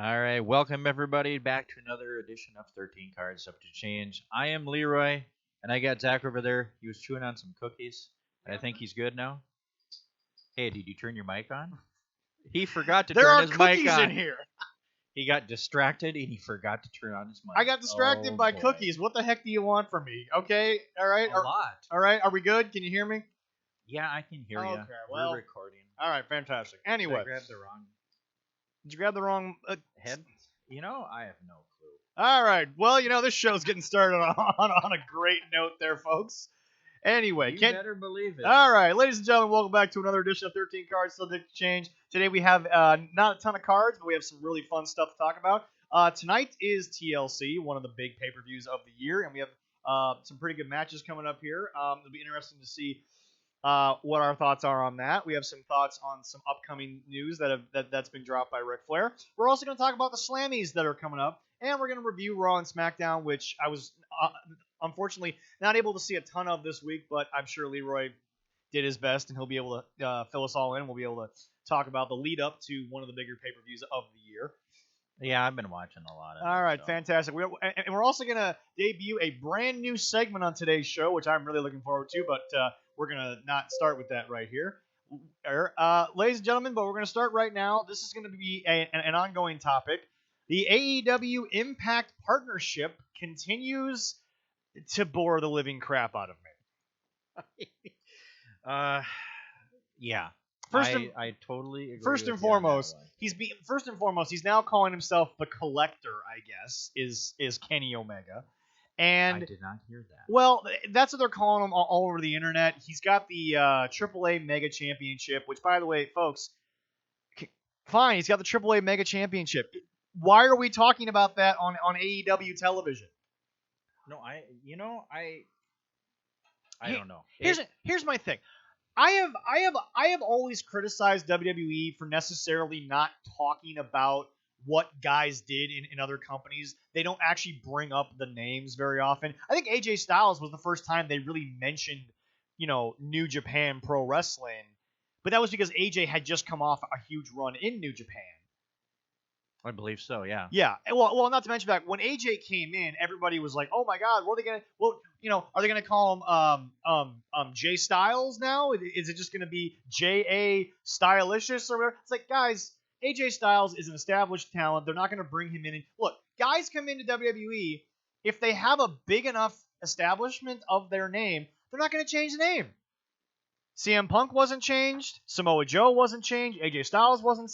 All right, welcome everybody back to another edition of 13 Cards Up to Change. I am Leroy, and I got Zach over there. He was chewing on some cookies, and I think he's good now. Hey, did you turn your mic on? He forgot to There turn are his mic cookies on. in here. He got distracted, and he forgot to turn on his mic. I got distracted by boy. cookies. What the heck do you want from me? Okay, all right, A lot. all right. Are we good? Can you hear me? Yeah, I can hear you. Okay, well, We're recording. All right, fantastic. Did Anyway, I grab the wrong did you grab the wrong head? You know, I have no clue. All right. Well, this show's getting started on a great note there, folks. Anyway, You better believe it. All right, ladies and gentlemen, welcome back to another edition of 13 Cards Subject to Change. Today we have not a ton of cards, but we have some really fun stuff to talk about. Tonight is TLC, one of the big pay-per-views of the year, and we have some pretty good matches coming up here. It'll be interesting to see what our thoughts are on that. We have some thoughts on some upcoming news that's been dropped by Ric Flair. We're also going to talk about the Slammies that are coming up, and we're going to review Raw and SmackDown, which I was unfortunately not able to see a ton of this week, but I'm sure Leroy did his best, and he'll be able to fill us all in. We'll be able to talk about the lead up to one of the bigger pay-per-views of the year. Yeah, I've been watching a lot of All it, right, so. fantastic. And we're also going to debut a brand new segment on today's show, which I'm really looking forward to, but we're going to not start with that right here. Ladies and gentlemen, but we're going to start right now. This is going to be an ongoing topic. The AEW Impact Partnership continues to bore the living crap out of me. Yeah. I totally agree. First and foremost, he's now calling himself the Collector, I guess, is Kenny Omega. And I did not hear that. Well, that's what they're calling him all over the internet. He's got the AAA Mega Championship, which, by the way, folks, fine, he's got the AAA Mega Championship. Why are we talking about that on AEW television? No, I don't know. Here's my thing. I have always criticized WWE for necessarily not talking about what guys did in other companies. They don't actually bring up the names very often. I think AJ Styles was the first time they really mentioned, New Japan Pro Wrestling, but that was because AJ had just come off a huge run in New Japan. I believe so, yeah. Yeah. Well, not to mention that when AJ came in, everybody was like, "Oh my God, what are they gonna? Well, are they gonna call him Jay Styles now? Is it just gonna be J.A. Stylicious or whatever?" It's like, guys, AJ Styles is an established talent. They're not gonna bring him in. And look, guys come into WWE if they have a big enough establishment of their name, they're not gonna change the name. CM Punk wasn't changed. Samoa Joe wasn't changed. AJ Styles wasn't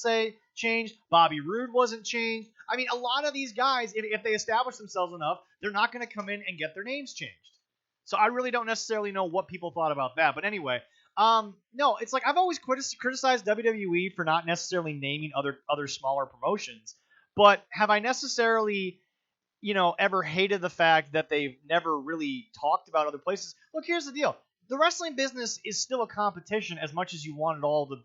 changed. Bobby Roode wasn't changed. I mean, a lot of these guys, if they establish themselves enough, they're not going to come in and get their names changed. So I really don't necessarily know what people thought about that. But anyway, no, it's like I've always criticized WWE for not necessarily naming other smaller promotions. But have I necessarily, ever hated the fact that they've never really talked about other places? Look, here's the deal. The wrestling business is still a competition as much as you want it all to,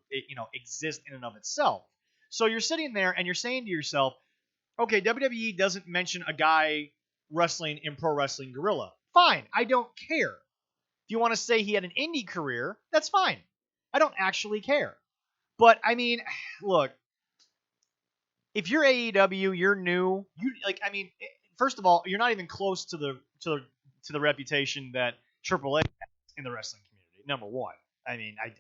exist in and of itself. So you're sitting there and you're saying to yourself, okay, WWE doesn't mention a guy wrestling in Pro Wrestling Guerrilla. Fine, I don't care. If you want to say he had an indie career, that's fine. I don't actually care. But I mean, look, if you're AEW, you're new. First of all, you're not even close to the reputation that AAA has in the wrestling community. Number one. I mean, I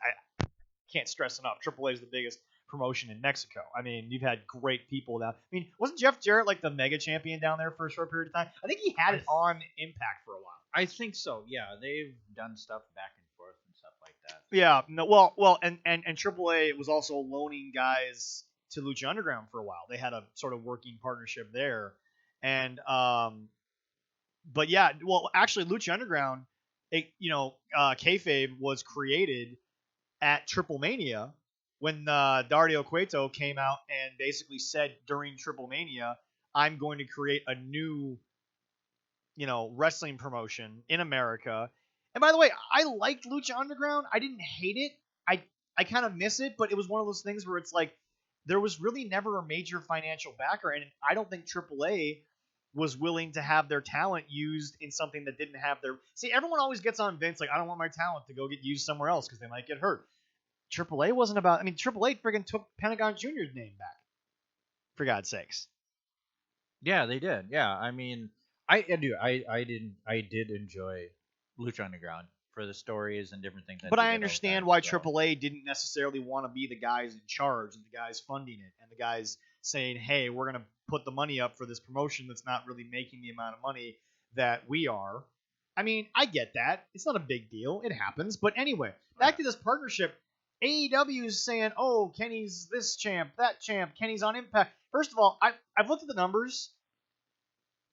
can't stress enough. AAA is the biggest promotion in Mexico. I mean, you've had great people down. I mean, wasn't Jeff Jarrett like the mega champion down there for a short period of time? I think he had it on Impact for a while. I think so. Yeah, they've done stuff back and forth and stuff like that. Yeah, no, well, and AAA was also loaning guys to Lucha Underground for a while. They had a sort of working partnership there, and but yeah, well, actually, Lucha Underground, kayfabe was created at Triple Mania when Dario Cueto came out and basically said during Triple Mania, I'm going to create a new, wrestling promotion in America. And by the way, I liked Lucha Underground. I didn't hate it. I kind of miss it, but it was one of those things where it's like there was really never a major financial backer, and I don't think AAA was willing to have their talent used in something that didn't have their... See, everyone always gets on Vince like, I don't want my talent to go get used somewhere else because they might get hurt. AAA wasn't about... I mean, AAA friggin' took Pentagon Jr.'s name back For God's sakes. Yeah, they did. Yeah, I mean, I did enjoy Lucha Underground for the stories and different things that But they I did all the understand time, why so. AAA didn't necessarily want to be the guys in charge and the guys funding it and the guys saying, hey, we're going to put the money up for this promotion that's not really making the amount of money that we are. I mean, I get that. It's not a big deal. It happens. But anyway, back to this partnership. AEW is saying, oh, Kenny's this champ, that champ, Kenny's on Impact. First of all, I've looked at the numbers.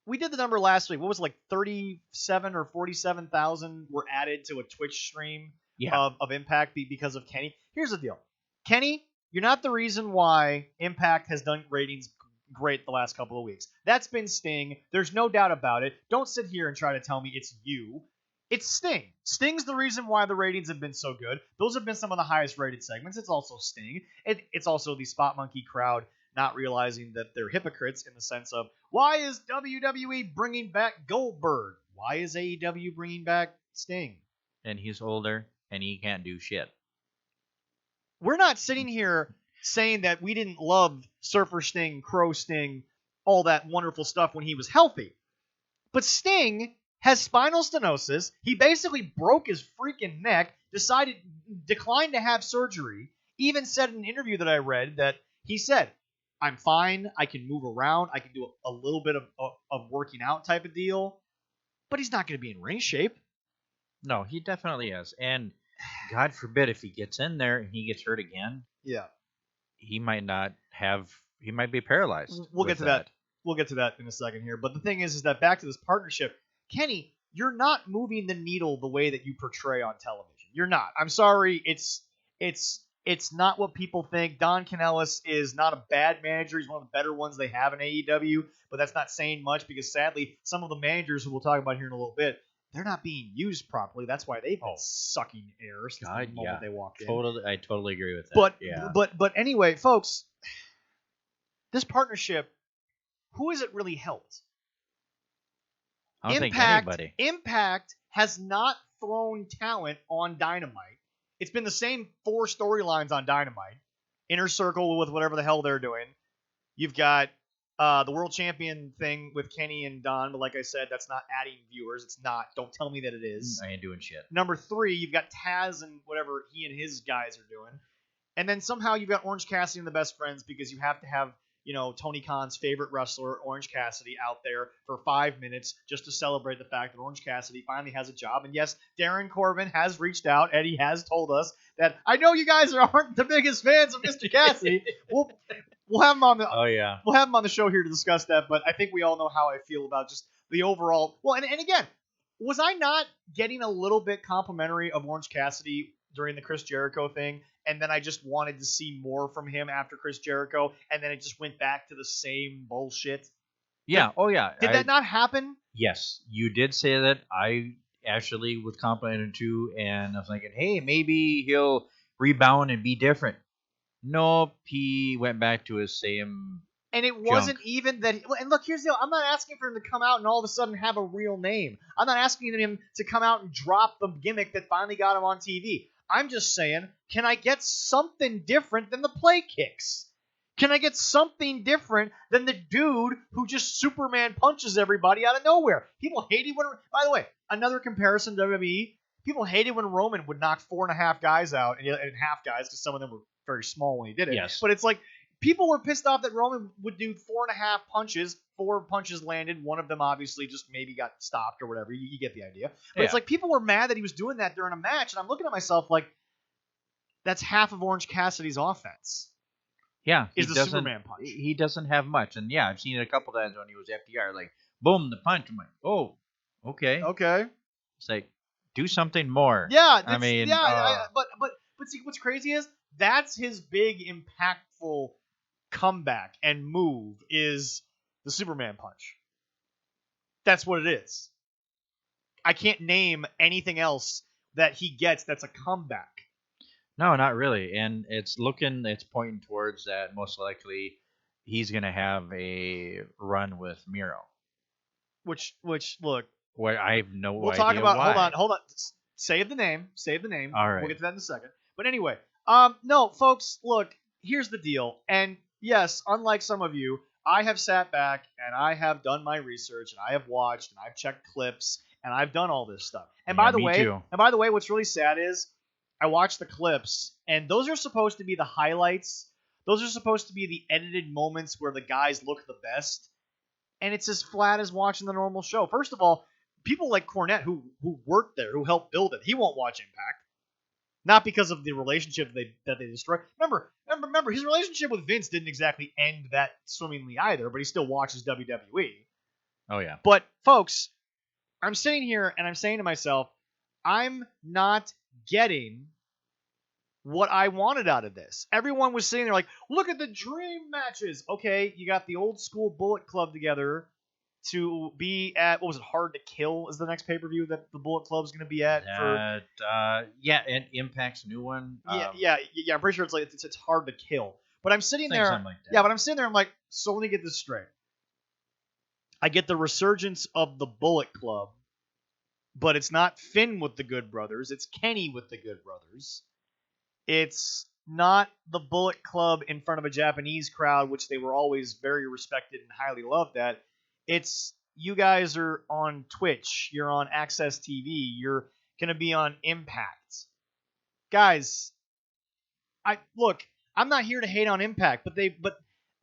We did the number last week. What was it, like 37 or 47,000 were added to a Twitch stream Yeah. of Impact because of Kenny? Here's the deal. Kenny, you're not the reason why Impact has done ratings great the last couple of weeks. That's been Sting. There's no doubt about it. Don't sit here and try to tell me it's you. It's Sting. Sting's the reason why the ratings have been so good. Those have been some of the highest rated segments. It's also Sting. It's also the Spot Monkey crowd not realizing that they're hypocrites in the sense of, why is WWE bringing back Goldberg? Why is AEW bringing back Sting? And he's older, and he can't do shit. We're not sitting here saying that we didn't love Surfer Sting, Crow Sting, all that wonderful stuff when he was healthy. But Sting has spinal stenosis. He basically broke his freaking neck, declined to have surgery, even said in an interview that I read that he said, I'm fine, I can move around, I can do a little bit of working out type of deal, but he's not going to be in ring shape. No, he definitely is. And God forbid if he gets in there and he gets hurt again, Yeah. he might be paralyzed. We'll get to that. We'll get to that in a second here. But the thing is that back to this partnership, Kenny, you're not moving the needle the way that you portray on television. You're not. I'm sorry. It's not what people think. Don Canellis is not a bad manager. He's one of the better ones they have in AEW, but that's not saying much because sadly, some of the managers who we'll talk about here in a little bit, they're not being used properly. That's why they've been sucking air since the moment they walked in. I totally agree with that. But anyway, folks, this partnership, who has it really helped? I don't think anybody. Impact has not thrown talent on Dynamite. It's been the same 4 storylines on Dynamite. Inner Circle with whatever the hell they're doing. You've got the World Champion thing with Kenny and Don, but like I said, that's not adding viewers. It's not. Don't tell me that it is. I ain't doing shit. Number 3, you've got Taz and whatever he and his guys are doing. And then somehow you've got Orange Cassidy and the Best Friends because you have to have, Tony Khan's favorite wrestler, Orange Cassidy, out there for 5 minutes just to celebrate the fact that Orange Cassidy finally has a job. And yes, Darren Corbin has reached out. Eddie has told us that, I know you guys aren't the biggest fans of Mr. Cassidy. We'll have him on the we'll have him on the show here to discuss that. But I think we all know how I feel about just the overall. Well, and again, was I not getting a little bit complimentary of Orange Cassidy during the Chris Jericho thing? And then I just wanted to see more from him after Chris Jericho, and then it just went back to the same bullshit. Yeah. Did that not happen? Yes, you did say that. I actually was complimented too, and I was thinking, hey, maybe he'll rebound and be different. Nope, he went back to his same. And it wasn't even that. And look, here's the deal. I'm not asking for him to come out and all of a sudden have a real name. I'm not asking him to come out and drop the gimmick that finally got him on TV. I'm just saying, can I get something different than the play kicks? Can I get something different than the dude who just Superman punches everybody out of nowhere? People hated when. By the way, another comparison to WWE. People hated when Roman would knock 4.5 guys out and half guys because some of them were very small when he did it. Yes. But it's like people were pissed off that Roman would do 4.5 punches. 4 punches landed. One of them obviously just maybe got stopped or whatever. You get the idea. But It's like people were mad that he was doing that during a match, and I'm looking at myself like, that's half of Orange Cassidy's offense. Yeah, is the Superman punch. He doesn't have much, and yeah, I've seen it a couple times when he was FDR. Like, boom, the punch. I'm like, oh, okay. It's like, do something more. Yeah, I mean, but see, what's crazy is that's his big impactful comeback and move is the Superman punch. That's what it is. I can't name anything else that he gets that's a comeback. No, not really. And it's pointing towards that most likely he's going to have a run with Miro. Which look. What I have no idea. We'll talk about. Why. Hold on. Save the name. All right. We'll get to that in a second. But anyway, no, folks. Look, here's the deal. And yes, unlike some of you, I have sat back and I have done my research and I have watched and I've checked clips and I've done all this stuff. And Yeah, by the me way, too. what's really sad is I watched the clips and those are supposed to be the highlights. Those are supposed to be the edited moments where the guys look the best. And it's as flat as watching the normal show. First of all, people like Cornette who worked there, who helped build it, he won't watch Impact. Not because of the relationship that they destroyed. Remember, his relationship with Vince didn't exactly end that swimmingly either, but he still watches WWE. Oh yeah. But folks, I'm sitting here and I'm saying to myself, I'm not getting what I wanted out of this. Everyone was sitting there like, look at the dream matches. Okay, you got the old school Bullet Club together to be at, what was it, Hard to Kill is the next pay-per-view that the Bullet Club's going to be at. Yeah, and Impact's new one. Yeah, I'm pretty sure it's like it's Hard to Kill. But I'm sitting there, Something like that. yeah, but I'm sitting there, I'm like, so let me get this straight. I get the resurgence of the Bullet Club, but it's not Finn with the Good Brothers, it's Kenny with the Good Brothers. It's not the Bullet Club in front of a Japanese crowd, which they were always very respected and highly loved at. It's you guys are on Twitch, you're on Access TV, you're going to be on Impact. Guys, I'm not here to hate on Impact, but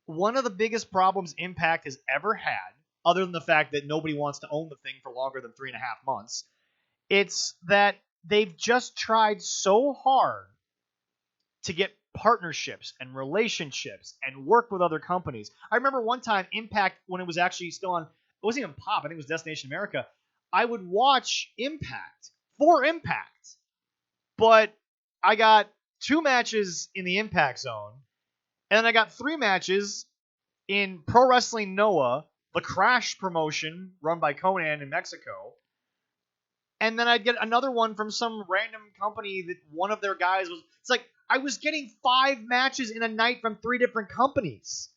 one of the biggest problems Impact has ever had, other than the fact that nobody wants to own the thing for longer than 3.5 months, it's that they've just tried so hard to get partnerships and relationships and work with other companies. I remember one time Impact, when it was actually still on, it wasn't even Pop, I think it was Destination America, I would watch Impact for Impact, but I got 2 matches in the Impact Zone, and then I got 3 matches in Pro Wrestling Noah, the Crash promotion run by Conan in Mexico, and then I'd get another one from some random company that one of their guys was. It's like I was getting 5 matches in a night from 3 different companies.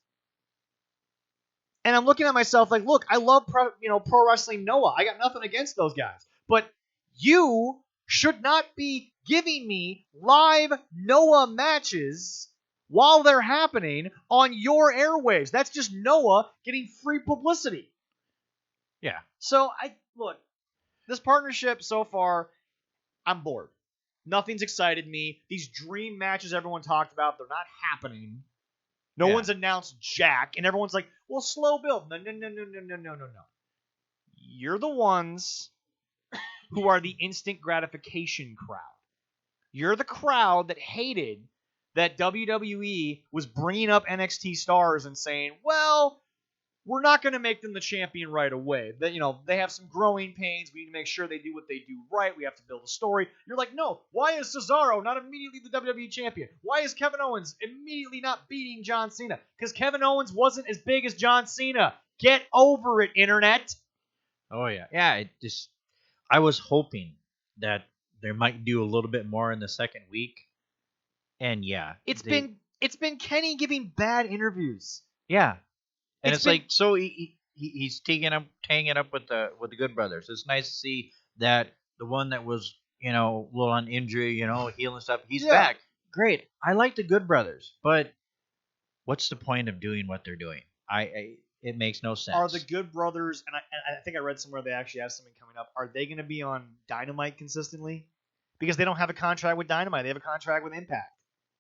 And I'm looking at myself like, look, I love Pro Wrestling Noah. I got nothing against those guys. But you should not be giving me live Noah matches while they're happening on your airwaves. That's just Noah getting free publicity. Yeah. So, look, this partnership so far, I'm bored. Nothing's excited me. These dream matches everyone talked about, they're not happening. No one's announced jack, and everyone's like, well, slow build. No. You're the ones who are the instant gratification crowd. You're the crowd that hated that WWE was bringing up NXT stars and saying, well, we're not going to make them the champion right away. That they have some growing pains. We need to make sure they do what they do right. We have to build a story. You're like, no. Why is Cesaro not immediately the WWE champion? Why is Kevin Owens immediately not beating John Cena? Because Kevin Owens wasn't as big as John Cena. Get over it, internet. Oh yeah, yeah. I was hoping that they might do a little bit more in the second week, and yeah, it's been Kenny giving bad interviews. Yeah. And It's it's like, so he's hanging up with the Good Brothers. It's nice to see that the one that was a little on injury, healing stuff, he's back. Great. I like the Good Brothers, but what's the point of doing what they're doing? It makes no sense. Are the Good Brothers, and I think I read somewhere they actually have something coming up, are they going to be on Dynamite consistently? Because they don't have a contract with Dynamite. They have a contract with Impact.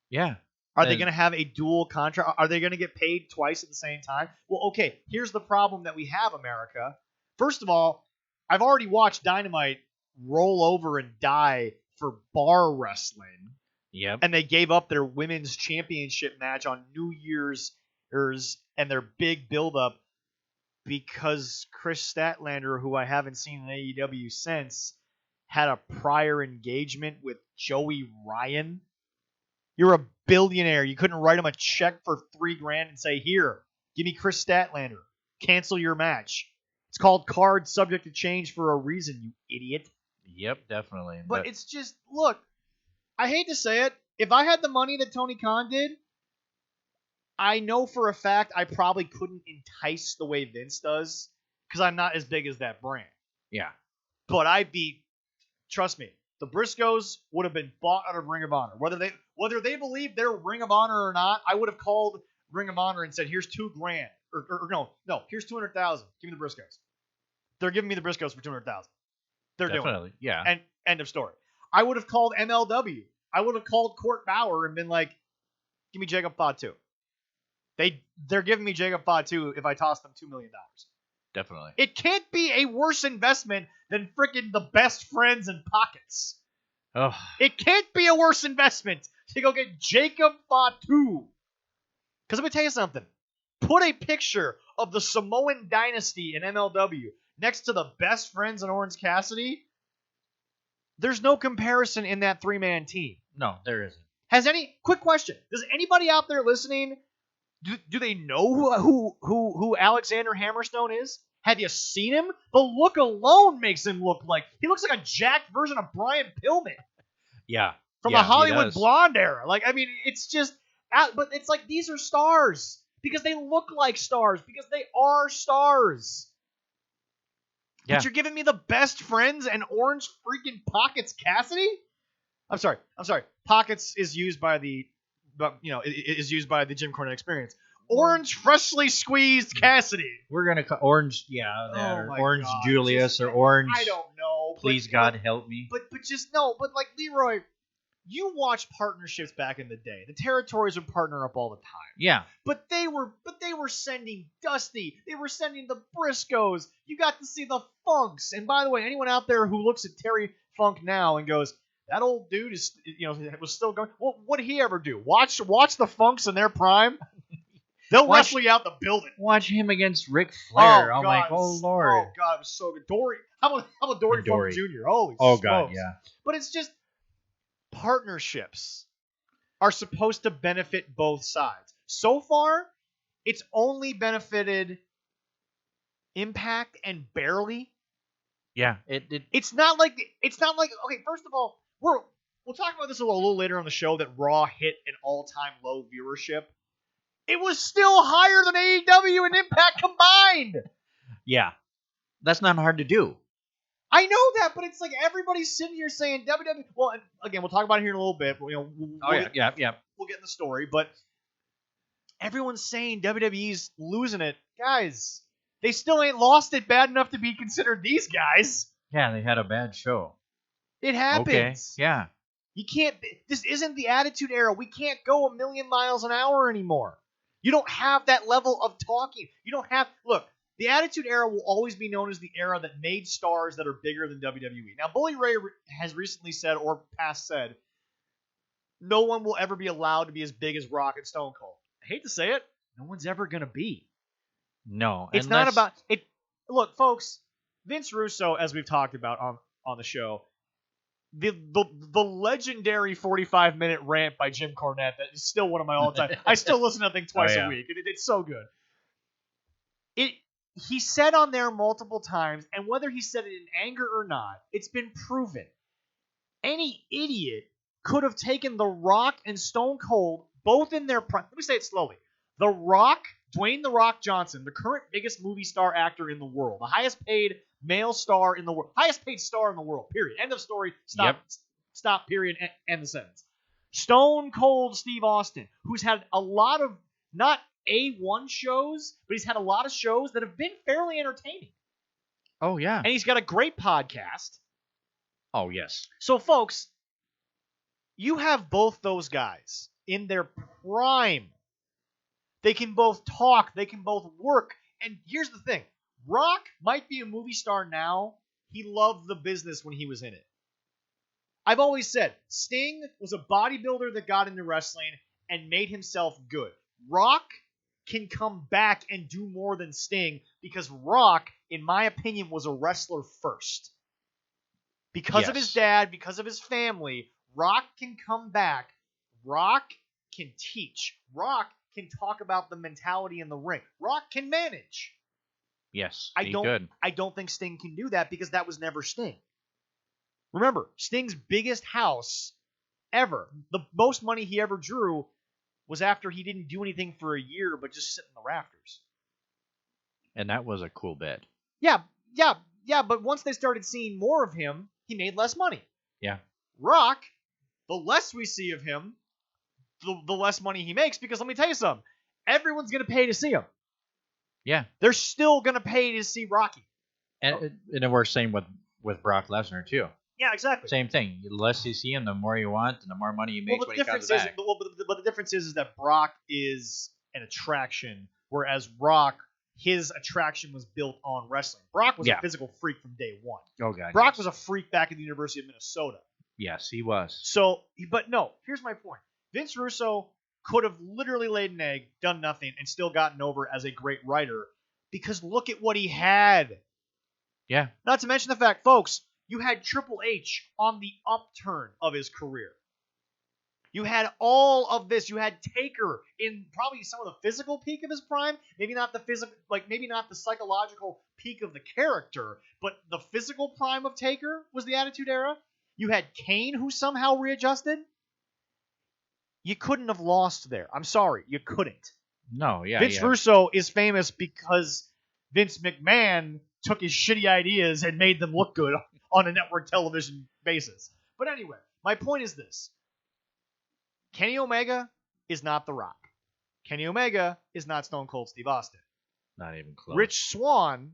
Yeah. Are they going to have a dual contract? Are they going to get paid twice at the same time? Well, okay, here's the problem that we have, America. First of all, I've already watched Dynamite roll over and die for bar wrestling. Yep. And they gave up their women's championship match on New Year's and their big build-up because Chris Statlander, who I haven't seen in AEW since, had a prior engagement with Joey Ryan. You're a billionaire. You couldn't write him a check for $3,000 and say, here, give me Chris Statlander. Cancel your match. It's called card subject to change for a reason, you idiot. Yep, definitely. But it's just, look, I hate to say it. If I had the money that Tony Khan did, I know for a fact I probably couldn't entice the way Vince does because I'm not as big as that brand. Yeah. But trust me, the Briscoes would have been bought out of Ring of Honor. Whether they believe they're Ring of Honor or not, I would have called Ring of Honor and said, "Here's $2,000,000," or no, here's 200,000. Give me the Briscoes. They're giving me the Briscoes for 200,000. They're Definitely. doing it. Yeah. And end of story. I would have called MLW. I would have called Court Bauer and been like, "Give me Jacob Fatu." They're giving me Jacob Fatu if I toss them $2 million. Definitely. It can't be a worse investment than freaking the best friends and pockets. Oh, It can't be a worse investment to go get Jacob Fatu. Because let me tell you something. Put a picture of the Samoan dynasty in MLW next to the best friends in Orange Cassidy. There's no comparison in that 3-man team. no, there isn't. Quick question. Does anybody out there listening, do they know who Alexander Hammerstone is? Have you seen him? The look alone makes him look like, he looks like a jacked version of Brian Pillman Yeah. from Yeah, the he Hollywood does. Blonde era. Like, I mean, it's just, but it's like these are stars because they look like stars because they are stars. Yeah. But you're giving me the best friends and Orange freaking Pockets Cassidy? I'm sorry. Pockets is used by the Jim Cornette experience. Orange freshly squeezed Cassidy. We're gonna call Orange, that, Oh or my Orange God, Julius, just- or Orange. I don't know. Please God help me. But just no. But like Leroy, you watch partnerships back in the day. The territories would partner up all the time. Yeah. But they were sending Dusty. They were sending the Briscoes. You got to see the Funks. And by the way, anyone out there who looks at Terry Funk now and goes, "That old dude is, was still going." Well, what did he ever do? Watch the Funks in their prime. They'll wrestle you out the building. Watch him against Ric Flair. I'm God, like, oh Lord. Oh God, it was so good. Dory. How about Dory Dory. Funk Jr.? Holy Oh smokes. God, yeah. But it's just partnerships are supposed to benefit both sides. So far, it's only benefited Impact and barely. Yeah. It's not like okay, first of all, we'll talk about this a little later on the show that Raw hit an all-time low viewership. It was still higher than AEW and Impact combined. Yeah. That's not hard to do. I know that, but it's like everybody's sitting here saying WWE. Well, and again, we'll talk about it here in a little bit. We'll Yeah. We'll get in the story, but everyone's saying WWE's losing it. Guys, they still ain't lost it bad enough to be considered these guys. Yeah, they had a bad show. It happens. Okay. Yeah. You can't. This isn't the Attitude Era. We can't go a million miles an hour anymore. You don't have that level of talking. You don't have. Look, the Attitude Era will always be known as the era that made stars that are bigger than WWE. Now, Bully Ray has recently said, or past said, no one will ever be allowed to be as big as Rock and Stone Cold. I hate to say it, no one's ever gonna be. No. It's not about it. Look, folks, Vince Russo, as we've talked about on the show, the legendary 45-minute rant by Jim Cornette that is still one of my all-time. I still listen to that thing twice a week. It's so good. He said on there multiple times, and whether he said it in anger or not, it's been proven. Any idiot could have taken The Rock and Stone Cold both in their prime. Let me say it slowly. The Rock, Dwayne "The Rock" Johnson, the current biggest movie star actor in the world, the highest paid male star in the world, highest paid star in the world, period. End of story. Stop, period, end the sentence. Stone Cold Steve Austin, who's had a lot of, not A1 shows, but he's had a lot of shows that have been fairly entertaining. Oh, yeah. And he's got a great podcast. Oh, yes. So, folks, you have both those guys in their prime. They can both talk. They can both work. And here's the thing. Rock might be a movie star now. He loved the business when he was in it. I've always said, Sting was a bodybuilder that got into wrestling and made himself good. Rock can come back and do more than Sting because Rock, in my opinion, was a wrestler first. Because of his dad, because of his family, Rock can come back. Rock can teach. Rock can talk about the mentality in the ring. Rock can manage. Yes, I don't think Sting can do that because that was never Sting. Remember, Sting's biggest house ever, the most money he ever drew, was after he didn't do anything for a year but just sit in the rafters. And that was a cool bit. Yeah, but once they started seeing more of him, he made less money. Yeah. Rock, the less we see of him, the less money he makes, because let me tell you something. everyone's going to pay to see him. Yeah. They're still going to pay to see Rocky. And it works same with Brock Lesnar too. Yeah, exactly. Same thing. The less you see him, the more you want, and the more money he makes when he comes back. But the difference is that Brock is an attraction, whereas Rock, his attraction was built on wrestling. Brock was a physical freak from day one. Oh god. Brock was a freak back at the University of Minnesota. Yes, he was. So, but no, here's my point. Vince Russo could have literally laid an egg, done nothing, and still gotten over as a great writer because look at what he had. Yeah. Not to mention the fact, folks, you had Triple H on the upturn of his career. You had all of this. You had Taker in probably some of the physical peak of his prime. Maybe not the physical, maybe not the psychological peak of the character, but the physical prime of Taker was the Attitude Era. You had Kane, who somehow readjusted. You couldn't have lost there. I'm sorry, you couldn't. No, yeah. Vince Russo is famous because Vince McMahon took his shitty ideas and made them look good on a network television basis. But anyway, my point is this. Kenny Omega is not The Rock. Kenny Omega is not Stone Cold Steve Austin. Not even close. Rich Swann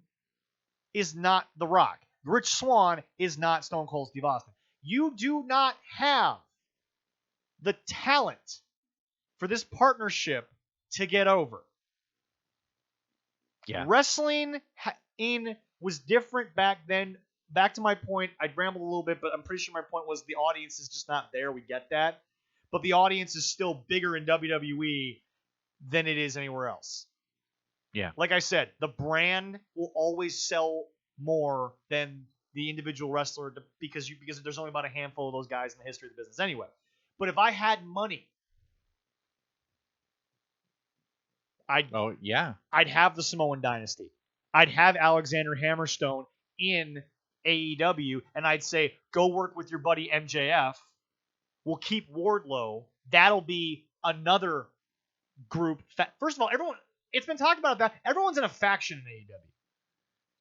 is not The Rock. Rich Swann is not Stone Cold Steve Austin. You do not have the talent for this partnership to get over. Yeah. Wrestling was different back then. Back to my point, I rambled a little bit, but I'm pretty sure my point was the audience is just not there. We get that. But the audience is still bigger in WWE than it is anywhere else. Yeah. Like I said, the brand will always sell more than the individual wrestler because there's only about a handful of those guys in the history of the business anyway. But if I had money, I'd have the Samoan Dynasty. I'd have Alexander Hammerstone in AEW, and I'd say, go work with your buddy MJF. We'll keep Wardlow. That'll be another group. First of all, it's been talked about that. Everyone's in a faction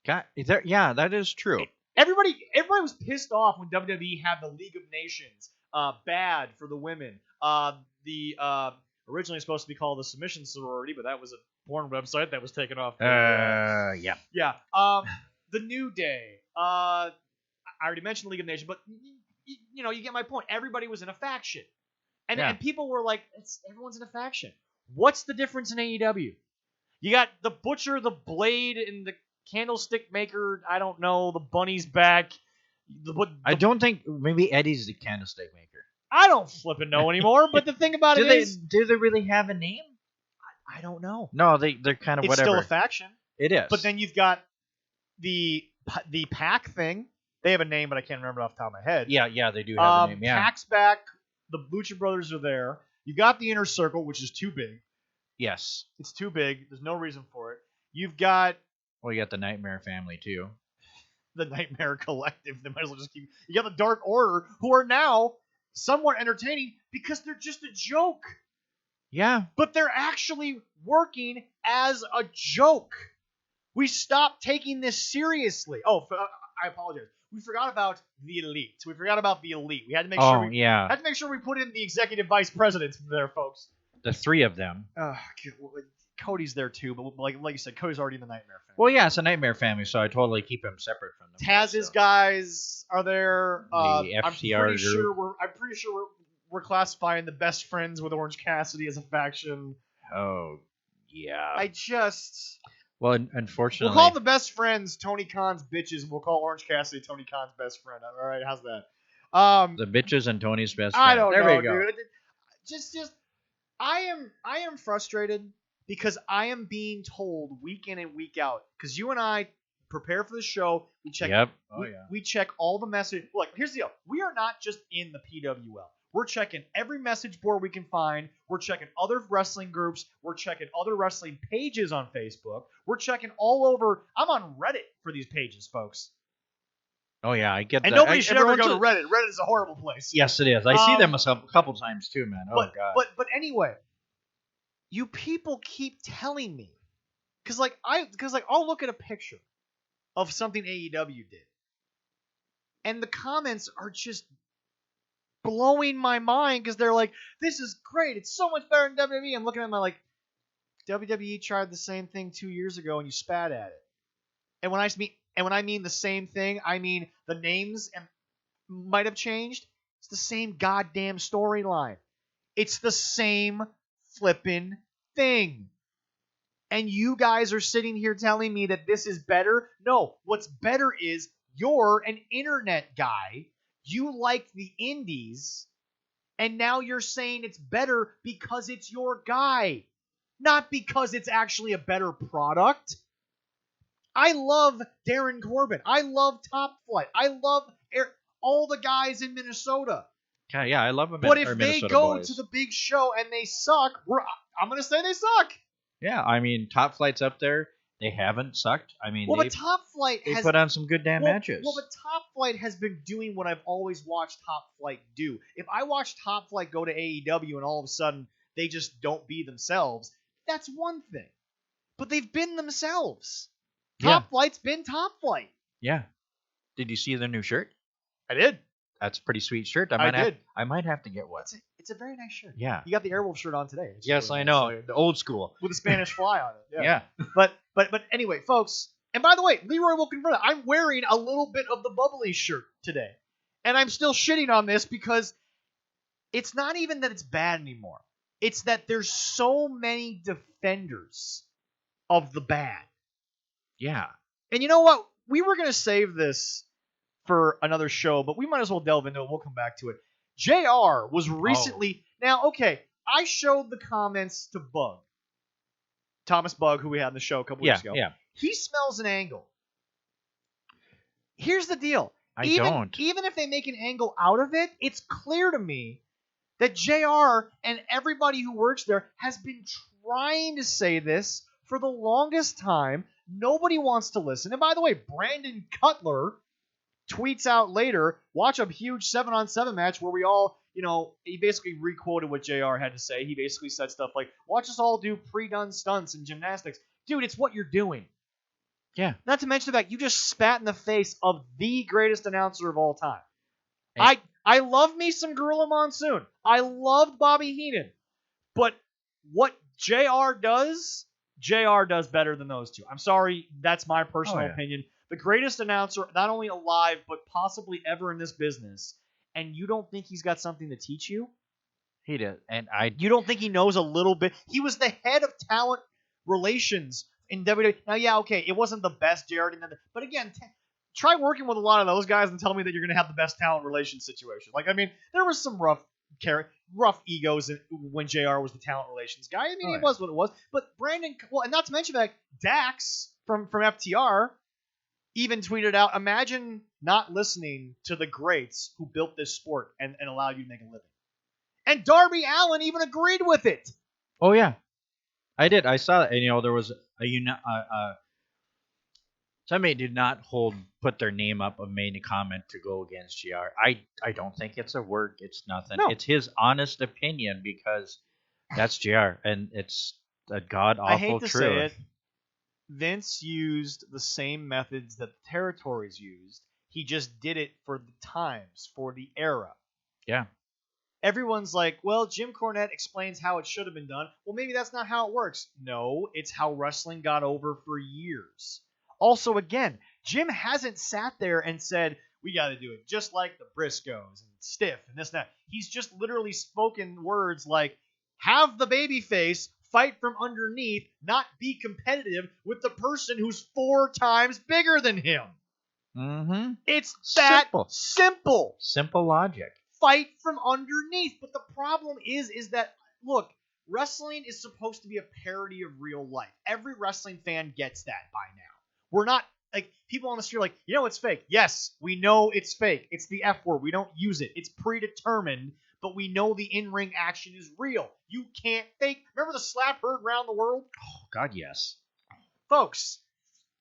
in AEW. That is true. Everybody was pissed off when WWE had the League of Nations, bad for the women. Originally supposed to be called the Submission Sorority, but that was a porn website that was taken off. Yeah. Yeah. The New Day. I already mentioned the League of Nations, but you get my point. Everybody was in a faction, and people were like, everyone's in a faction. What's the difference in AEW? You got the Butcher, the Blade, and the Candlestick Maker. I don't know. The Bunny's back. I don't think maybe Eddie's the Candlestick Maker. I don't flipping know anymore. But the thing about it is, do they really have a name? I don't know. No, they're kind of it's whatever. It's still a faction. It is. But then you've got the Pack thing. They have a name, but I can't remember off the top of my head. Yeah, they do have a name. Yeah. Pack's back. The Lucha Brothers are there. You got the Inner Circle, which is too big. Yes. It's too big. There's no reason for it. You've got... Well, you got the Nightmare Family, too. The Nightmare Collective. They might as well just keep... You got the Dark Order, who are now somewhat entertaining because they're just a joke. Yeah. But they're actually working as a joke. We stopped taking this seriously. Oh, I apologize. We forgot about the Elite. We had to make sure. Had to make sure we put in the executive vice presidents there, folks. The three of them. Cody's there too, but like you said, Cody's already in the Nightmare Family. Well, yeah, it's a Nightmare Family, so I totally keep him separate from them. Taz's guys are there. The FTR I'm pretty sure we're classifying the Best Friends with Orange Cassidy as a faction. Oh, yeah. Well, unfortunately... We'll call the Best Friends Tony Khan's bitches, and we'll call Orange Cassidy Tony Khan's best friend. All right, how's that? The bitches and Tony's best friend. I don't know, we go. dude. Just, I am frustrated because I am being told week in and week out, because you and I prepare for the show, we check we check all the messages. Look, here's the deal. We are not just in the PWL. We're checking every message board we can find. We're checking other wrestling groups. We're checking other wrestling pages on Facebook. We're checking all over. I'm on Reddit for these pages, folks. Oh, yeah, I get that. And nobody should ever go to Reddit. Reddit is a horrible place. Yes, it is. I see them a couple times too, man. Oh, God. But anyway, you people keep telling me. Because I'll look at a picture of something AEW did. And the comments are just blowing my mind because they're like, this is great. It's so much better than WWE. I'm looking at them like, WWE tried the same thing 2 years ago and you spat at it. And when I mean the same thing, I mean the names and might have changed. It's the same goddamn storyline. It's the same flippin' thing. And you guys are sitting here telling me that this is better? No, what's better is you're an internet guy. You like the indies, and now you're saying it's better because it's your guy, not because it's actually a better product. I love Darren Corbin. I love Top Flight. I love all the guys in Minnesota. Yeah, I love them. But if they go to the big show and they suck, I'm going to say they suck. Yeah, I mean, Top Flight's up there. They haven't sucked. I mean, but Top Flight they put on some good damn matches. Well, but Top Flight has been doing what I've always watched Top Flight do. If I watch Top Flight go to AEW and all of a sudden they just don't be themselves, that's one thing. But they've been themselves. Top Flight's been Top Flight. Yeah. Did you see their new shirt? I did. That's a pretty sweet shirt. I might have to get one. It's a very nice shirt. Yeah. You got the Airwolf shirt on today. Yes, really I know. Nice. The old school. With a Spanish fly on it. Yeah. But anyway, folks, and by the way, Leroy will confirm that I'm wearing a little bit of the bubbly shirt today. And I'm still shitting on this because it's not even that it's bad anymore. It's that there's so many defenders of the bad. Yeah. And you know what? We were going to save this for another show, but we might as well delve into it. We'll come back to it. JR was recently... Now, okay, I showed the comments to Bug. Thomas Bug, who we had on the show a couple weeks ago. Yeah. He smells an angle. Here's the deal. I don't. Even if they make an angle out of it, it's clear to me that JR and everybody who works there has been trying to say this for the longest time. Nobody wants to listen. And by the way, Brandon Cutler tweets out later, watch a huge 7-on-7 match where we all, he basically re-quoted what JR had to say. He basically said stuff like, watch us all do pre-done stunts and gymnastics. Dude, it's what you're doing. Yeah. Not to mention the fact you just spat in the face of the greatest announcer of all time. Hey. I love me some Gorilla Monsoon. I loved Bobby Heenan. But what JR does better than those two. I'm sorry, that's my personal opinion. The greatest announcer, not only alive, but possibly ever in this business. And you don't think he's got something to teach you? He did. And You don't think he knows a little bit? He was the head of talent relations in WWE. Now, yeah, okay, it wasn't the best JR did, but again, try working with a lot of those guys and tell me that you're going to have the best talent relations situation. There was some rough egos when JR was the talent relations guy. It was what it was. But Brandon, and not to mention that Dax from FTR even tweeted out, imagine not listening to the greats who built this sport and allowed you to make a living. And Darby Allin even agreed with it. Oh, yeah. I did. I saw that. And, there was somebody did not put their name up and made a comment to go against JR. I don't think it's a work. It's nothing. No. It's his honest opinion because that's JR, and it's a god-awful truth. I hate to say it. Vince used the same methods that the territories used. He just did it for the times, for the era. Yeah. Everyone's like, well, Jim Cornette explains how it should have been done. Well, maybe that's not how it works. No, it's how wrestling got over for years. Also, again, Jim hasn't sat there and said, we got to do it just like the Briscoes and Stiff and this and that. He's just literally spoken words like, have the babyface fight from underneath, not be competitive with the person who's 4 times bigger than him. Mm-hmm. It's that simple. Simple logic. Fight from underneath. But the problem is that, look, wrestling is supposed to be a parody of real life. Every wrestling fan gets that by now. We're not, people on the street are like, it's fake. Yes, we know it's fake. It's the F word. We don't use it. It's predetermined, but we know the in-ring action is real. You can't fake. Remember the slap heard around the world? Oh, God, yes. Folks,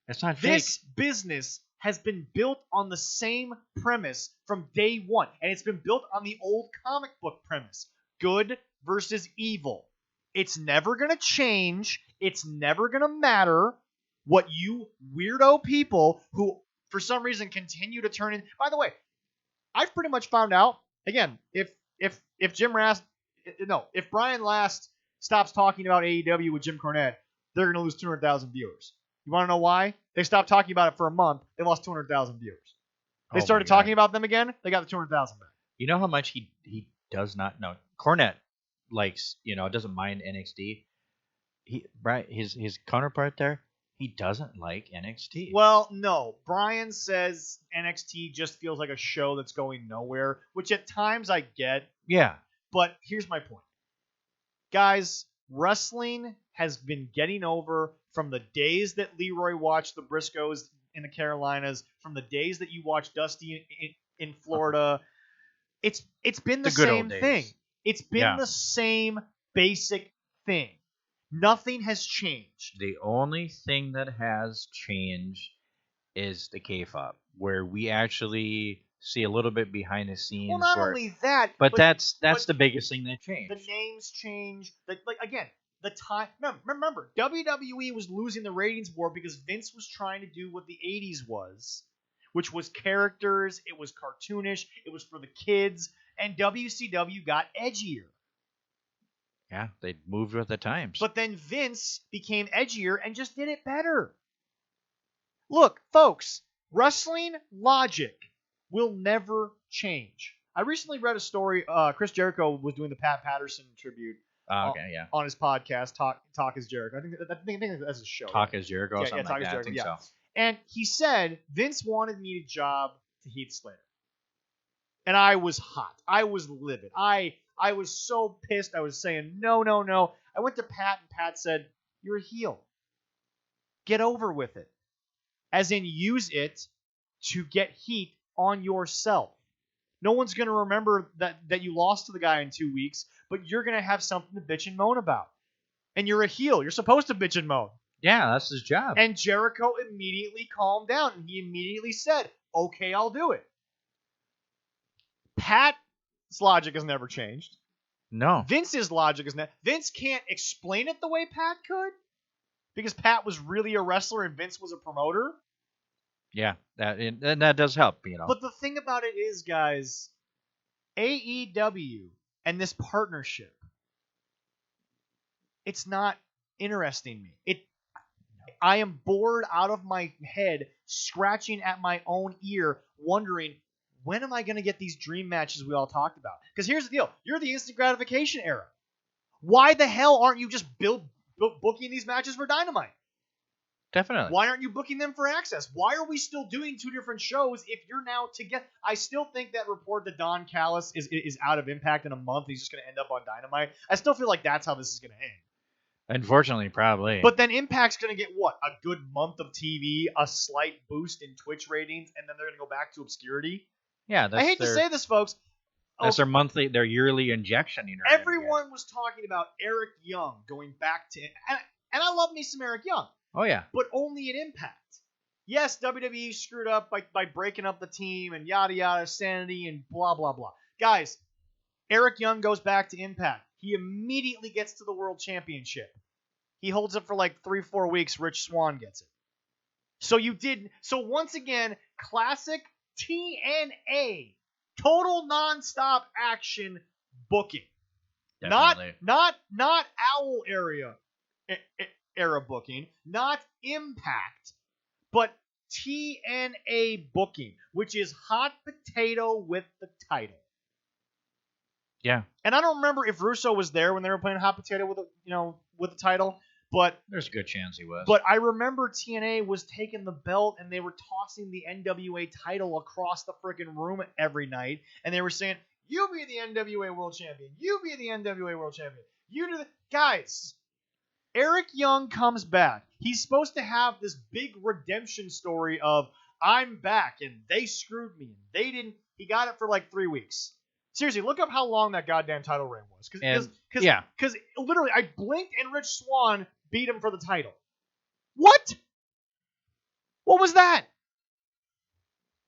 that's not fake. This business has been built on the same premise from day one, and it's been built on the old comic book premise. Good versus evil. It's never going to change. It's never going to matter. What you weirdo people who, for some reason, continue to turn in... By the way, I've pretty much found out, again, if Brian Last stops talking about AEW with Jim Cornette, they're going to lose 200,000 viewers. You want to know why? They stopped talking about it for a month. They lost 200,000 viewers. They started talking about them again. They got the 200,000 back. You know how much he does not know. Cornette likes, doesn't mind NXT. His counterpart there, he doesn't like NXT. Well, no. Brian says NXT just feels like a show that's going nowhere, which at times I get. Yeah. But here's my point. Guys, wrestling has been getting over from the days that Leroy watched the Briscoes in the Carolinas, from the days that you watched Dusty in Florida. It's been the same thing. It's been the same basic thing. Nothing has changed. The only thing that has changed is the kayfabe, where we actually see a little bit behind the scenes. Well, not only that, but that's the biggest thing that changed. The names change. Again, the time. Remember, WWE was losing the ratings war because Vince was trying to do what the '80s was, which was characters. It was cartoonish. It was for the kids, and WCW got edgier. Yeah, they moved with the times. But then Vince became edgier and just did it better. Look, folks, wrestling logic will never change. I recently read a story. Chris Jericho was doing the Pat Patterson tribute on his podcast, Talk is Jericho. I think that's a show. Talk is Jericho or something like that. I think so. And he said, Vince wanted me to job to Heath Slater. And I was hot. I was livid. I was so pissed. I was saying, no. I went to Pat, and Pat said, you're a heel. Get over with it. As in, use it to get heat on yourself. No one's going to remember that you lost to the guy in 2 weeks, but you're going to have something to bitch and moan about. And you're a heel. You're supposed to bitch and moan. Yeah, that's his job. And Jericho immediately calmed down, and he immediately said, okay, I'll do it. Pat's logic has never changed. No. Vince's logic is Vince can't explain it the way Pat could because Pat was really a wrestler and Vince was a promoter. Yeah, that does help, But the thing about it is, guys, AEW and this partnership, it's not interesting me. I am bored out of my head, scratching at my own ear, wondering, when am I going to get these dream matches we all talked about? Because here's the deal. You're the instant gratification era. Why the hell aren't you just booking these matches for Dynamite? Definitely. Why aren't you booking them for Access? Why are we still doing two different shows if you're now together? I still think that report that Don Callis is out of Impact in a month. He's just going to end up on Dynamite. I still feel like that's how this is going to end. Unfortunately, probably. But then Impact's going to get what? A good month of TV, a slight boost in Twitch ratings, and then they're going to go back to obscurity? Yeah, I hate to say this, folks. That's their yearly injection. Everyone was talking about Eric Young going back to, and I love me some Eric Young. Oh yeah, but only at Impact. Yes, WWE screwed up by breaking up the team and yada yada, sanity and blah blah blah. Guys, Eric Young goes back to Impact. He immediately gets to the World Championship. He holds it for like 3-4 weeks. Rich Swann gets it. So once again, classic TNA, total nonstop action booking. Definitely. Not Owl era booking, not Impact, but TNA booking, which is hot potato with the title. Yeah. And I don't remember if Russo was there when they were playing hot potato with the title. But there's a good chance he was. But I remember TNA was taking the belt and they were tossing the NWA title across the freaking room every night, and they were saying, "You be the NWA World Champion. You be the NWA World Champion. You do the guys." Eric Young comes back. He's supposed to have this big redemption story of I'm back and they screwed me and they didn't. He got it for like 3 weeks. Seriously, look up how long that goddamn title reign was. Because literally, I blinked and Rich Swann beat him for the title. What? What was that?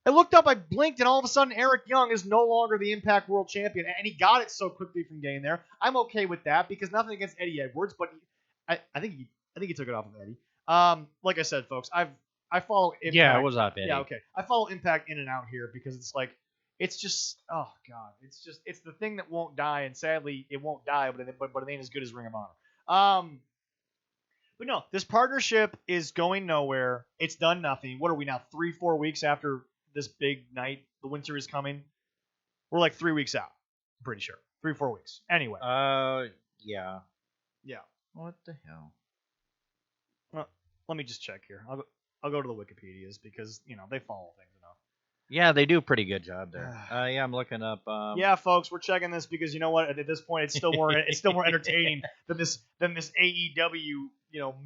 I looked up, I blinked, and all of a sudden Eric Young is no longer the Impact World Champion, and he got it so quickly from getting there. I'm okay with that because nothing against Eddie Edwards, but I think he took it off of Eddie. Like I said, folks, I follow Impact. Yeah, it was off Eddie. Yeah, okay. I follow Impact in and out here because it's like, it's just, oh god, it's the thing that won't die, and sadly it won't die, but it ain't as good as Ring of Honor. But no, this partnership is going nowhere. It's done nothing. What are we now? 3-4 weeks after this big night. The winter is coming. We're like 3 weeks out. I'm pretty sure 3-4 weeks. Anyway. Yeah. Yeah. What the hell? Well, let me just check here. I'll go to the Wikipedias because they follow things enough. Yeah, they do a pretty good job there. Yeah, I'm looking up. Yeah, folks, we're checking this because you know what? At this point, it's still more entertaining than this AEW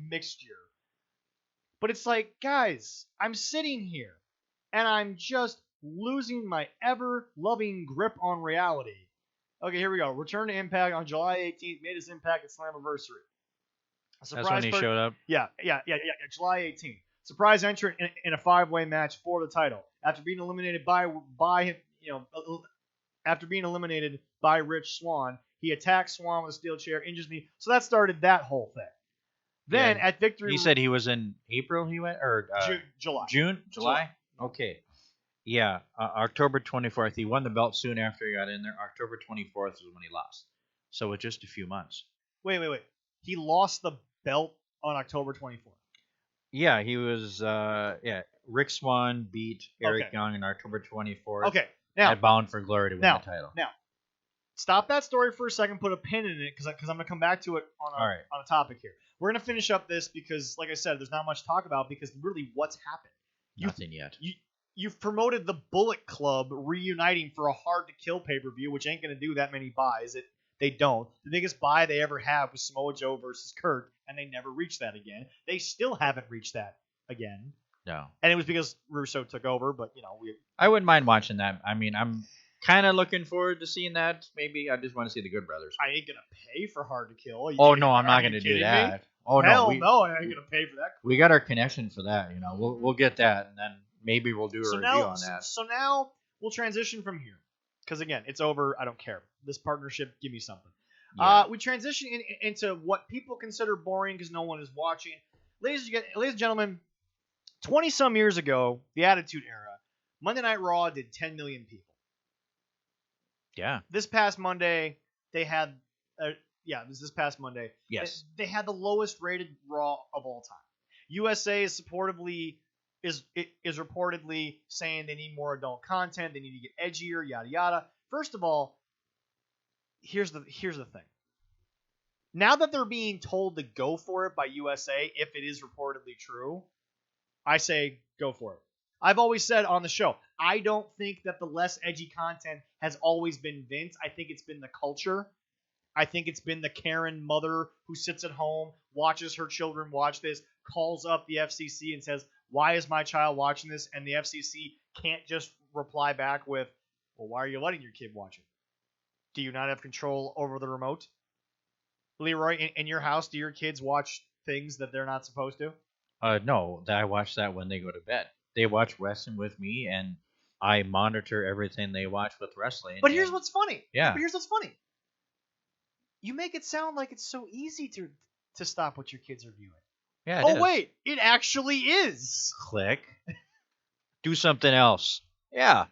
mixture. But it's like, guys, I'm sitting here and I'm just losing my ever-loving grip on reality. Okay, here we go. Return to Impact on July 18th. Made his Impact at Slammiversary. That's when he showed up. Yeah. July 18th. Surprise entrant in a 5-way match for the title. After being eliminated after being eliminated by Rich Swann, he attacks Swann with a steel chair, injures me. So that started that whole thing. Then at Victory, he said he was in April. He went or July. July. Okay. Yeah, October 24th. He won the belt soon after he got in there. October 24th is when he lost. So with just a few months. Wait. He lost the belt on October 24th. Yeah, he was. Rick Swann beat Eric Young on October 24th. Okay, now at Bound for Glory to win the title. Now, stop that story for a second. Put a pin in it because I'm going to come back to it on a topic here. We're going to finish up this because, like I said, there's not much to talk about because really, what's happened? Nothing yet. You've promoted the Bullet Club reuniting for a Hard to Kill pay-per-view, which ain't going to do that many buys. They don't. The biggest buy they ever had was Samoa Joe versus Kurt, and they never reached that again. They still haven't reached that again. No. And it was because Russo took over, but I wouldn't mind watching that. I mean, I'm kind of looking forward to seeing that. Maybe I just want to see the Good Brothers. I ain't gonna pay for Hard to Kill. I'm not gonna do that. Me? Oh Hell no, I ain't gonna pay for that. We got our connection for that. We'll get that, and then maybe we'll do a review on that. So now we'll transition from here, because again, it's over. I don't care. This partnership, give me something. Yeah. We transition into what people consider boring because no one is watching. Ladies and gentlemen, 20-some years ago, the Attitude Era, Monday Night Raw did 10 million people. Yeah. This past Monday, they had... this past Monday. Yes. They had the lowest rated Raw of all time. USA is reportedly saying they need more adult content, they need to get edgier, yada yada. First of all, here's the thing. Now that they're being told to go for it by USA, if it is reportedly true, I say go for it. I've always said on the show, I don't think that the less edgy content has always been Vince. I think it's been the culture. I think it's been the Karen mother who sits at home, watches her children watch this, calls up the FCC and says, why is my child watching this? And the FCC can't just reply back with, well, why are you letting your kid watch it? Do you not have control over the remote? Leroy, in your house, do your kids watch things that they're not supposed to? No, I watch that when they go to bed. They watch wrestling with me, and I monitor everything they watch with wrestling. But here's what's funny. Yeah. But here's what's funny. You make it sound like it's so easy to stop what your kids are viewing. Yeah. Wait, it actually is. Click. Do something else. Yeah.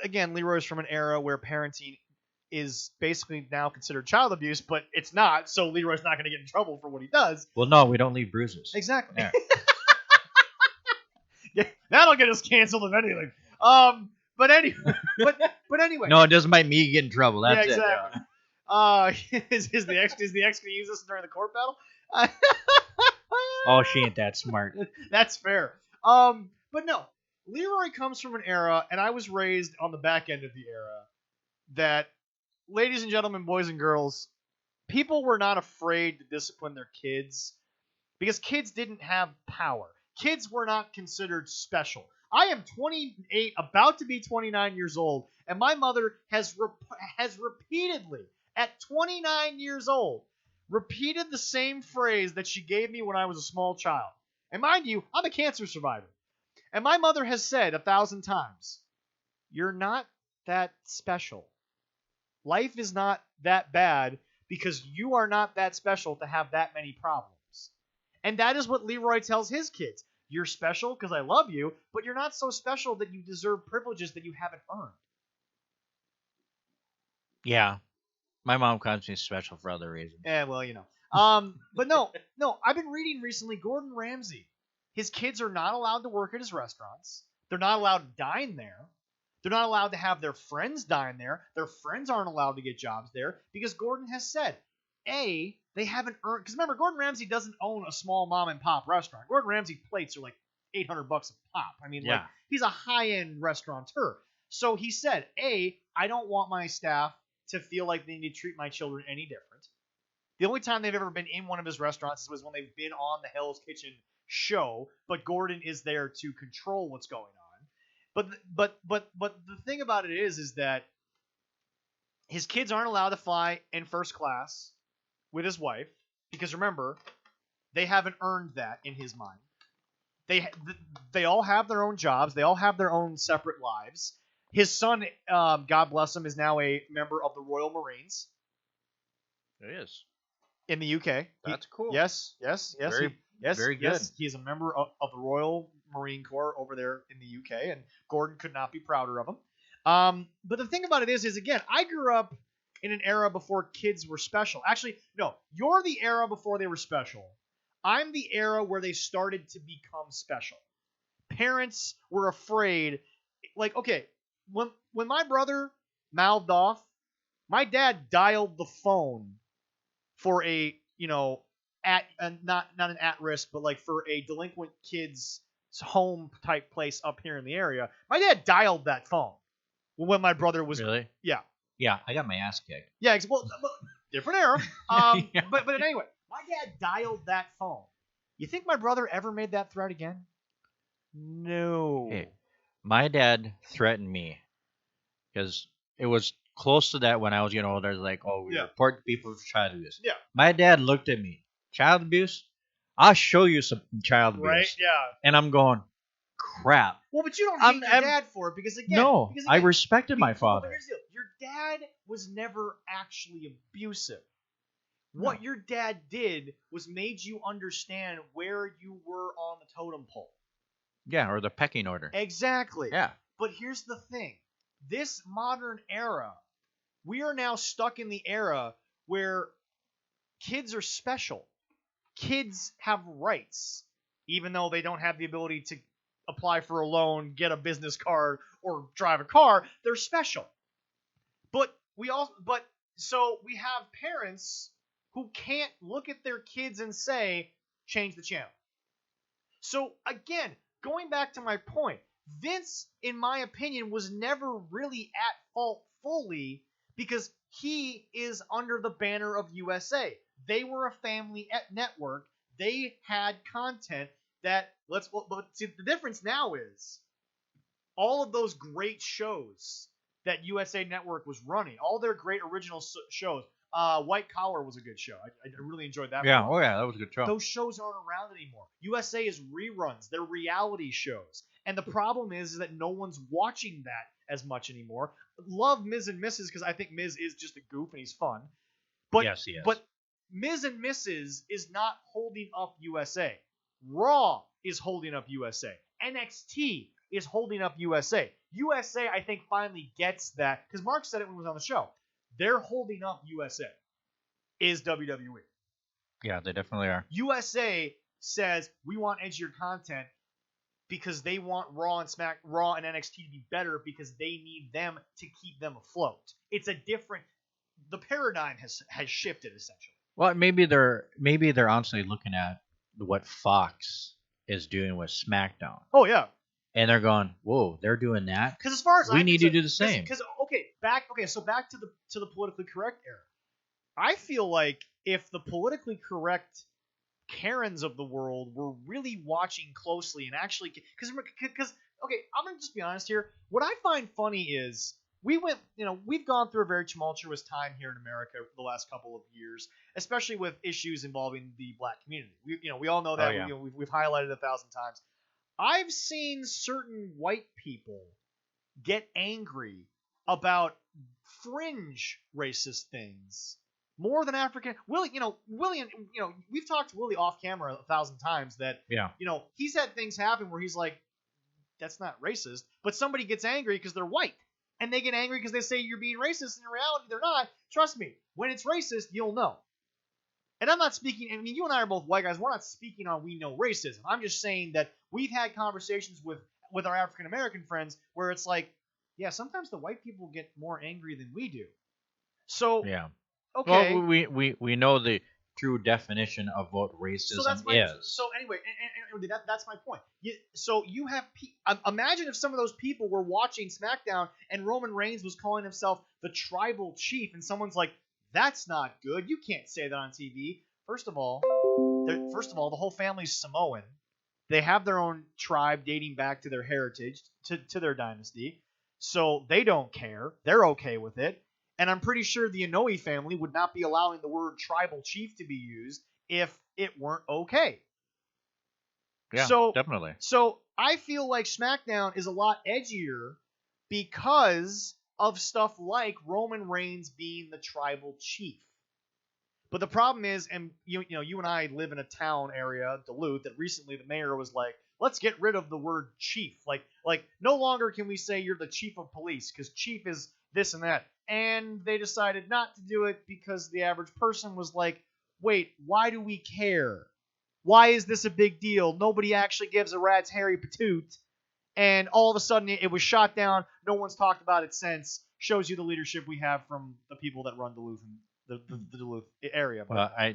Again, Leroy's from an era where parenting is basically now considered child abuse, but it's not, so Leroy's not going to get in trouble for what he does. Well, no, we don't leave bruises. Exactly. Yeah. Yeah, that'll get us canceled if anything. But anyway. No, it doesn't make me get in trouble. That's exactly. Is the ex going to use this during the court battle? Oh, she ain't that smart. That's fair. But no, Leroy comes from an era, and I was raised on the back end of the era, that, ladies and gentlemen, boys and girls, people were not afraid to discipline their kids because kids didn't have power. Kids were not considered special. I am 28, about to be 29 years old, and my mother has repeatedly, at 29 years old, repeated the same phrase that she gave me when I was a small child. And mind you, I'm a cancer survivor. And my mother has said 1,000 times, you're not that special. Life is not that bad because you are not that special to have that many problems. And that is what Leroy tells his kids. You're special because I love you, but you're not so special that you deserve privileges that you haven't earned. Yeah. My mom calls me special for other reasons. Yeah, well, but no, I've been reading recently. Gordon Ramsay, his kids are not allowed to work at his restaurants. They're not allowed to dine there. They're not allowed to have their friends dine there. Their friends aren't allowed to get jobs there because Gordon has said, they haven't earned. Because remember, Gordon Ramsay doesn't own a small mom and pop restaurant. Gordon Ramsay plates are like $800 a pop. I mean, like he's a high end restaurateur. So he said, I don't want my staff to feel like they need to treat my children any different. The only time they've ever been in one of his restaurants was when they've been on the Hell's Kitchen show, but Gordon is there to control what's going on. But the thing about it is that his kids aren't allowed to fly in first class with his wife because remember, they haven't earned that in his mind. They all have their own jobs. They all have their own separate lives. His son, God bless him, is now a member of the Royal Marines. It is. In the UK. That's cool. Yes. Very good. Yes, he is a member of the Royal Marine Corps over there in the UK, and Gordon could not be prouder of him. But the thing about it is again, I grew up in an era before kids were special. Actually, no, you're the era before they were special. I'm the era where they started to become special. Parents were afraid. Like, okay, when my brother mouthed off, my dad dialed the phone for a, not an at-risk, but like for a delinquent kid's home type place up here in the area. My dad dialed that phone when my brother was really. Yeah. Yeah, I got my ass kicked. Yeah, well, different era. Yeah. But anyway, my dad dialed that phone. You think my brother ever made that threat again? No. Hey, my dad threatened me because it was close to that when I was getting older. It's like, we report people for child abuse. Yeah. My dad looked at me. Child abuse? I'll show you some child abuse. Right? Yeah. And I'm going, crap. Well, but you don't hate your dad for it because again, I respected my father. But here's the deal. Your dad was never actually abusive. What your dad did was made you understand where you were on the totem pole. Yeah, or the pecking order. Exactly. Yeah. But here's the thing. This modern era, we are now stuck in the era where kids are special. Kids have rights, even though they don't have the ability to apply for a loan, get a business card, or drive a car. They're special. So we have parents who can't look at their kids and say, change the channel. So again, going back to my point, Vince, in my opinion, was never really at fault fully because he is under the banner of USA. They were a family network. They had content that but see, the difference now is all of those great shows that USA Network was running, all their great original shows. White Collar was a good show. I really enjoyed that. Yeah, that was a good show. Those shows aren't around anymore. USA is reruns. They're reality shows. And the problem is that no one's watching that as much anymore. Love Ms. and Mrs. because I think Miz is just a goof and he's fun. But, yes, he is. But Ms. and Mrs. is not holding up USA. Raw is holding up USA. NXT is holding up USA. USA, I think, finally gets that. Because Mark said it when he was on the show. They're holding up USA. Is WWE. Yeah, they definitely are. USA says we want edgier content because they want Raw and NXT to be better because they need them to keep them afloat. It's a different. The paradigm has shifted essentially. Well, maybe they're honestly looking at what Fox is doing with SmackDown. Oh yeah. And they're going, whoa, they're doing that. Because as far as we need to do the same. Because back to the politically correct era. I feel like if the politically correct Karens of the world were really watching closely and actually, because I'm gonna just be honest here. What I find funny is we've gone through a very tumultuous time here in America the last couple of years, especially with issues involving the black community. We all know that. Oh, yeah. We've highlighted it 1,000 times. I've seen certain white people get angry about fringe racist things more than African. Willie, we've talked to Willie off camera 1,000 times that, he's had things happen where he's like, that's not racist, but somebody gets angry because they're white. and they get angry because they say you're being racist, and in reality, they're not. Trust me, when it's racist, you'll know. And I'm not speaking, I mean, you and I are both white guys. We're not speaking on we know racism. I'm just saying that we've had conversations with our African American friends where it's like, yeah, sometimes the white people get more angry than we do. So, Yeah. okay. Well, we know the true definition of what So racism that's is. So anyway, that's my point. So you have imagine if some of those people were watching SmackDown and Roman Reigns was calling himself the tribal chief, and someone's like, "That's not good. You can't say that on TV." First of all, the whole family's Samoan. They have their own tribe dating back to their heritage, to their dynasty. So they don't care. They're okay with it. And I'm pretty sure the Inoue family would not be allowing the word tribal chief to be used if it weren't okay. Yeah, So definitely. So I feel like SmackDown is a lot edgier because of stuff like Roman Reigns being the tribal chief. But the problem is, and you and I live in a town area, Duluth, that recently the mayor was like, let's get rid of the word chief. Like no longer can we say you're the chief of police because chief is this and that. And they decided not to do it because the average person was like, wait, why do we care? Why is this a big deal? Nobody actually gives a rat's hairy patoot. And all of a sudden it was shot down. No one's talked about it since. Shows you the leadership we have from the people that run Duluth and the Duluth area. But Well,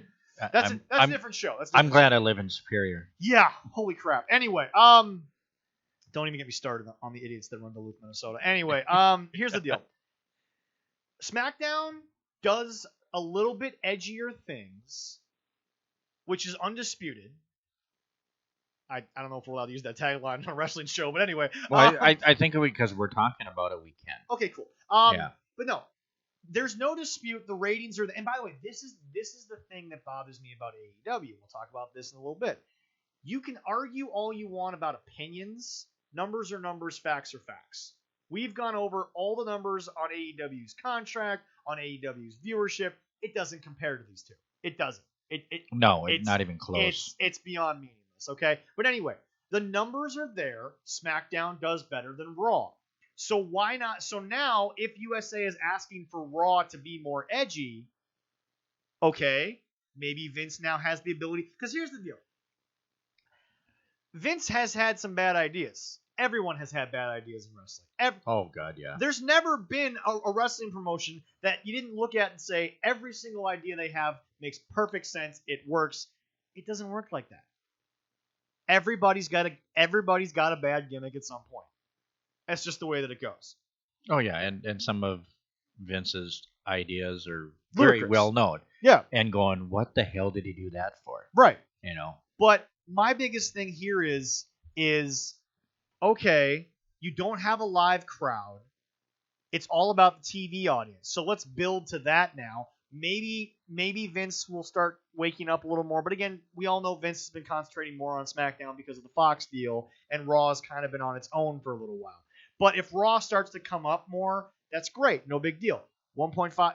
that's a different show. I'm glad I live in Superior. Yeah, holy crap. Anyway, don't even get me started on the idiots that run Duluth, Minnesota. Anyway, here's the deal. SmackDown does a little bit edgier things, which is undisputed. I don't know if we're allowed to use that tagline on a wrestling show, but anyway. Well, I think because we're talking about it, we can. Okay, cool. Yeah. But no, there's no dispute. The ratings are, and by the way, this is the thing that bothers me about AEW. We'll talk about this in a little bit. You can argue all you want about opinions. Numbers are numbers. Facts are facts. We've gone over all the numbers on AEW's contract, on AEW's viewership. It doesn't compare to these two. It doesn't. No, it's not even close. It's beyond meaningless, okay? But anyway, the numbers are there. SmackDown does better than Raw. So why not? So now, if USA is asking for Raw to be more edgy, okay, maybe Vince now has the ability. Because here's the deal. Vince has had some bad ideas. Everyone has had bad ideas in wrestling. Oh, God, yeah. There's never been a wrestling promotion that you didn't look at and say, every single idea they have makes perfect sense. It works. It doesn't work like that. Everybody's got a bad gimmick at some point. That's just the way that it goes. Oh, yeah, and some of Vince's ideas are very Ludicrous. well known. Yeah. And going, what the hell did he do that for? Right. You know? But my biggest thing here is okay, you don't have a live crowd. It's all about the TV audience. So let's build to that now. Maybe Vince will start waking up a little more. But again, we all know Vince has been concentrating more on SmackDown because of the Fox deal, and Raw has kind of been on its own for a little while. But if Raw starts to come up more, that's great. No big deal. 1.5,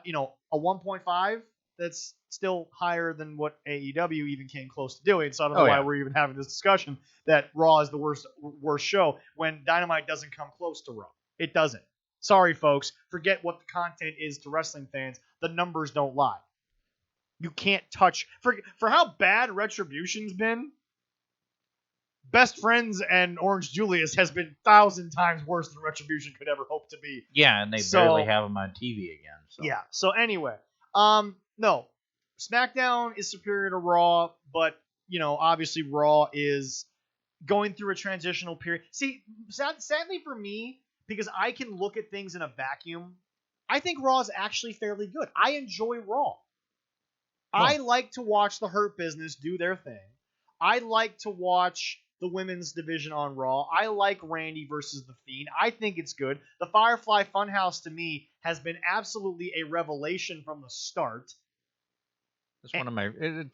a 1.5, that's still higher than what AEW even came close to doing. So I don't know why we're even having this discussion that Raw is the worst show when Dynamite doesn't come close to Raw. It doesn't. Sorry, folks. Forget what the content is to wrestling fans. The numbers don't lie. You can't touch... For how bad Retribution's been, Best Friends and Orange Julius has been 1,000 times worse than Retribution could ever hope to be. Yeah, and they barely have them on TV again. So. Yeah. So anyway, no, SmackDown is superior to Raw, but obviously Raw is going through a transitional period. See, sadly for me, because I can look at things in a vacuum, I think Raw is actually fairly good. I enjoy Raw. I like to watch the Hurt Business do their thing. I like to watch the women's division on Raw. I like Randy versus The Fiend. I think it's good. The Firefly Funhouse, to me, has been absolutely a revelation from the start. It's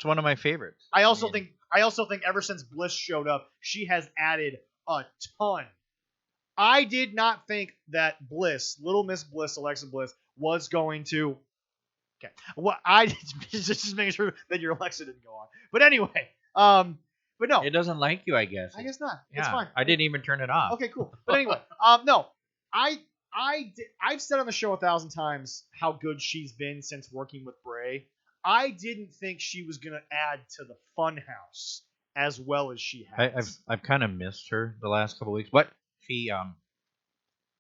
one of my favorites. I also think ever since Bliss showed up, she has added a ton. I did not think that Bliss, Little Miss Bliss, Alexa Bliss, was going to. Okay, well, I just making sure that your Alexa didn't go on. But anyway, but no, it doesn't like you, I guess. I guess not. Yeah, it's fine. I didn't even turn it off. Okay, cool. But anyway, no, I I've said on the show 1,000 times how good she's been since working with Bray. I didn't think she was gonna add to the Funhouse as well as she has. I've kind of missed her the last couple weeks. But she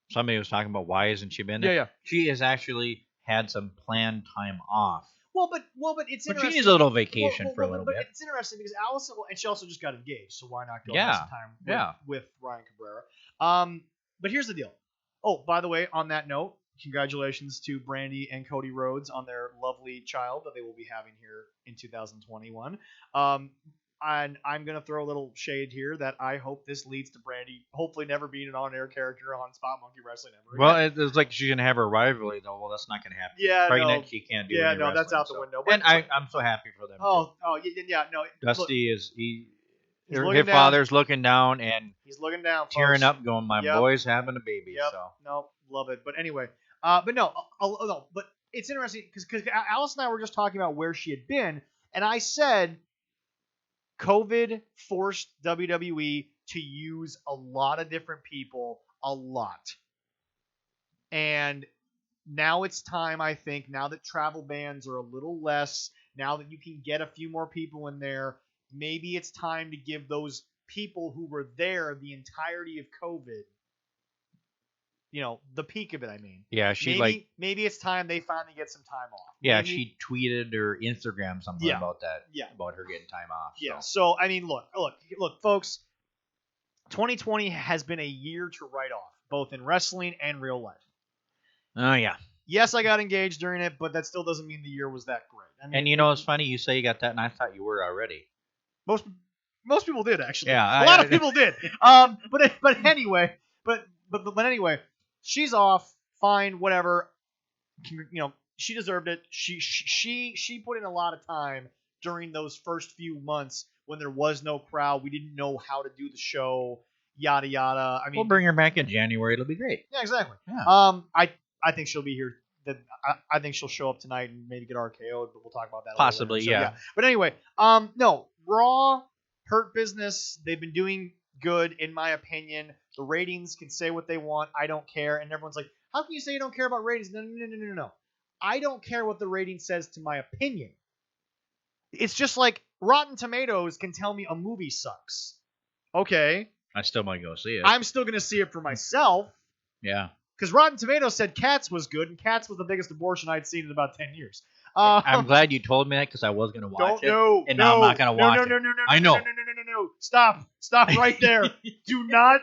somebody was talking about why hasn't she been there? Yeah. She has actually had some planned time off. Well, but it's But interesting. she needs a little vacation for a little but bit. it's interesting because Allison, and she also just got engaged, so why not go Yeah, have some time with Ryan Cabrera? But here's the deal. Oh, by the way, on that note, congratulations to Brandy and Cody Rhodes on their lovely child that they will be having here in 2021. And I'm going to throw a little shade here that I hope this leads to Brandy hopefully never being an on-air character on Spot Monkey Wrestling ever again. Well, it's like she's gonna have her rivalry though. Well, that's not gonna happen. Yeah, Pregnant, no. she can't do. Yeah, any no, wrestling, that's out the so. window. And I'm so happy for them. Yeah, no. Dusty He's her looking down. father's looking down and He's looking down, tearing folks. up, going, "My Yep. boy's having a baby." Yep. So No, love it. But anyway, no. But it's interesting because Alice and I were just talking about where she had been, and I said COVID forced WWE to use a lot of different people a lot. And now it's time, I think, now that travel bans are a little less, now that you can get a few more people in there, maybe it's time to give those people who were there the entirety of COVID, the peak of it, I mean. yeah, maybe it's time they finally get some time off. yeah, Maybe- she tweeted or Instagram something Yeah. about that. Yeah. About her getting time off. So. Yeah. So I mean, look, folks. 2020 has been a year to write off, both in wrestling and real life. Oh yeah. Yes, I got engaged during it, but that still doesn't mean the year was that great. I mean, And it's funny you say you got that, and I thought you were already. most people did actually. Yeah, a lot of people did. But anyway, she's off. Fine, whatever. She deserved it. She put in a lot of time during those first few months when there was no crowd. We didn't know how to do the show. Yada yada. I mean, We'll bring her back in January. It'll be great. yeah, exactly. Yeah. I think she'll be here. I think she'll show up tonight and maybe get RKO'd, but we'll talk about that. Possibly, later. So, yeah. But anyway, no, Raw, Hurt Business. They've been doing good, in my opinion. The ratings can say what they want. I don't care. And everyone's like, how can you say you don't care about ratings? No. I don't care what the rating says to my opinion. It's just like Rotten Tomatoes can tell me a movie sucks. Okay. I still might go see it. I'm still going to see it for myself. Yeah. Because Rotten Tomatoes said Cats was good, and Cats was the biggest abortion I'd seen in about 10 years. I'm glad you told me that because I was going to watch it. No, and now I'm not going to watch it. No. I know. No. Stop right there. Do not.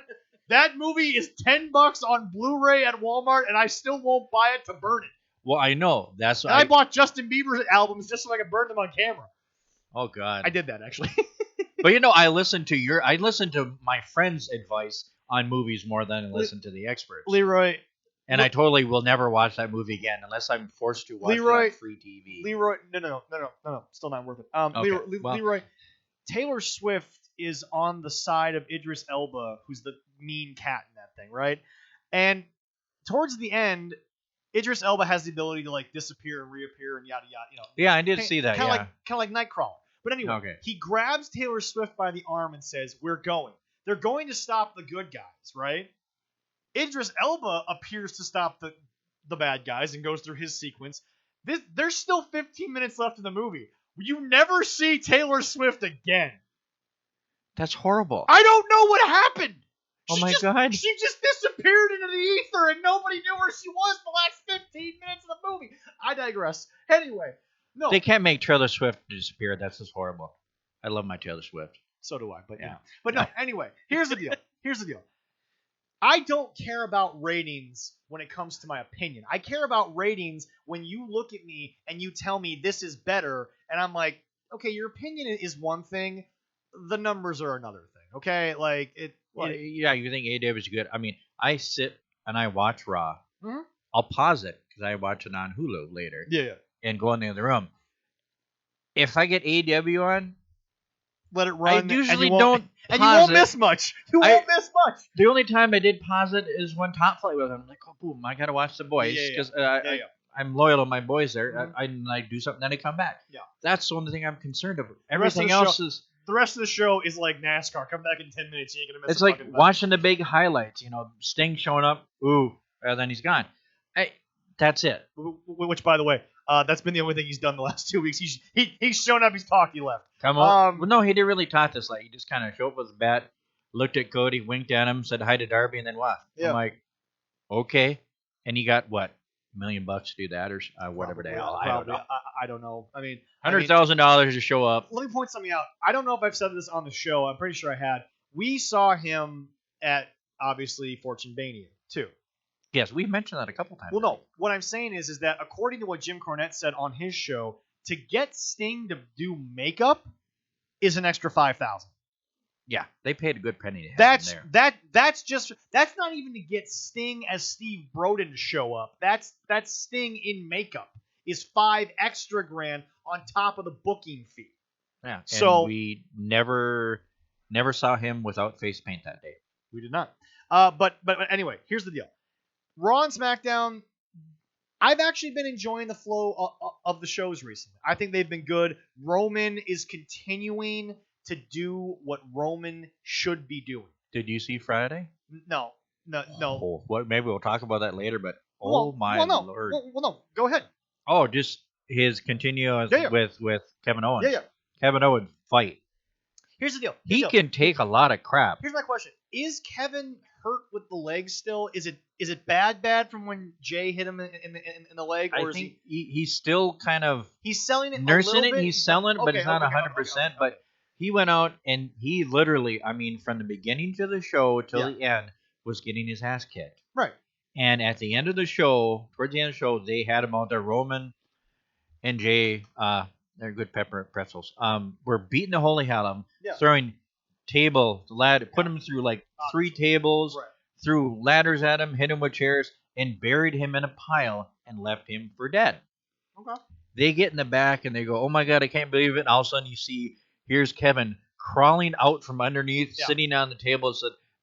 That movie is $10 on Blu-ray at Walmart, and I still won't buy it to burn it. Well, I know. That's And I bought Justin Bieber's albums just so I could burn them on camera. Oh God. I did that actually. But I listened to my friends' advice on movies more than I listen to the experts. Leroy. And I totally will never watch that movie again unless I'm forced to watch it on free TV. Leroy, no, still not worth it. Okay, Leroy, Taylor Swift is on the side of Idris Elba, who's the mean cat in that thing, right? And towards the end, Idris Elba has the ability to like disappear and reappear and yada yada. Yeah, I did see that. Kind of like Nightcrawler. But anyway, Okay. He grabs Taylor Swift by the arm and says, "We're going." They're going to stop the good guys, right? Idris Elba appears to stop the bad guys and goes through his sequence. There's still 15 minutes left in the movie. You never see Taylor Swift again. That's horrible. I don't know what happened. Oh my God. She just disappeared into the ether and nobody knew where she was the last 15 minutes of the movie. I digress. Anyway, no. They can't make Taylor Swift disappear. That's just horrible. I love my Taylor Swift. So do I, but Yeah. But no, anyway, here's the deal. I don't care about ratings when it comes to my opinion. I care about ratings when you look at me and you tell me this is better, and I'm like, okay, your opinion is one thing, the numbers are another thing. Okay, like Yeah, you think AEW is good. I mean, I sit and I watch Raw. Mhm. I'll pause it because I watch it on Hulu later yeah. and go in the other room. If I get AEW on, Let it run. I usually and you won't, don't and you pause won't it. miss much. You won't miss much. The only time I did pause it is when Top Flight was on. I'm like, oh, boom, I got to watch the boys Yeah. because Yeah. I'm loyal to my boys there. Mhm. I do something, then I come back. Yeah. That's the only thing I'm concerned about. The rest of Everything the else show- is... The rest of the show is like NASCAR. Come back in 10 minutes. You ain't gonna miss. It's a like fucking watching the big highlights. Sting showing up. Ooh, then he's gone. Hey, that's it. Which, by the way, that's been the only thing he's done the last 2 weeks. He's shown up. He's talked. He left. Come on. Well, no, he didn't really talk this. Like he just kind of showed up with his bat, looked at Cody, winked at him, said hi to Darby, and then left. Yeah. I'm like, okay. And he got what, $1 million to do that, or whatever the hell. I don't know. I don't know. I mean, $100,000 to show up. Let me point something out. I don't know if I've said this on the show. I'm pretty sure I had. We saw him at obviously Fortune Bania too. Yes, we've mentioned that a couple times. Well, no. What I'm saying is that according to what Jim Cornette said on his show, to get Sting to do makeup is an extra $5,000. Yeah, they paid a good penny to have him there. That's not even to get Sting as Steve Broden to show up. That's Sting in makeup is $5 extra grand on top of the booking fee. Yeah. So and we never saw him without face paint that day. We did not. But anyway, here's the deal. Raw and SmackDown, I've actually been enjoying the flow of the shows recently. I think they've been good. Roman is continuing to do what Roman should be doing. Did you see Friday? No. Oh, maybe we'll talk about that later, but Lord. Well, no. Go ahead. Oh, just his continuous with Kevin Owens. Yeah. Kevin Owens fight. Here's the deal. He can take a lot of crap. Here's my question. Is Kevin hurt with the leg still? Is it bad from when Jay hit him in the leg? Or I think he's still kind of he's selling it, nursing it. Bit, he's selling it, but it's not 100%. But he went out and he literally, I mean, from the beginning to the show till the end, was getting his ass kicked. Right. And at the end of the show, towards the end of the show, they had him out there. Roman and Jay, they're good pepper pretzels. Were beating the holy hell out of him, throwing put him through like 3 tables, threw ladders at him, hit him with chairs, and buried him in a pile and left him for dead. Okay. They get in the back and they go, "Oh my God, I can't believe it!" And all of a sudden, you see here's Kevin crawling out from underneath, sitting on the table,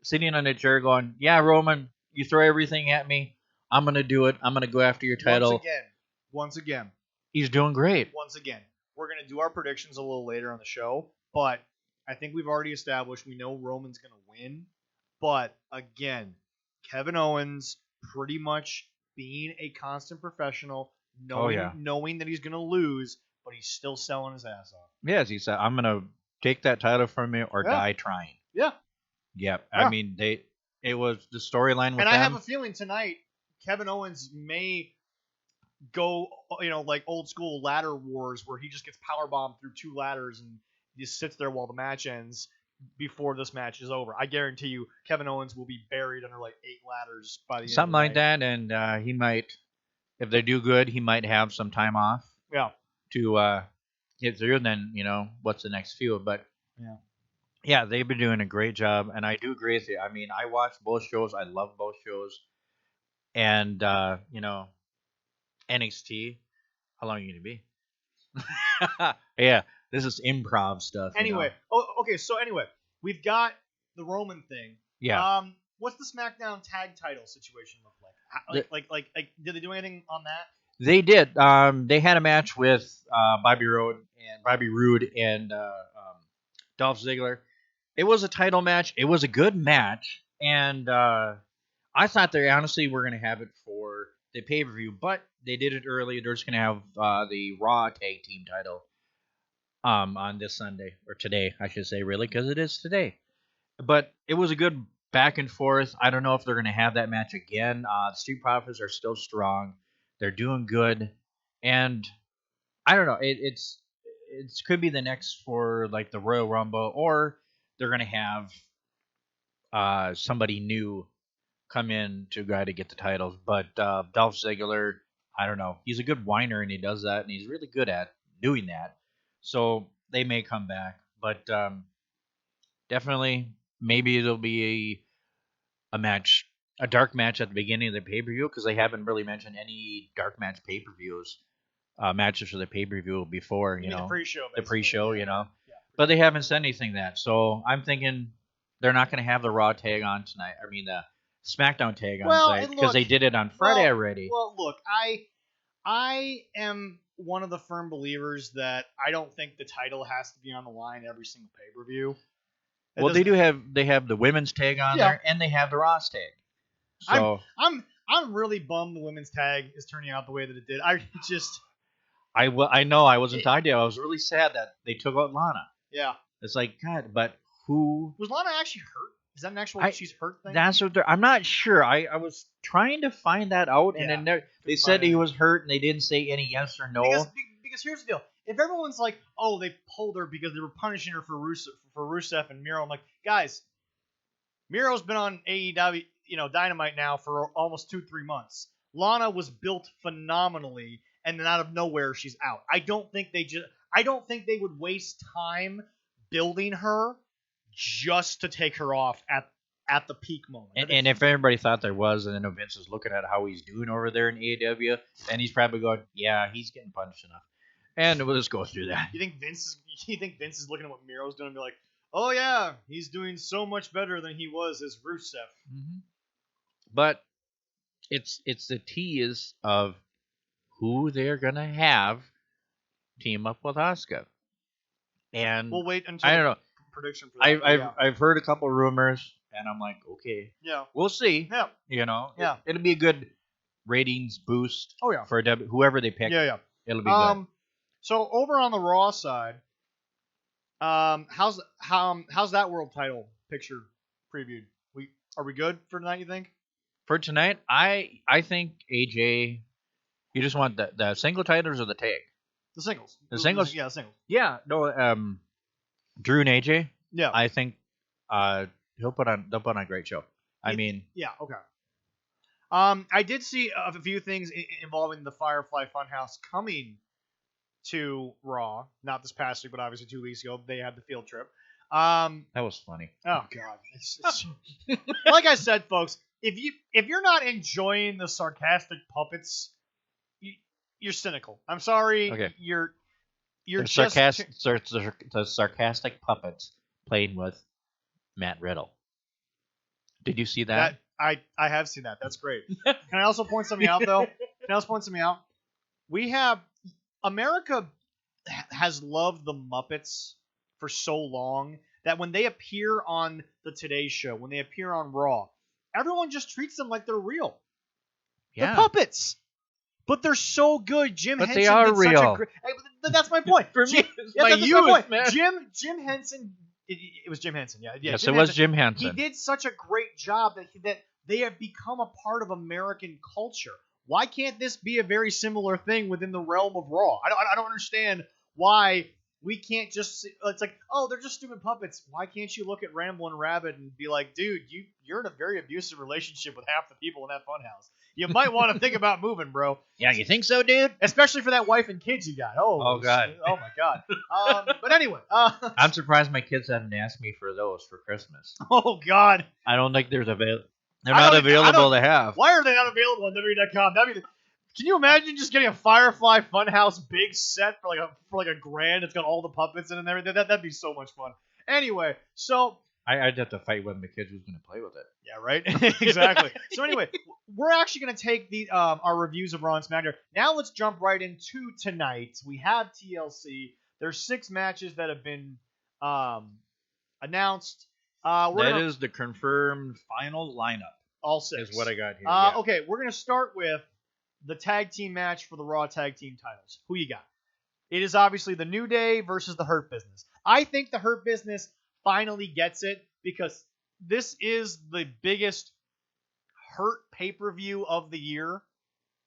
sitting on a chair, going, "Yeah, Roman, you throw everything at me. I'm gonna do it. I'm gonna go after your title." Once again, he's doing great. Once again, we're gonna do our predictions a little later on the show, but I think we've already established we know Roman's gonna win. But again, Kevin Owens pretty much being a constant professional, knowing that he's gonna lose, but he's still selling his ass off. Yes, he said, "I'm gonna take that title from you or die trying." Yeah. Yep. I mean, it was the storyline with them. And I have a feeling tonight Kevin Owens may go, like old school ladder wars where he just gets powerbombed through 2 ladders and just sits there while the match ends before this match is over. I guarantee you Kevin Owens will be buried under like 8 ladders by the end something of the like that, and he might, if they do good, he might have some time off. Yeah. To get through, and then what's the next feud? But yeah, they've been doing a great job, and I do agree with you. I mean, I watched both shows. I love both shows, and NXT. How long are you gonna be? Yeah, this is improv stuff. Anyway, so we've got the Roman thing. Yeah. What's the SmackDown tag title situation look like? Like, did they do anything on that? They did. They had a match with Bobby Roode and Dolph Ziggler. It was a title match. It was a good match, and I thought they honestly were going to have it for the pay-per-view, but they did it early. They're just going to have the Raw Tag Team title on this Sunday, or today, I should say, really, because it is today. But it was a good back and forth. I don't know if they're going to have that match again. The Street Profits are still strong. They're doing good, and I don't know. It could be the next for like the Royal Rumble, or they're going to have somebody new come in to try to get the titles. But Dolph Ziggler, I don't know. He's a good whiner, and he does that, and he's really good at doing that. So they may come back, but definitely maybe it'll be a match, a dark match at the beginning of the pay-per-view, because they haven't really mentioned any dark match pay-per-views, matches for the pay-per-view before, the pre-show, the pre-show, Yeah. But they haven't said anything that, so I'm thinking they're not going to have the Raw tag on tonight. I mean, the SmackDown tag on tonight, because they did it on Friday already. Well, look, I am one of the firm believers that I don't think the title has to be on the line every single pay-per-view. Well, they have the women's tag on there, and they have the Ross tag. So I'm really bummed the women's tag is turning out the way that it did. I know I wasn't talking to you. I was really sad that they took out Lana. Yeah. It's like, God, but who? Was Lana actually hurt? Is that an actual she's hurt thing? That's what I'm not sure. I was trying to find that out, and then they said he was hurt, and they didn't say any yes or no. Because here's the deal: if everyone's like, "Oh, they pulled her because they were punishing her for Rusev and Miro," I'm like, guys, Miro's been on AEW, Dynamite now for almost 2-3 months. Lana was built phenomenally, and then out of nowhere she's out. I don't think they would waste time building her just to take her off at the peak moment. And if everybody thought there was, and then Vince is looking at how he's doing over there in AEW, and he's probably going, yeah, he's getting punched enough. And we'll just go through that. You think Vince is looking at what Miro's doing and be like, oh yeah, he's doing so much better than he was as Rusev. Mm-hmm. But it's the tease of who they're gonna have team up with Asuka. And we'll wait until I don't know. Prediction for that. I've heard a couple rumors, and I'm like, okay, yeah, we'll see. Yeah, yeah, it'll be a good ratings boost. Oh yeah, for whoever they pick. Yeah, it'll be good. So over on the Raw side, how's that world title picture previewed? Are we good for tonight? You think? For tonight, I think AJ. You just want the single titles or the tag? The singles. The singles. Yeah, the singles. Yeah, no. Drew and AJ. Yeah. I think they'll put on a great show. Yeah. Okay. I did see a few things involving the Firefly Funhouse coming to Raw, not this past week, but obviously 2 weeks ago. They had the field trip. That was funny. Oh God! It's like I said, folks. If you're not enjoying the sarcastic puppets, you're cynical. I'm sorry. Okay. You're the sarcastic puppets playing with Matt Riddle. Did you see that? I have seen that. That's great. Can I also point something out though? We have America has loved the Muppets for so long that when they appear on the Today Show, when they appear on Raw, everyone just treats them like they're real. Yeah. They're puppets. But they're so good. Jim Henson they are did real. Such a great, that's my point. For me, it's my that's youth, my point. man. Jim Henson. It was Jim Henson. Yeah. Yes, Jim it was Henson. Jim Henson. He did such a great job that they have become a part of American culture. Why can't this be a very similar thing within the realm of Raw? I don't understand why we can't just. It's like, oh, they're just stupid puppets. Why can't you look at Ramblin' Rabbit and be like, dude, you're in a very abusive relationship with half the people in that funhouse. You might want to think about moving, bro. Yeah, you think so, dude? Especially for that wife and kids you got. Oh God. Oh my God. But anyway, I'm surprised my kids haven't asked me for those for Christmas. Oh God. I don't think they're not available to have. Why are they not available on WWE.com? Can you imagine just getting a Firefly Funhouse big set for like a grand? It's got all the puppets in and everything. That'd be so much fun. Anyway, so I'd have to fight when the kids was going to play with it. Yeah, right. Exactly. So anyway, we're actually going to take our reviews of Raw and SmackDown. Now let's jump right into tonight. We have TLC. There's 6 matches that have been announced. That is the confirmed final lineup. All 6 is what I got here. Yeah. Okay, we're going to start with the tag team match for the Raw tag team titles. Who you got? It is obviously the New Day versus the Hurt Business. I think the Hurt Business finally gets it because this is the biggest Hurt pay-per-view of the year.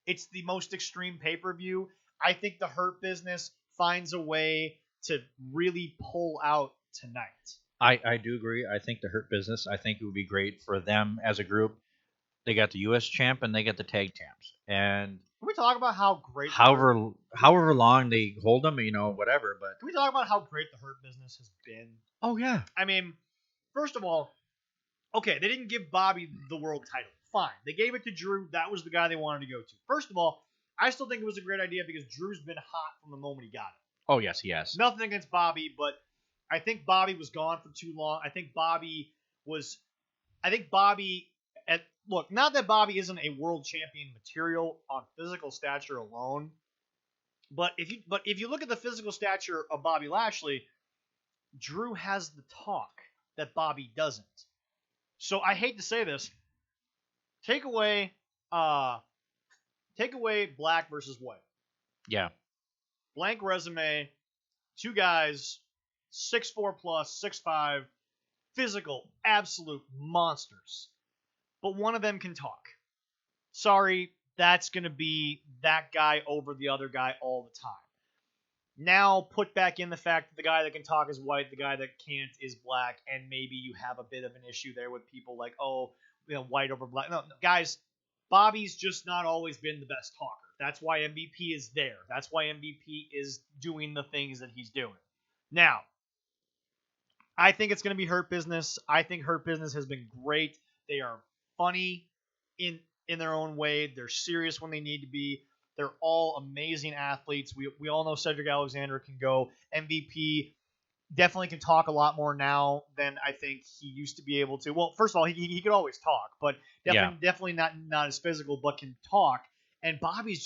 It's the most extreme pay-per-view. I think the Hurt Business finds a way to really pull out tonight. I do agree. I think the Hurt Business, I think it would be great for them as a group. They got the U.S. champ and they got the tag champs. And can we talk about how great however long they hold them, whatever. But can we talk about how great the Hurt Business has been? Oh yeah. I mean, first of all, okay, they didn't give Bobby the world title. Fine. They gave it to Drew. That was the guy they wanted to go to. First of all, I still think it was a great idea because Drew's been hot from the moment he got it. Oh yes, he has. Nothing against Bobby, but I think Bobby was gone for too long. Look, not that Bobby isn't a world champion material on physical stature alone, but if you look at the physical stature of Bobby Lashley, Drew has the talk that Bobby doesn't. So I hate to say this, take away Take away black versus white. Yeah. Blank resume, two guys, 6'4 plus, 6'5, physical, absolute monsters. But one of them can talk. Sorry, that's going to be that guy over the other guy all the time. Now put back in the fact that the guy that can talk is white, the guy that can't is black, and maybe you have a bit of an issue there with people like, oh, white over black. No, guys, Bobby's just not always been the best talker. That's why MVP is there. That's why MVP is doing the things that he's doing. Now, I think it's going to be Hurt Business. I think Hurt Business has been great. They are funny in their own way. They're serious when they need to be. They're all amazing athletes. We all know Cedric Alexander can go. MVP definitely can talk a lot more now than I think he used to be able to. Well, first of all, he could always talk, but definitely not as physical, but can talk. And Bobby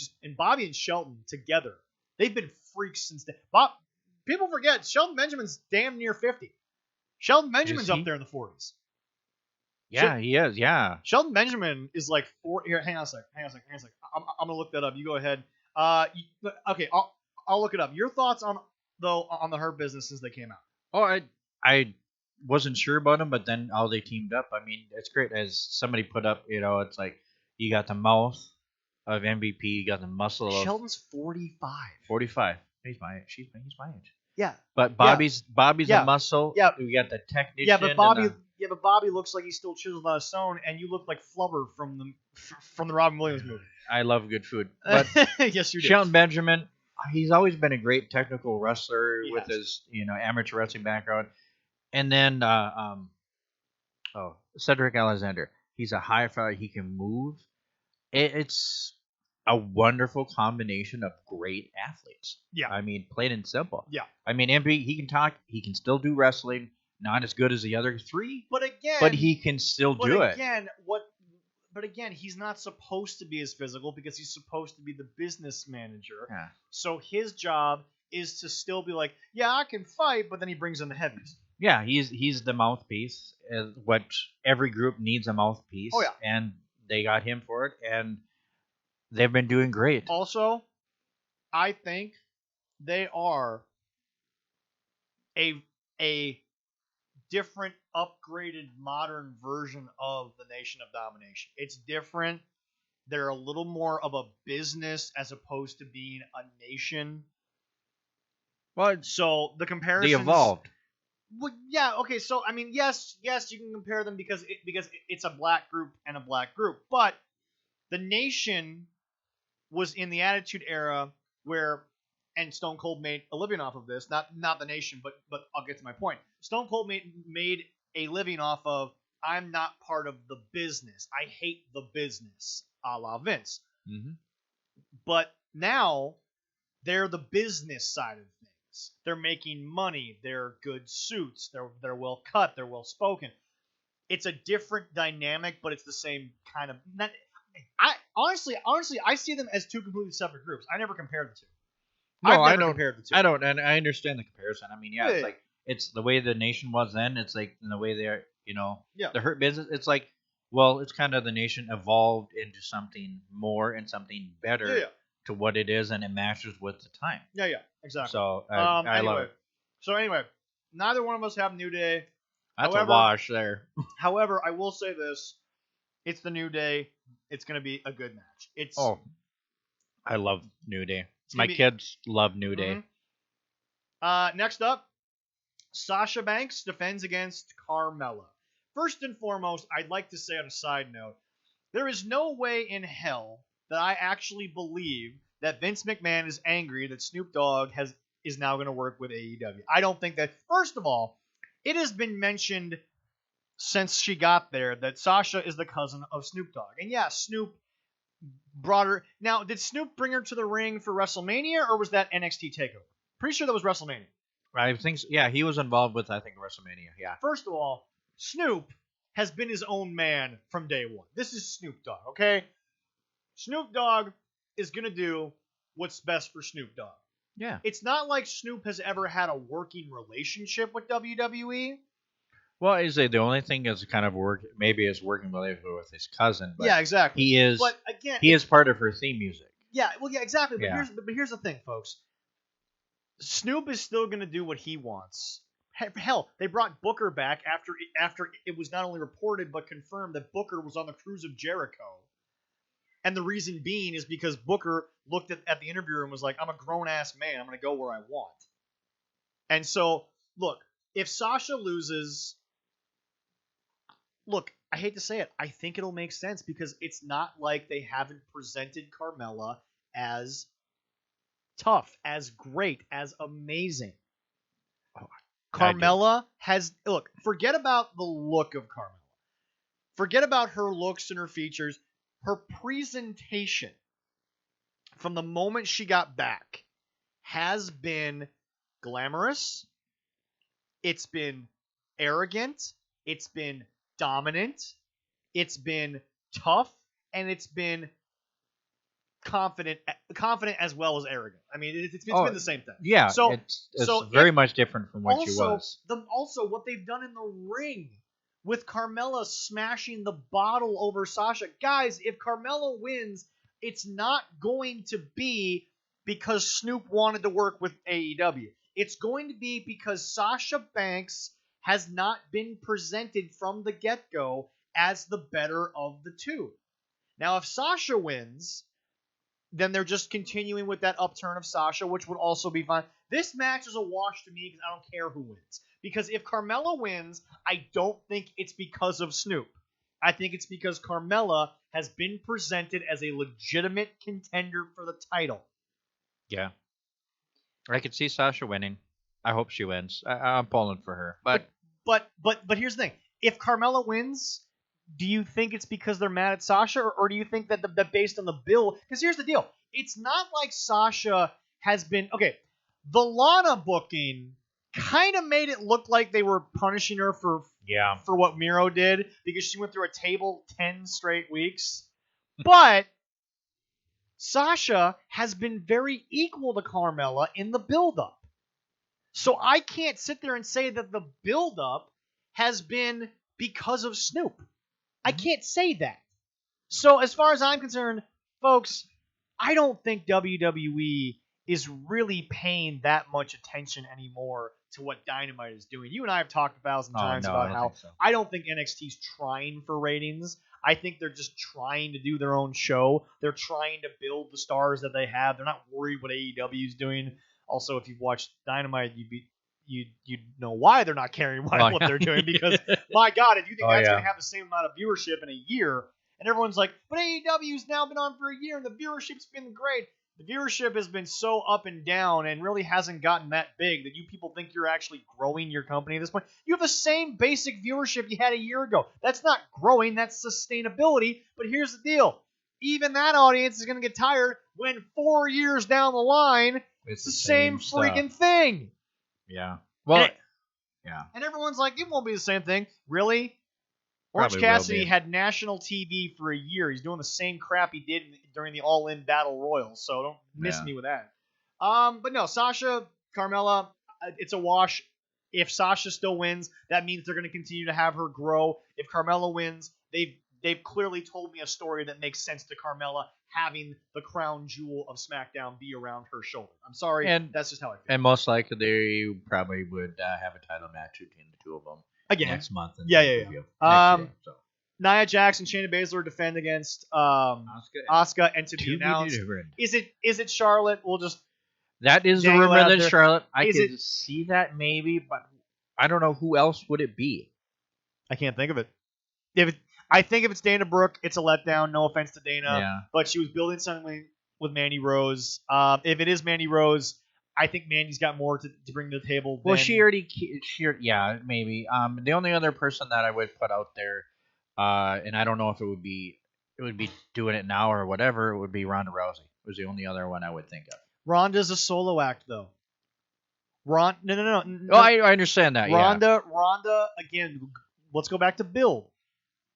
and Shelton together, they've been freaks since then. People forget Shelton Benjamin's damn near 50. Shelton Benjamin's up there in the 40s. Yeah, he is. Yeah. Shelton Benjamin is like 4. Here, hang on a sec. I'm gonna look that up. You go ahead. Okay, I'll look it up. Your thoughts on the Hurt Business since they came out? Oh, I wasn't sure about him, but then how they teamed up. I mean, it's great. As somebody put up, it's like you got the mouth of MVP, you got the muscle of Shelton's 45. 45. He's my age. He's my age. Yeah. But Bobby's a muscle. Yeah. We got the technician. Yeah, but Bobby looks like he's still chiseled on his stone, and you look like Flubber from the Robin Williams movie. I love good food. But yes, you do. Shelton Benjamin, he's always been a great technical wrestler with his amateur wrestling background. And then Cedric Alexander. He's a high flyer. He can move. It's a wonderful combination of great athletes. Yeah. I mean, plain and simple. Yeah. I mean, MP, he can talk. He can still do wrestling. Not as good as the other three. But he can still do it. But again, he's not supposed to be as physical because he's supposed to be the business manager. Yeah. So his job is to still be like, yeah, I can fight, but then he brings in the heavies. Yeah, he's the mouthpiece. What every group needs a mouthpiece. Oh, yeah. And they got him for it, and they've been doing great. Also, I think they are a different, upgraded, modern version of the Nation of Domination. It's different. They're a little more of a business as opposed to being a nation. Well, so the comparison. They evolved. Well, yeah. Okay. So I mean, yes, you can compare them because it's a black group and a black group, but the Nation was in the Attitude Era where. And Stone Cold made a living off of this. Not the Nation, but I'll get to my point. Stone Cold made a living off of, I'm not part of the business. I hate the business, a la Vince. Mm-hmm. But now, they're the business side of things. They're making money. They're good suits. They're well cut. They're well spoken. It's a different dynamic, but it's the same kind of... Honestly, I see them as two completely separate groups. I never compared the two. No, I don't compare the two. I don't, and I understand the comparison. I mean, Yeah. it's the way the Nation was then. It's like in the way they're, Yeah. the Hurt Business. It's like, well, it's kind of the Nation evolved into something more and something better to what it is, and it matches with the time. Yeah, exactly. So I love it. So anyway, neither one of us have New Day. That's a wash there. However, I will say this: it's the New Day. It's going to be a good match. I love New Day. My kids love New Day. Mm-hmm. Next up, Sasha Banks defends against Carmella. First and foremost, I'd like to say on a side note, there is no way in hell that I actually believe that Vince McMahon is angry that Snoop Dogg is now going to work with AEW. I don't think that. First of all, it has been mentioned since she got there that Sasha is the cousin of Snoop Dogg. And yeah, Snoop brought her. Now, did Snoop bring her to the ring for WrestleMania, or was that NXT TakeOver? Pretty sure that was WrestleMania. I think so. Yeah, he was involved with, I think, WrestleMania. Yeah. First of all, Snoop has been his own man from day one. This is Snoop Dogg, okay? Snoop Dogg is going to do what's best for Snoop Dogg. Yeah. It's not like Snoop has ever had a working relationship with WWE. Well, is the only thing is kind of work. Maybe is working with his cousin, but Yeah, exactly. he is But again, he is part of her theme music. yeah, well, yeah, exactly. But Yeah. here's the thing, folks. Snoop is still gonna do what he wants. Hell, they brought Booker back after it was not only reported but confirmed that Booker was on the cruise of Jericho. And the reason being is because Booker looked at the interviewer and was like, I'm a grown ass man. I'm going to go where I want. And so, look, if Sasha loses, look, I hate to say it. I think it'll make sense because it's not like they haven't presented Carmella as tough, as great, as amazing. Carmella has, look, forget about the look of Carmella. Forget about her looks and her features. Her presentation from the moment she got back has been glamorous. It's been arrogant. It's been dominant. It's been tough, and it's been confident as well as arrogant. I mean, it's been the same thing. Yeah, So it's very much different from what she also, was. Also, what they've done in the ring with Carmella smashing the bottle over Sasha. Guys, if Carmella wins, it's not going to be because Snoop wanted to work with AEW. It's going to be because Sasha Banks has not been presented from the get-go as the better of the two. Now, if Sasha wins, then they're just continuing with that upturn of Sasha, which would also be fine. This match is a wash to me because I don't care who wins. Because if Carmella wins, I don't think it's because of Snoop. I think it's because Carmella has been presented as a legitimate contender for the title. Yeah. I could see Sasha winning. I hope she wins. I'm pulling for her. But here's the thing. If Carmella wins, do you think it's because they're mad at Sasha, or do you think that based on the bill? Because here's the deal. It's not like Sasha has been... Okay, the Lana booking kind of made it look like they were punishing her for what Miro did because she went through a table 10 straight weeks. But Sasha has been very equal to Carmella in the build-up. So I can't sit there and say that the build-up has been because of Snoop. I can't say that. So as far as I'm concerned, folks, I don't think WWE is really paying that much attention anymore to what Dynamite is doing. You and I have talked 1,000 times about how I don't think NXT's trying for ratings. I think they're just trying to do their own show. They're trying to build the stars that they have. They're not worried what AEW is doing. Also, if you've watched Dynamite, you'd know why they're not caring what they're doing because, my God, if you think that's going to have the same amount of viewership in a year, and everyone's like, but AEW's now been on for a year and the viewership's been great. The viewership has been so up and down and really hasn't gotten that big that you people think you're actually growing your company at this point. You have the same basic viewership you had a year ago. That's not growing, that's sustainability. But here's the deal. Even that audience is going to get tired when 4 years down the line, it's the same freaking thing. Yeah. Well, and everyone's like, it won't be the same thing. Really? Orange Probably Cassidy had national TV for a year. He's doing the same crap he did during the All-In Battle Royal, so don't miss me with that. But no, Sasha, Carmella, it's a wash. If Sasha still wins, that means they're going to continue to have her grow. If Carmella wins, they've clearly told me a story that makes sense to Carmella having the crown jewel of SmackDown be around her shoulder. I'm sorry, that's just how I feel. And most likely they probably would have a title match between the two of them. Again, next month. Yeah. Nia Jax and Shayna Baszler defend against Asuka, and to be announced. Is it Charlotte? We'll just that is the rumor that Charlotte. I could see that maybe, but I don't know who else would it be. I can't think of it. I think if it's Dana Brooke, it's a letdown. No offense to Dana, but she was building something with Mandy Rose. If it is Mandy Rose, I think Mandy's got more to bring to the table. Well, maybe. The only other person that I would put out there, and I don't know if it would be doing it now or whatever, it would be Ronda Rousey. It was the only other one I would think of. Ronda's a solo act, though. No. Oh, I understand that. Ronda, again, let's go back to build.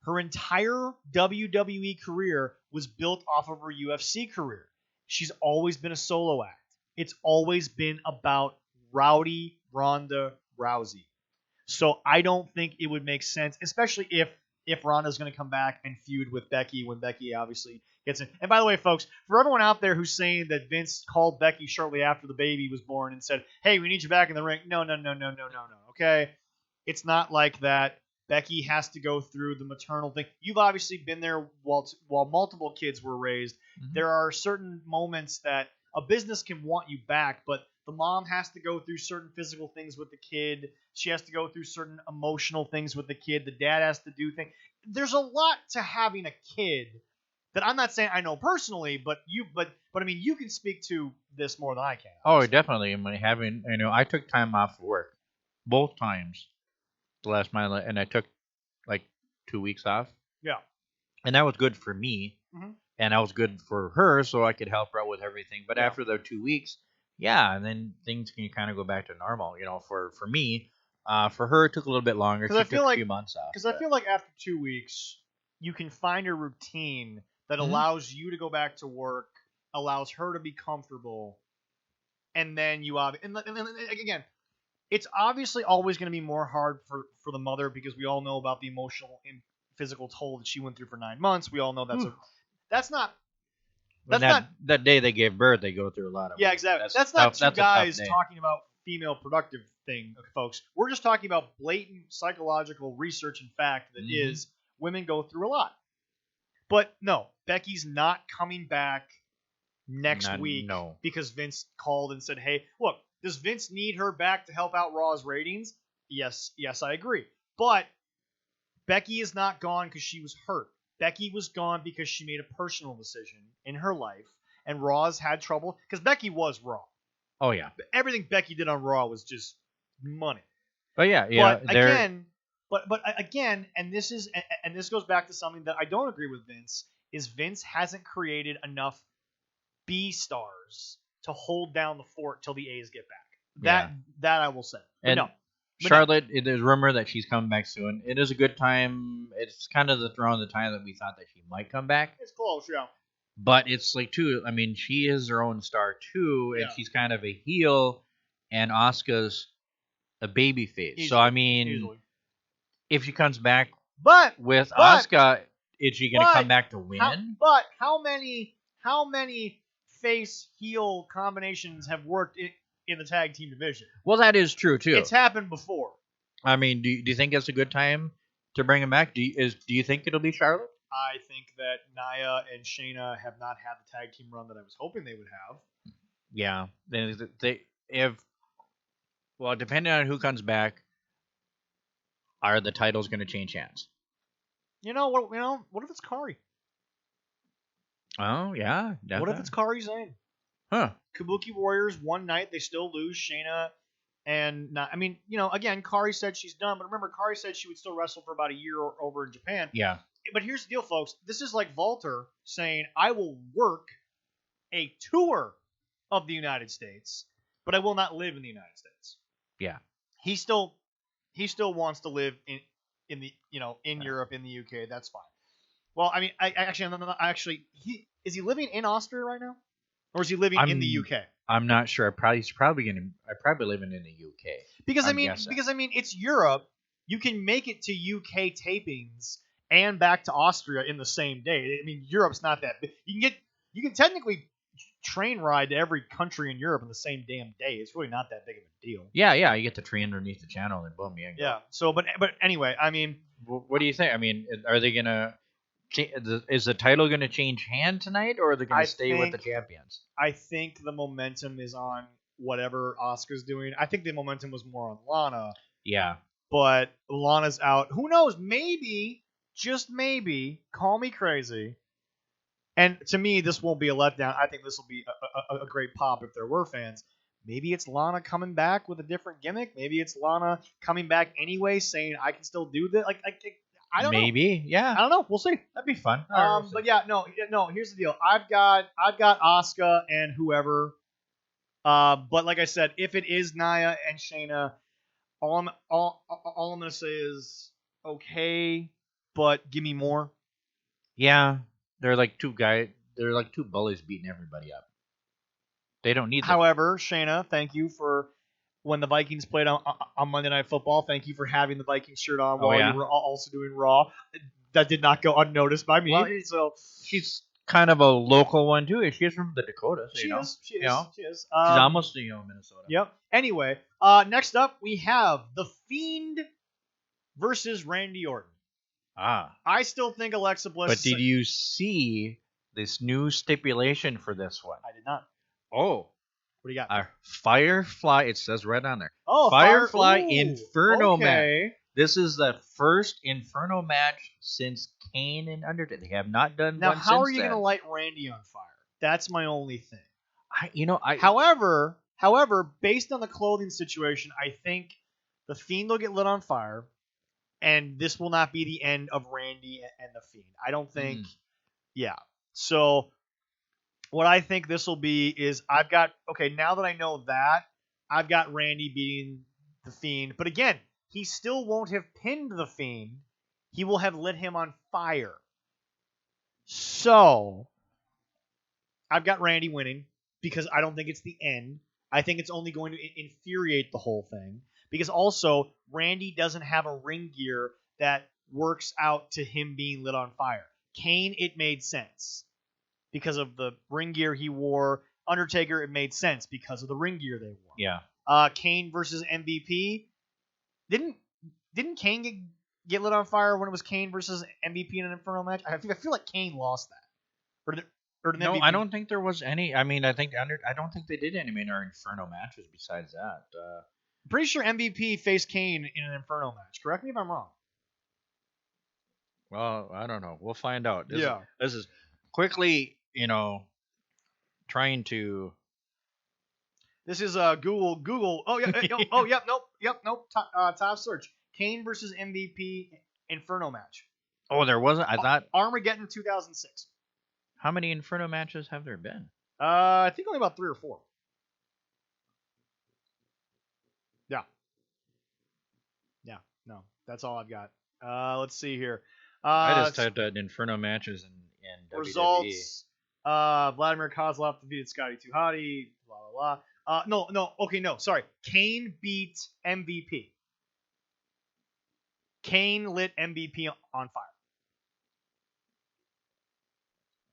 Her entire WWE career was built off of her UFC career. She's always been a solo act. It's always been about Rowdy Ronda Rousey. So I don't think it would make sense, especially if Ronda's going to come back and feud with Becky when Becky obviously gets in. And by the way, folks, for everyone out there who's saying that Vince called Becky shortly after the baby was born and said, "Hey, we need you back in the ring," no. Okay, it's not like that. Becky has to go through the maternal thing. You've obviously been there while multiple kids were raised. Mhm. There are certain moments that a business can want you back, but the mom has to go through certain physical things with the kid. She has to go through certain emotional things with the kid. The dad has to do things. There's a lot to having a kid that I'm not saying I know personally, but I mean, you can speak to this more than I can. Oh, definitely. I mean, I took time off work both times the last month, and I took like 2 weeks off, Yeah. and that was good for me, Mhm. and that was good for her, so I could help her out with everything. But Yeah. after the 2 weeks, yeah, and then things can kind of go back to normal. For me, for her it took a little bit longer. She 'Cause I took feel a like- few months off. Because I but- feel like after 2 weeks, you can find a routine that Mhm. allows you to go back to work, allows her to be comfortable, and then you and again, it's obviously always going to be more hard for the mother because we all know about the emotional and physical toll that she went through for 9 months. We all know that's that's not when that day they gave birth, they go through a lot of yeah, exactly. That's tough- not two that's a tough guys day. talking about female productive thing, folks. We're just talking about blatant psychological research and fact that Mhm. is women go through a lot. But no, Becky's not coming back next week No. because Vince called and said, "Hey, look, does Vince need her back to help out Raw's ratings?" Yes, I agree. But Becky is not gone because she was hurt. Becky was gone because she made a personal decision in her life, and Raw's had trouble because Becky was Raw. Oh yeah. Everything Becky did on Raw was just money. But yeah. But they're- again, and this goes back to something that I don't agree with Vince is Vince hasn't created enough B-stars to hold down the fort till the A's get back. That I will say. But And no. But Charlotte, there's rumor that she's coming back soon. It is a good time. It's kind of around the time that we thought that she might come back. It's close, yeah. But it's like too. I mean, she is her own star too, and Yeah. she's kind of a heel, and Asuka's a baby face. So Easily, I mean, Easily. if she comes back But with but- Asuka, is she gonna but come back to win? how many face heel combinations have worked in the tag team division? Well, that is true too. It's happened before. I mean, do you think it's a good time to bring him back? Do you think it'll be Charlotte? I think that Nia and Shayna have not had the tag team run that I was hoping they would have. Yeah. Well, depending on who comes back, are the titles going to change hands? What if it's Kari? Oh yeah. What if definitely. it's Kari Zane? Huh? Kabuki Warriors one night they still lose. Shayna and not, I mean, again, Kari said she's done, but remember, Kari said she would still wrestle for about a year over in Japan. Yeah. But here's the deal, folks. This is like Walter saying, "I will work a tour of the United States, but I will not live in the United States." Yeah. He still wants to live in the in Europe, in the UK. That's fine. Well, I mean, is he living in Austria right now, or is he living in the UK? I'm not sure. He's probably living in the UK. Because I'm guessing. It's Europe. You can make it to UK tapings and back to Austria in the same day. I mean, Europe's not that big. You can technically train ride to every country in Europe in the same damn day. It's really not that big of a deal. Yeah. You get the tree underneath the channel and boom, you go. Yeah. So, but anyway, I mean, What do you think? I mean, are they gonna? Is the title gonna change hand tonight, or are they gonna stay with the champions? I think the momentum is on whatever Asuka's doing. I think the momentum was more on Lana. Yeah. But Lana's out. Who knows? Maybe, just maybe, call me crazy. And to me, this won't be a letdown. I think this will be a great pop if there were fans. Maybe it's Lana coming back with a different gimmick. Maybe it's Lana coming back anyway, saying I can still do this. I don't know. Maybe. Yeah. I don't know. We'll see. That'd be fun. All right, we'll see. But yeah, no. Here's the deal. I've got Asuka and whoever. But like I said, if it is Nia and Shayna, all I'm gonna say is okay, but give me more. Yeah, they're like two guys. They're like two bullies beating everybody up. They don't need. However, Shayna, thank you for when the Vikings played on Monday Night Football. Thank you for having the Vikings shirt on Oh, while yeah? you were also doing Raw. That did not go unnoticed by me. Well, so she's kind of a local one too. She's from the Dakotas. she is. She is. You know? She is. She's almost Minnesota. Yep. Anyway, next up we have The Fiend versus Randy Orton. Ah. I still think Alexa Bliss. But did you see this new stipulation for this one? I did not. Oh. What do you got? A Firefly. It says right on there. Oh, Firefly Ooh, Inferno match. okay. This is the first Inferno match since Kane and Undertaker. They have not done Now, one how are since you then. going to light Randy on fire? That's my only thing. I However, based on the clothing situation, I think the Fiend will get lit on fire, and this will not be the end of Randy and the Fiend. I don't think. Yeah. So, what I think this will be is now that I know that, I've got Randy beating the Fiend. But again, he still won't have pinned the Fiend. He will have lit him on fire. So, I've got Randy winning because I don't think it's the end. I think it's only going to infuriate the whole thing. Because also, Randy doesn't have a ring gear that works out to him being lit on fire. Kane, it made sense because of the ring gear he wore. Undertaker, it made sense because of the ring gear they wore. Yeah. Kane versus MVP. Didn't Kane get lit on fire when it was Kane versus MVP in an Inferno match? I feel like Kane lost that. No, MVP? I don't think there was any. I mean, I don't think they did any minor Inferno matches besides that. Pretty sure MVP faced Kane in an Inferno match. Correct me if I'm wrong. Well, I don't know. We'll find out. This is quickly, trying to. This is Google. Oh yeah. Oh yep. Nope. Top search. Kane versus MVP Inferno match. Oh, there wasn't. I thought Armageddon 2006. How many Inferno matches have there been? I think only about 3 or 4. Yeah. No, that's all I've got. Let's see here. I just typed out Inferno matches in results. Vladimir Kozlov defeated Scotty 2 Hottie. Blah blah blah. No. Okay, no. Sorry. Kane beat MVP. Kane lit MVP on fire.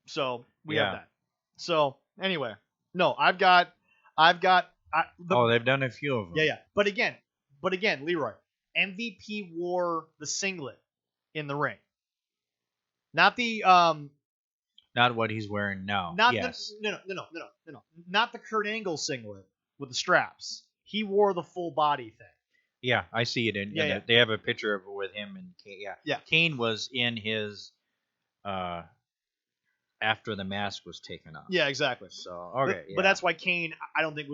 So we have that. So anyway, no, I've got. They've done a few of them. Yeah. But again, Leroy, MVP wore the singlet in the ring, not the Not what he's wearing now. Not yes. No. Not the Kurt Angle singlet with the straps. He wore the full body thing. Yeah, I see it. They have a picture of it with him and Kane. Yeah. Kane was in his after the mask was taken off. Yeah, exactly. So okay, but that's why Kane, I don't think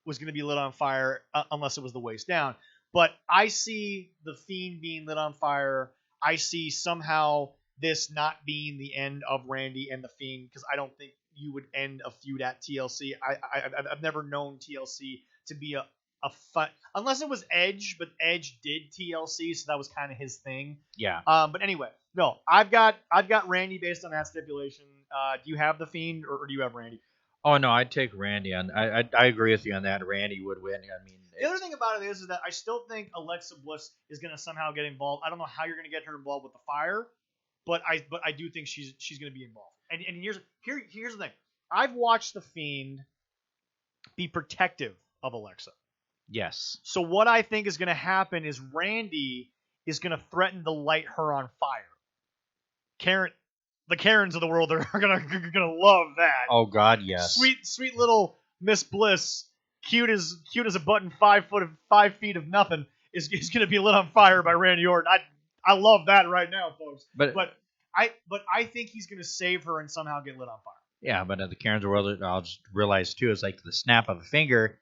was going to be lit on fire unless it was the waist down. But I see the Fiend being lit on fire. I see somehow this not being the end of Randy and the Fiend because I don't think you would end a feud at TLC. I've never known TLC to be a fun unless it was Edge, but Edge did TLC, so that was kind of his thing. Yeah. But anyway, no, I've got Randy based on that stipulation. Do you have the Fiend or do you have Randy? Oh no, I'd take Randy on. I agree with you on that. Randy would win. I mean, the other thing about it is that I still think Alexa Bliss is going to somehow get involved. I don't know how you're going to get her involved with the fire, but I do think she's going to be involved. And here's the thing. I've watched the Fiend be protective of Alexa. Yes. So what I think is going to happen is Randy is going to threaten to light her on fire. The Karens of the world are gonna love that. Oh God, yes. Sweet little Miss Bliss, cute as a button, 5 feet of nothing, is gonna be lit on fire by Randy Orton. I love that right now, folks. But I think he's gonna save her and somehow get lit on fire. Yeah, but the Karens of the world, I'll just realize too, it's like the snap of a finger,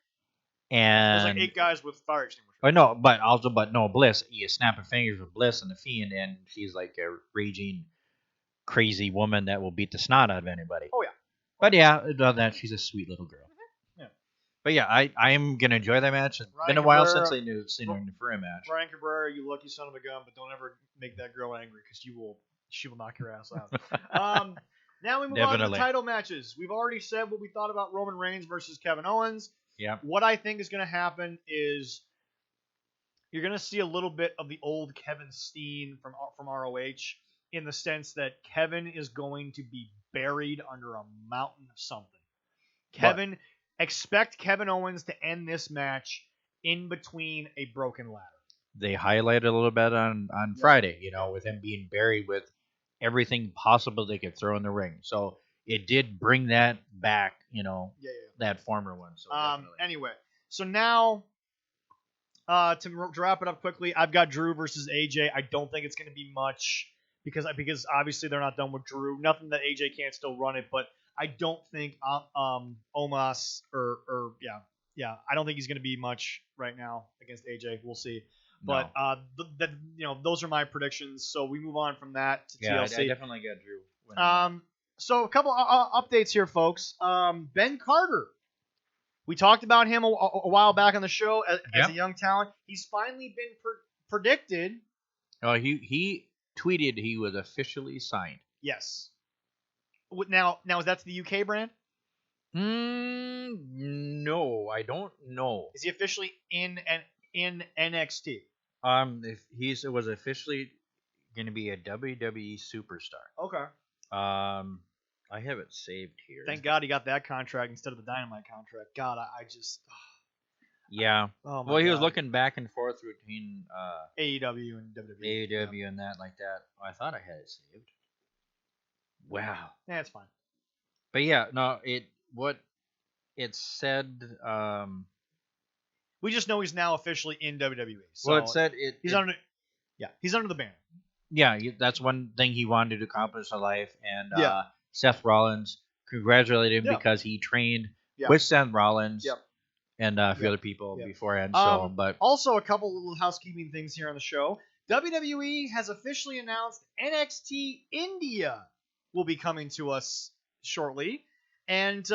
and there's like 8 guys with fire extinguishers. Oh no, but no Bliss. You snap a fingers with Bliss and the Fiend, and she's like a raging, crazy woman that will beat the snot out of anybody. Oh yeah. But yeah, that she's a sweet little girl. Mm-hmm. Yeah. But yeah, I'm gonna enjoy that match. It's been a while since I've seen her for a match. Ryan Cabrera, you lucky son of a gun, but don't ever make that girl angry because she will knock your ass out. Now we move on to the title matches. We've already said what we thought about Roman Reigns versus Kevin Owens. Yeah. What I think is going to happen is you're going to see a little bit of the old Kevin Steen from ROH in the sense that Kevin is going to be buried under a mountain of something. Expect Kevin Owens to end this match in between a broken ladder. They highlighted a little bit on Friday, with him being buried with everything possible they could throw in the ring. So it did bring that back, that former one. So anyway, so now to wrap it up quickly, I've got Drew versus AJ. I don't think it's going to be much because obviously they're not done with Drew. Nothing that AJ can't still run it, but I don't think Omos or I don't think he's going to be much right now against AJ. We'll see. But those are my predictions. So we move on from that to TLC. I definitely got Drew. So a couple updates here, folks. Ben Carter. We talked about him a while back on the show as a young talent. He's finally been predicted. Oh, he tweeted he was officially signed. Yes. Now is that to the UK brand? No, I don't know. Is he officially in NXT? If he was officially going to be a WWE superstar. Okay. I have it saved here. Thank God he got that contract instead of the Dynamite contract. God, I just. Yeah. Oh my well, he God. was looking back and forth between AEW and WWE. AEW and that like that. Oh, I thought I had it saved. Wow. Yeah, it's fine. But yeah, no, what it said. We just know he's now officially in WWE. So well, it said he's under the banner. Yeah, that's one thing he wanted to accomplish in life, and Seth Rollins congratulated him because he trained with Seth Rollins and a few other people beforehand. So, but also a couple little housekeeping things here on the show. WWE has officially announced NXT India will be coming to us shortly, and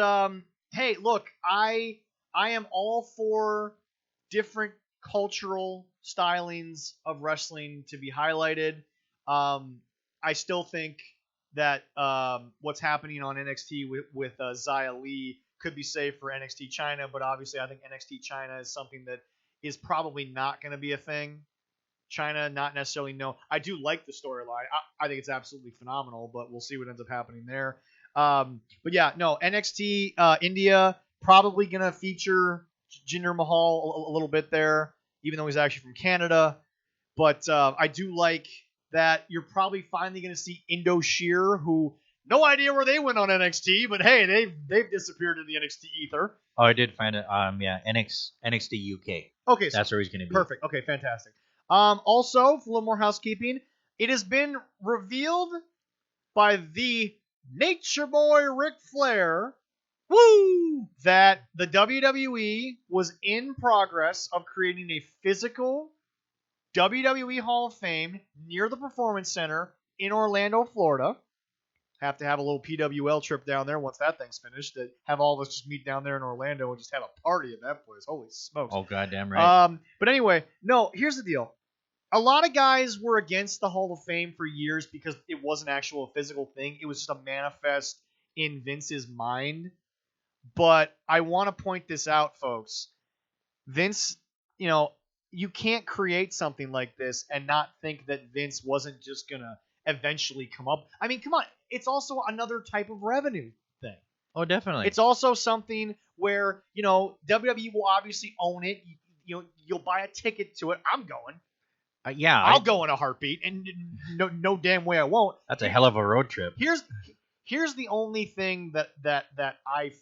hey, look, I am all for different cultural stylings of wrestling to be highlighted. I still think that what's happening on NXT with Xia Li could be saved for NXT China, but obviously I think NXT China is something that is probably not going to be a thing. China, not necessarily no. I do like the storyline. I think it's absolutely phenomenal, but we'll see what ends up happening there. But yeah, no, NXT India probably going to feature Jinder Mahal a little bit there, even though he's actually from Canada. But I do like that you're probably finally going to see Indo Sheer, who no idea where they went on NXT, but hey, they've disappeared in the NXT ether. Oh, I did find it. NXT UK. Okay, so that's where he's going to be. Perfect. Okay, fantastic. Also, for a little more housekeeping, it has been revealed by the Nature Boy Ric Flair, that the WWE was in progress of creating a physical WWE Hall of Fame near the Performance Center in Orlando, Florida. Have to have a little PWL trip down there once that thing's finished. To have all of us just meet down there in Orlando and just have a party at that place. Holy smokes! Oh, goddamn right. But anyway, no. Here's the deal. A lot of guys were against the Hall of Fame for years because it wasn't actual physical thing. It was just a manifest in Vince's mind. But I want to point this out, folks. Vince, you can't create something like this and not think that Vince wasn't just going to eventually come up. I mean, come on. It's also another type of revenue thing. Oh, definitely. It's also something where, WWE will obviously own it. You'll buy a ticket to it. I'm going. I'll go in a heartbeat, and no damn way I won't. That's a hell of a road trip. Here's the only thing that I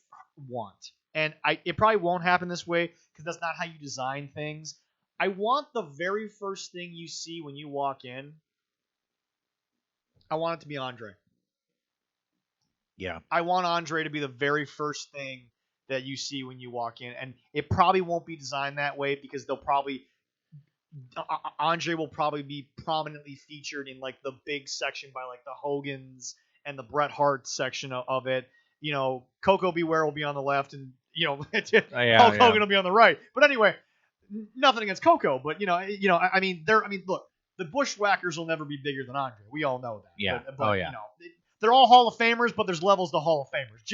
want, and it probably won't happen this way because that's not how you design things. I want the very first thing you see when you walk in. I want it to be Andre. Yeah. I want Andre to be the very first thing that you see when you walk in, and it probably won't be designed that way because Andre will probably be prominently featured in like the big section by like the Hogans and the Bret Hart section of it. Coco Beware will be on the left, and Hulk Hogan will be on the right. But anyway, nothing against Coco, but look, the Bushwhackers will never be bigger than Andre. We all know that. Yeah. But they're all Hall of Famers, but there's levels to Hall of Famers.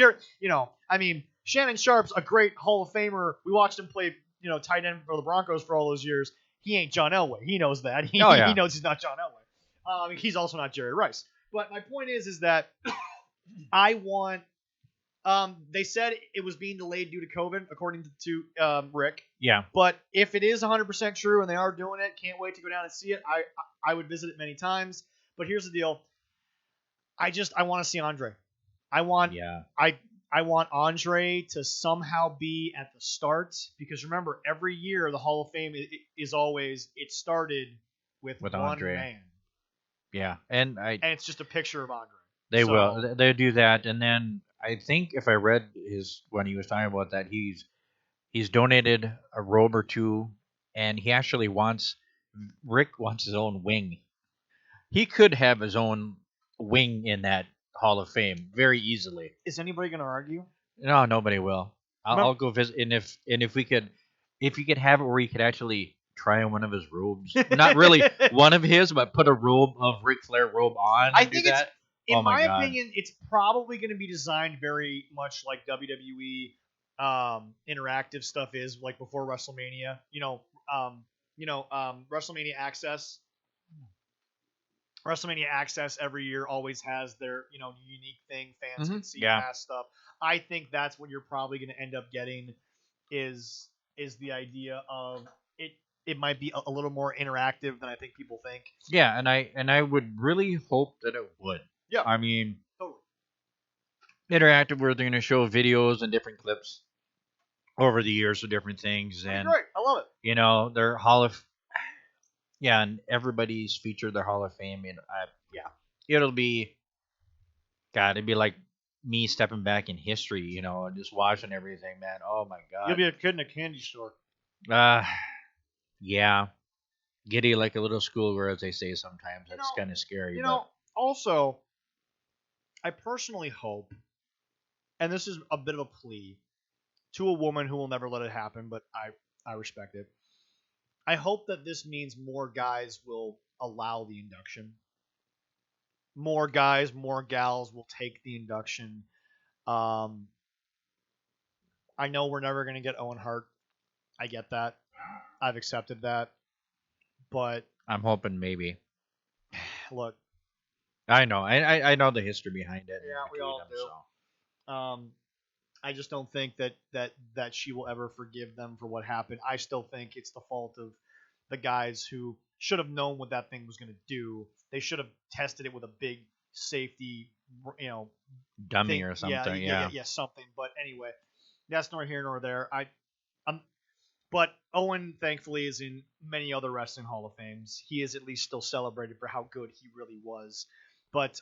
Shannon Sharp's a great Hall of Famer. We watched him play, tight end for the Broncos for all those years. He ain't John Elway. He knows that. He knows he's not John Elway. He's also not Jerry Rice. But my point is that I want. They said it was being delayed due to COVID, according to Rick. Yeah. But if it is 100% true and they are doing it, can't wait to go down and see it. I would visit it many times. But here's the deal. I want to see Andre. I want Andre to somehow be at the start, because remember, every year the Hall of Fame is always, it started with one Andre. Man. Yeah, and it's just a picture of Andre. Will. They do that, and then I think if I read when he was talking about that, he's donated a robe or two, and he actually Rick wants his own wing. He could have his own wing in that Hall of Fame very easily. Is anybody going to argue? No, nobody will. I'll go visit, and if we could have it where he could actually try on one of his robes, not really one of his, but put a robe of Ric Flair robe on. I think that. In my God. opinion, it's probably going to be designed very much like WWE interactive stuff is, like before WrestleMania. WrestleMania Access. WrestleMania Access every year always has their unique thing. Fans can see past stuff. I think that's what you're probably going to end up getting is the idea of it. It might be a little more interactive than I think people think. Yeah, and I would really hope that it would. Yeah. I mean, totally. Interactive, where they're going to show videos and different clips over the years of different things. That's great. I love it. Their Hall of... Yeah, and everybody's featured their Hall of Fame. And it'll be... God, it'd be like me stepping back in history, just watching everything, man. Oh, my God. You'll be a kid in a candy store. Yeah. Giddy like a little schoolgirl, as they say sometimes. That's kind of scary. Also... I personally hope, and this is a bit of a plea to a woman who will never let it happen, but I respect it. I hope that this means more guys will allow the induction. More guys, more gals will take the induction. I know we're never going to get Owen Hart. I get that. I've accepted that. But I'm hoping maybe. Look. I know. I know the history behind it. Yeah, we all do. So. I just don't think that she will ever forgive them for what happened. I still think it's the fault of the guys who should have known what that thing was going to do. They should have tested it with a big safety, dummy thing. Or something. Yeah, something. But anyway, that's nor here nor there. But Owen, thankfully, is in many other wrestling Hall of Fames. He is at least still celebrated for how good he really was. But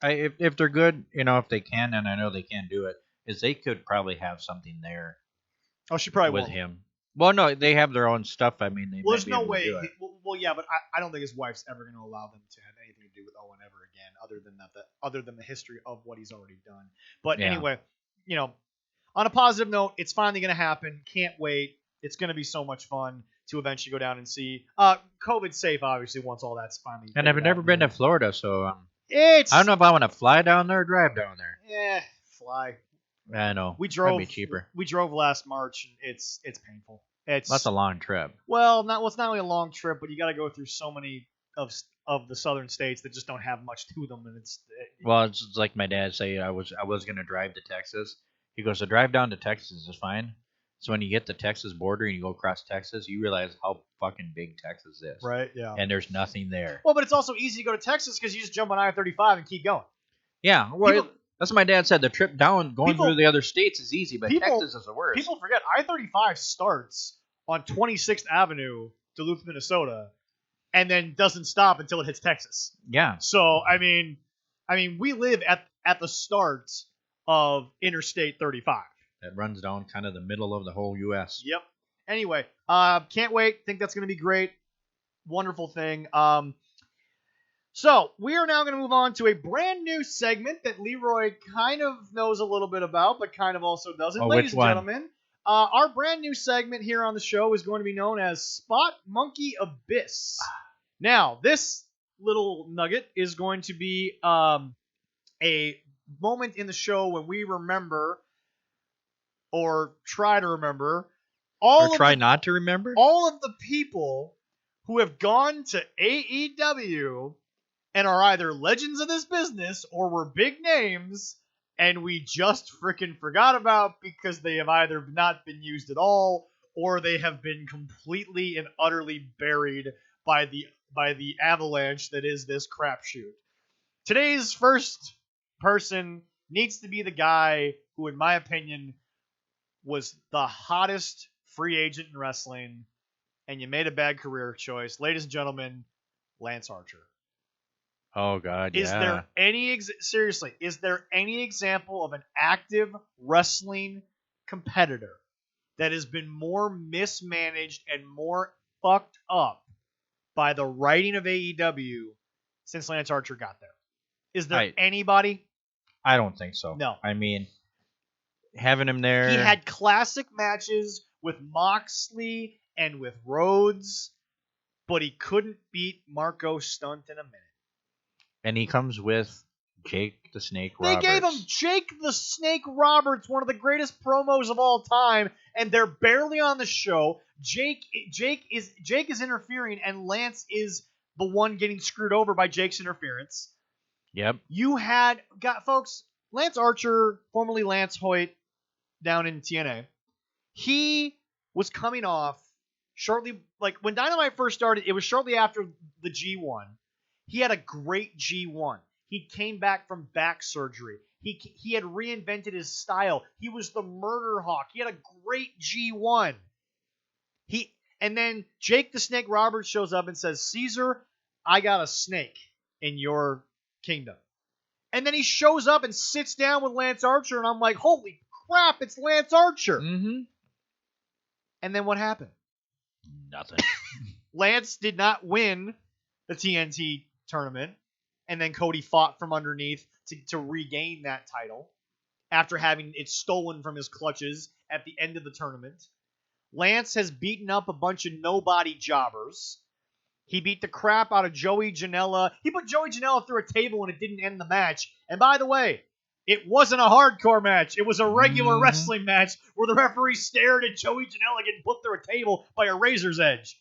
if they're good, if they can, and I know they can do it, is they could probably have something there. Oh, she probably with won't. him. Well, no, they have their own stuff. I mean, they. Well, there's no way. Well, yeah, but I don't think his wife's ever going to allow them to have anything to do with Owen ever again, other than the history of what he's already done. But anyway, on a positive note, it's finally going to happen. Can't wait. It's going to be so much fun to eventually go down and see. COVID safe, obviously, once all that's finally. And I've never been to Florida, so I don't know if I want to fly down there or drive down there. Yeah, fly. I know. We drove. That'd be cheaper. We drove last March, and it's painful. That's a long trip. Well, it's not only a long trip, but you got to go through so many of the southern states that just don't have much to them, and it's like my dad say. I was going to drive to Texas. He goes, the drive down to Texas is fine. So when you get the Texas border and you go across Texas, you realize how fucking big Texas is. Right, yeah. And there's nothing there. Well, but it's also easy to go to Texas because you just jump on I-35 and keep going. Yeah, well, that's what my dad said. The trip down, through the other states is easy, but Texas is the worst. People forget I-35 starts on 26th Avenue, Duluth, Minnesota, and then doesn't stop until it hits Texas. Yeah. So, I mean, we live at the start of Interstate 35. That runs down kind of the middle of the whole U.S. Yep. Anyway, can't wait. Think that's going to be great. Wonderful thing. So we are now going to move on to a brand new segment that Leroy kind of knows a little bit about, but kind of also doesn't. Ladies and gentlemen, our brand new segment here on the show is going to be known as Spot Monkey Abyss. Now, this little nugget is going to be a moment in the show when we remember or try to remember Or all of try the not to remember? all of the people who have gone to AEW and are either legends of this business or were big names and we just freaking forgot about because they have either not been used at all or they have been completely and utterly buried by the avalanche that is this crapshoot. Today's first person needs to be the guy who, in my opinion, was the hottest free agent in wrestling, and you made a bad career choice. Ladies and gentlemen, Lance Archer. Oh God, Is yeah. there any seriously? Is there any example of an active wrestling competitor that has been more mismanaged and more fucked up by the writing of AEW since Lance Archer got there? Is there anybody? I don't think so. No. I mean, having him there. He had classic matches with Moxley and with Rhodes, but he couldn't beat Marco Stunt in a minute. And he comes with Jake the Snake They Roberts. gave him Jake the Snake Roberts, one of the greatest promos of all time, and they're barely on the show. Jake is interfering, and Lance is the one getting screwed over by Jake's interference. Yep. Folks, Lance Archer, formerly Lance Hoyt, down in TNA. He was coming off shortly, like when Dynamite first started, it was shortly after the G1. He had a great G1. He came back from back surgery. He had reinvented his style. He was the Murder Hawk. He had a great G1. And then Jake the Snake Roberts shows up and says, "Caesar, I got a snake in your kingdom." And then he shows up and sits down with Lance Archer, and I'm like, holy crap, it's Lance Archer. Mm-hmm. And then what happened? Nothing. Lance did not win the TNT tournament, and then Cody fought from underneath to regain that title after having it stolen from his clutches at the end of the tournament. Lance has beaten up a bunch of nobody jobbers. He beat the crap out of Joey Janela. He put Joey Janela through a table and it didn't end the match. And by the way, it wasn't a hardcore match. It was a regular wrestling match where the referee stared at Joey Janela getting put through a table by a razor's edge.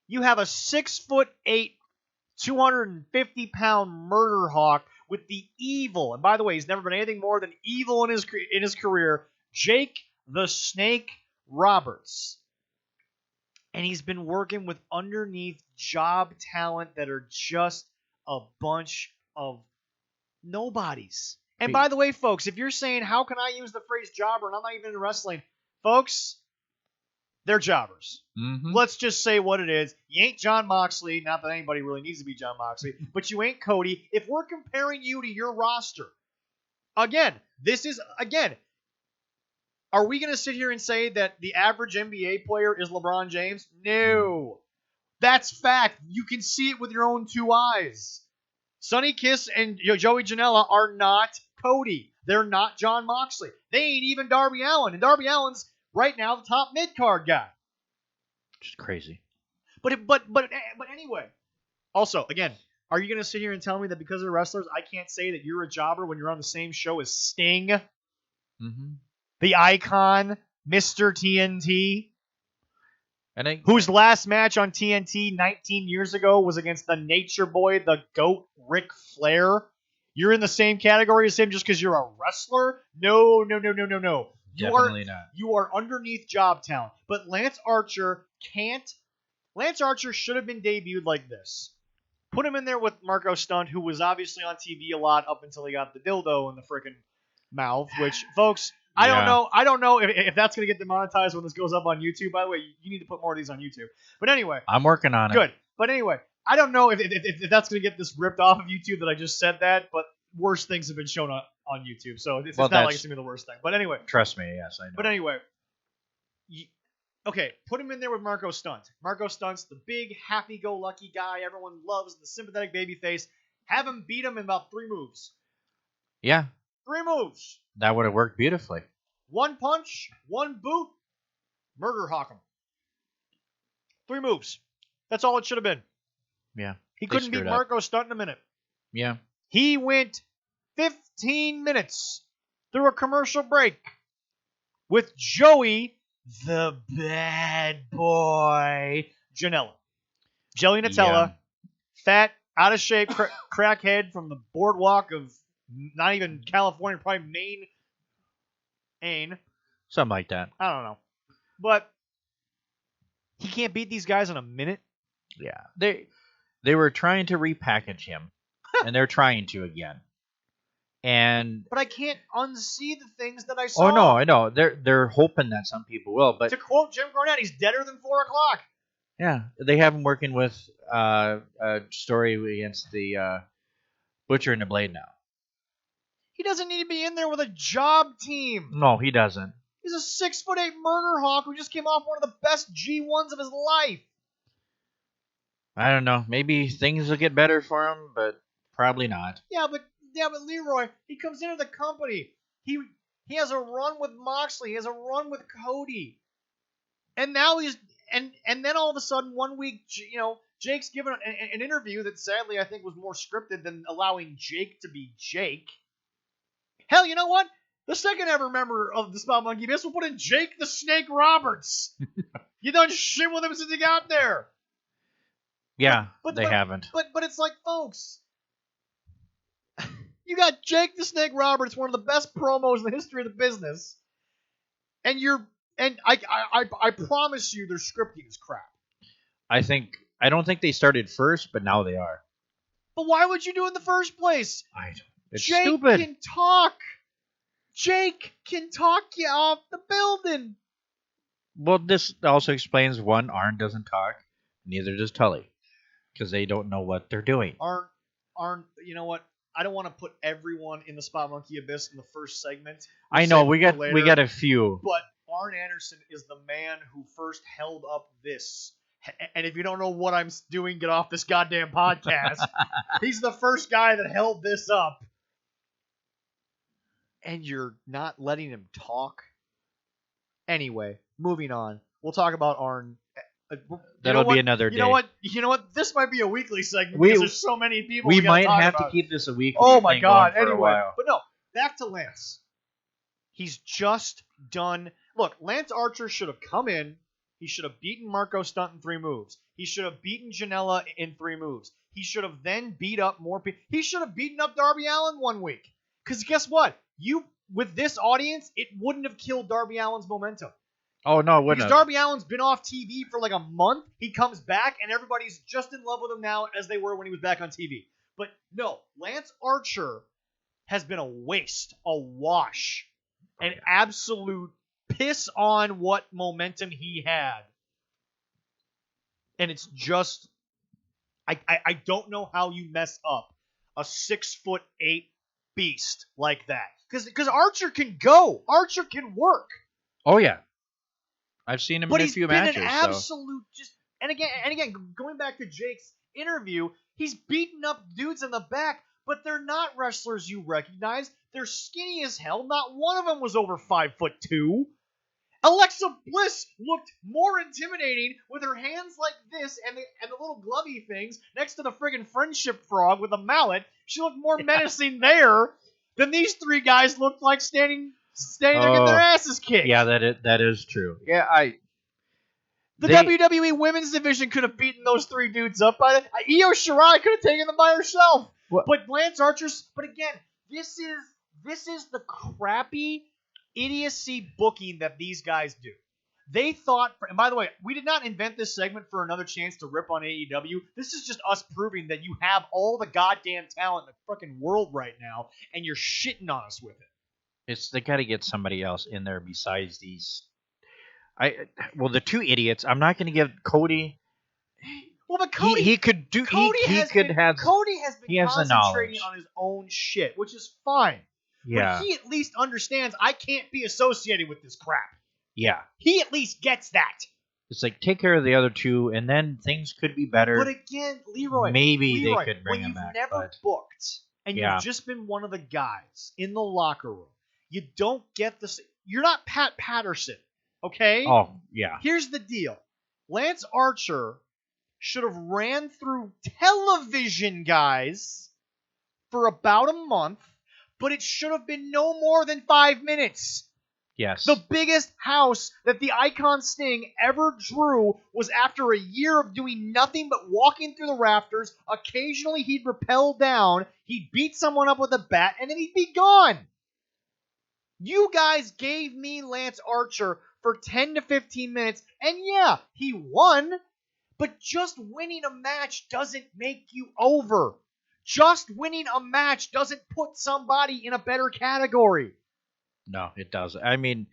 You have a 6'8", 250-pound murder hawk with the evil, and by the way, he's never been anything more than evil in his career, Jake the Snake Roberts. And he's been working with underneath job talent that are just a bunch of nobodies. And by the way, folks, if you're saying, how can I use the phrase jobber and I'm not even in wrestling, folks, they're jobbers. Mm-hmm. Let's just say what it is. You ain't John Moxley, not that anybody really needs to be John Moxley, but you ain't Cody. If we're comparing you to your roster, again, are we going to sit here and say that the average NBA player is LeBron James? No. That's fact. You can see it with your own two eyes. Sonny Kiss and Joey Janela are not Cody. They're not John Moxley. They ain't even Darby Allin. And Darby Allin's right now the top mid-card guy. Just crazy. But anyway. Also, again, are you going to sit here and tell me that because they're wrestlers, I can't say that you're a jobber when you're on the same show as Sting? Mm-hmm. The icon, Mr. TNT? And whose last match on TNT 19 years ago was against the Nature Boy, the GOAT, Ric Flair. You're in the same category as him just because you're a wrestler? No. Definitely not. You are underneath job talent. But Lance Archer should have been debuted like this. Put him in there with Marco Stunt, who was obviously on TV a lot up until he got the dildo in the freaking mouth, which, folks, I don't know if that's going to get demonetized when this goes up on YouTube. By the way, you need to put more of these on YouTube. But anyway. I'm working on it. Good. But anyway, I don't know if that's going to get this ripped off of YouTube that I just said that, but worse things have been shown on YouTube. So it's not like it's going to be the worst thing. But anyway. Trust me, yes, I know. But anyway. Okay, put him in there with Marco Stunt. Marco Stunt's the big, happy-go-lucky guy everyone loves, the sympathetic babyface. Have him beat him in about 3 moves. Yeah. 3 moves. That would have worked beautifully. 1 punch, 1 boot, murder hawk him. 3 moves. That's all it should have been. Yeah. He couldn't beat Marco Stunt in a minute. Yeah. He went 15 minutes through a commercial break with Joey, the bad boy, Janela. Jelly Nutella, fat, out of shape, crackhead from the boardwalk of not even California, probably Maine. Something like that. I don't know. But he can't beat these guys in a minute. Yeah. They were trying to repackage him, and they're trying to again. And but I can't unsee the things that I saw. Oh no, I know. They're hoping that some people will, but to quote Jim Cornette, he's deader than 4 o'clock. Yeah, they have him working with a story against the Butcher and the Blade now. He doesn't need to be in there with a job team. No, he doesn't. He's a 6'8" murder hawk who just came off one of the best G1s of his life. I don't know. Maybe things will get better for him, but probably not. Yeah, but Leroy, he comes into the company. He has a run with Moxley. He has a run with Cody. And now he's and then all of a sudden 1 week, Jake's given an interview that sadly I think was more scripted than allowing Jake to be Jake. Hell, you know what? The second ever member of the Spot Monkey Miss will put in Jake the Snake Roberts. You done shit with him since he got there. Yeah, they haven't. But it's like, folks, you got Jake the Snake Roberts, one of the best promos in the history of the business, and I promise you their scripting is crap. I don't think they started first, but now they are. But why would you do it in the first place? It's Jake stupid. Can talk. Jake can talk you off the building. Well, this also explains one, Arn doesn't talk, neither does Tully, because they don't know what they're doing. Arn, you know what? I don't want to put everyone in the Spot Monkey Abyss in the first segment. I know we got a few, but Arn Anderson is the man who first held up this. And if you don't know what I'm doing, get off this goddamn podcast. He's the first guy that held this up. And you're not letting him talk? Anyway, moving on. We'll talk about Arn. That'll be another day. You know what? This might be a weekly segment because there's so many people. We might have to keep this a weekly. Oh my god! Anyway, but no. Back to Lance. He's just done. Look, Lance Archer should have come in. He should have beaten Marco Stunt in 3 moves. He should have beaten Janela in 3 moves. He should have then beat up more people. He should have beaten up Darby Allin 1 week. Because guess what? With this audience, it wouldn't have killed Darby Allin's momentum. Oh, no, it wouldn't Because have. Darby Allin's been off TV for like a month. He comes back, and everybody's just in love with him now as they were when he was back on TV. But no, Lance Archer has been a waste, a wash, an absolute piss on what momentum he had. And it's just, I don't know how you mess up a 6'8" beast like that. Because Archer can go. Archer can work. Oh, yeah. I've seen him in a few matches. But he's been an absolute just... And again, going back to Jake's interview, he's beaten up dudes in the back, but they're not wrestlers you recognize. They're skinny as hell. Not one of them was over 5'2". Alexa Bliss looked more intimidating with her hands like this and the little glovey things next to the friggin' friendship frog with a mallet. She looked more menacing there than these 3 guys looked like standing there getting their asses kicked. Yeah, that is true. Yeah, The WWE Women's Division could have beaten those 3 dudes up. Io Shirai could have taken them by herself. What? But Lance Archer's... But again, this is the crappy idiocy booking that these guys do. They thought... And by the way, we did not invent this segment for another chance to rip on AEW. This is just us proving that you have all the goddamn talent in the fucking world right now, and you're shitting on us with it. They got to get somebody else in there besides these. The 2 idiots. I'm not going to give Cody. Well, but Cody, he could do. Cody has been concentrating on his own shit, which is fine. Yeah. But he at least understands I can't be associated with this crap. Yeah. He at least gets that. It's like, take care of the other 2, and then things could be better. But again, Leroy, maybe they could bring him back. When you've never booked, and you've just been one of the guys in the locker room, you don't get this. You're not Pat Patterson, okay? Oh, yeah. Here's the deal. Lance Archer should have ran through television guys for about a month, but it should have been no more than 5 minutes. Yes. The biggest house that the Icon Sting ever drew was after a year of doing nothing but walking through the rafters. Occasionally he'd rappel down, he'd beat someone up with a bat, and then he'd be gone. You guys gave me Lance Archer for 10 to 15 minutes, and yeah, he won, but just winning a match doesn't make you over. Just winning a match doesn't put somebody in a better category. No, it doesn't. I mean,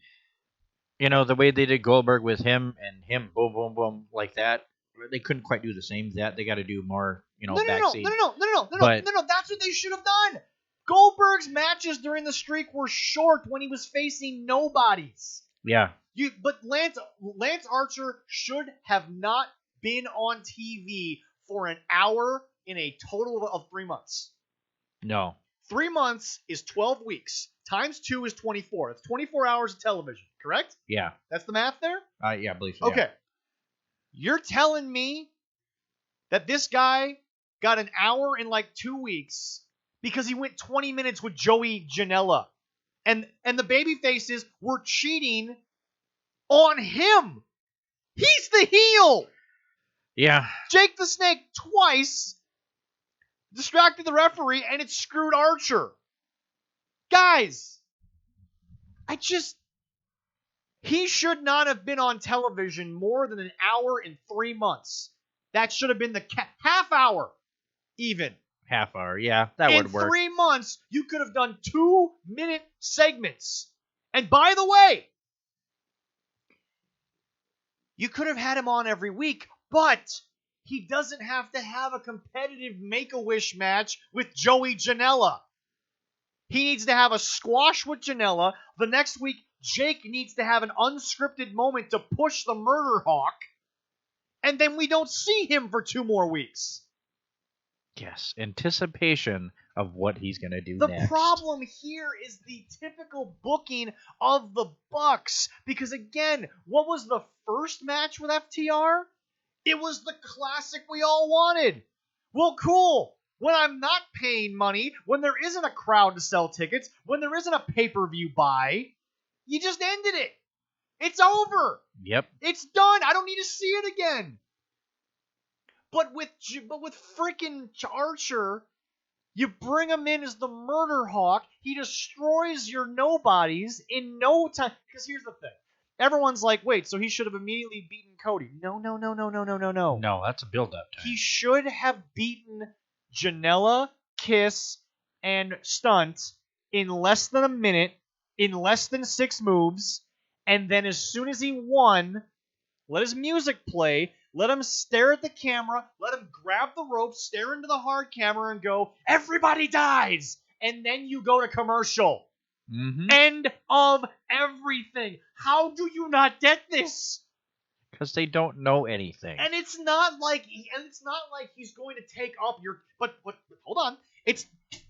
the way they did Goldberg with him and him, boom, boom, boom, like that, they couldn't quite do the same. That they got to do more, backstage. No. That's what they should have done. Goldberg's matches during the streak were short when he was facing nobodies. Yeah. But Lance Archer should have not been on TV for an hour in a total of 3 months. No. 3 months is 12 weeks. Times 2 is 24. That's 24 hours of television, correct? Yeah. That's the math there? Yeah, I believe so. Okay. Yeah. You're telling me that this guy got an hour in like 2 weeks because he went 20 minutes with Joey Janela. And the baby faces were cheating on him. He's the heel. Yeah. Jake the Snake twice distracted the referee, and it screwed Archer. Guys, he should not have been on television more than an hour in 3 months. That should have been the half hour, even. Half hour, yeah, that would work. In 3 months, you could have done 2-minute segments. And by the way, you could have had him on every week, but he doesn't have to have a competitive Make-A-Wish match with Joey Janela. He needs to have a squash with Janela. The next week, Jake needs to have an unscripted moment to push the Murder Hawk. And then we don't see him for 2 more weeks. Yes, anticipation of what he's going to do The next. problem here is the typical booking of the Bucks. Because again, what was the first match with FTR? It was the classic we all wanted. Well, cool. When I'm not paying money, when there isn't a crowd to sell tickets, when there isn't a pay-per-view buy, you just ended it. It's over. Yep. It's done. I don't need to see it again. But with freaking Archer, you bring him in as the Murder Hawk. He destroys your nobodies in no time. Because here's the thing. Everyone's like, wait, so he should have immediately beaten Cody. No. No, that's a build-up time. He should have beaten Janela, Kiss, and Stunt in less than a minute, in less than 6 moves, and then as soon as he won, let his music play, let him stare at the camera, let him grab the rope, stare into the hard camera, and go, everybody dies! And then you go to commercial. Mm-hmm. End of everything. How do you not get this? Because they don't know anything. And it's not like he's going to take up your. But hold on.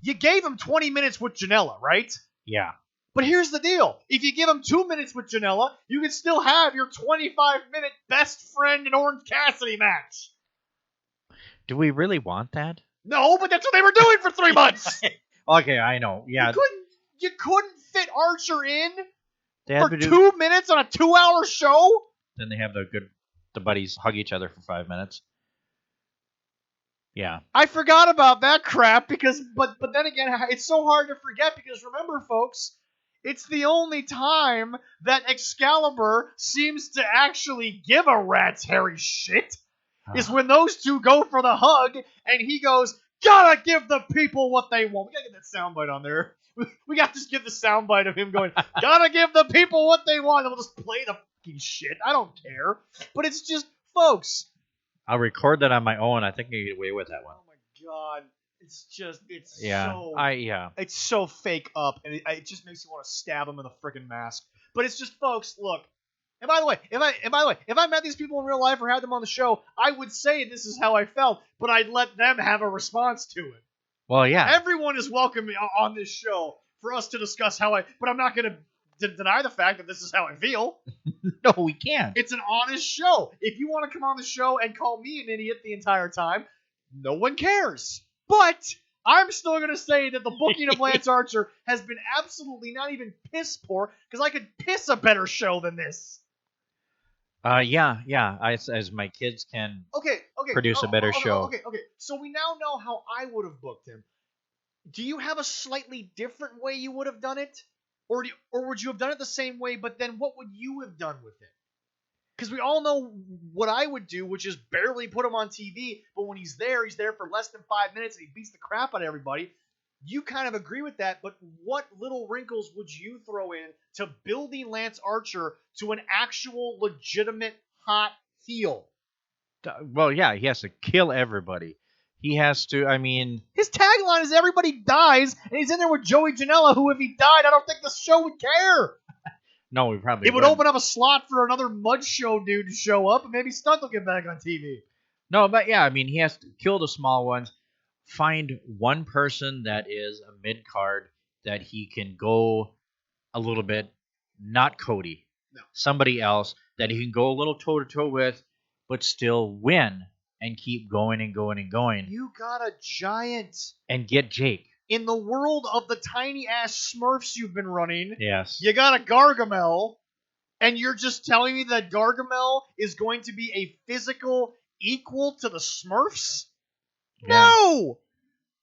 You gave him 20 minutes with Janela, right? Yeah. But here's the deal. If you give him 2 minutes with Janela, you can still have your 25-minute best friend and Orange Cassidy match. Do we really want that? No, but that's what they were doing for 3 months. Okay, I know. Yeah. You couldn't fit Archer in They for had to 2 minutes on a 2-hour show? Then they have the buddies hug each other for 5 minutes. Yeah. I forgot about that crap but then again, it's so hard to forget because remember, folks, it's the only time that Excalibur seems to actually give a rat's hairy shit is when those two go for the hug and he goes, gotta give the people what they want. We gotta get that soundbite on there. We gotta just give the soundbite of him going, gotta give the people what they want. And we'll just play the fucking shit. I don't care. But it's just, folks. I'll record that on my own. I think I can get away with that one. Oh my god. It's It's so fake up, and it just makes you want to stab him in the freaking mask. But it's just, folks, look. And by the way, if I met these people in real life or had them on the show, I would say this is how I felt, but I'd let them have a response to it. Well, yeah. Everyone is welcome on this show for us to discuss but I'm not going to deny the fact that this is how I feel. No, we can't. It's an honest show. If you want to come on the show and call me an idiot the entire time, no one cares. But I'm still going to say that the booking of Lance Archer has been absolutely not even piss poor, because I could piss a better show than this. Yeah. As my kids can Okay. produce a better show. Okay. So we now know how I would have booked him. Do you have a slightly different way you would have done it? Or would you have done it the same way, but then what would you have done with it? Because we all know what I would do, which is barely put him on TV, but when he's there for less than 5 minutes and he beats the crap out of everybody. You kind of agree with that, but what little wrinkles would you throw in to building Lance Archer to an actual legitimate hot heel? Well, yeah, he has to kill everybody. He has to, I mean... His tagline is everybody dies, and he's in there with Joey Janela, who, if he died, I don't think the show would care. No, we probably It would open up a slot for another mud show dude to show up, and maybe Stunt will get back on TV. No, but yeah, I mean, he has to kill the small ones, find one person that is a mid-card that he can go a little bit, not Cody. No. Somebody else that he can go a little toe-to-toe with, but still win. And keep going and going and going. You got a giant. And get Jake. In the world of the tiny-ass Smurfs you've been running, yes, you got a Gargamel, and you're just telling me that Gargamel is going to be a physical equal to the Smurfs? Yeah. No!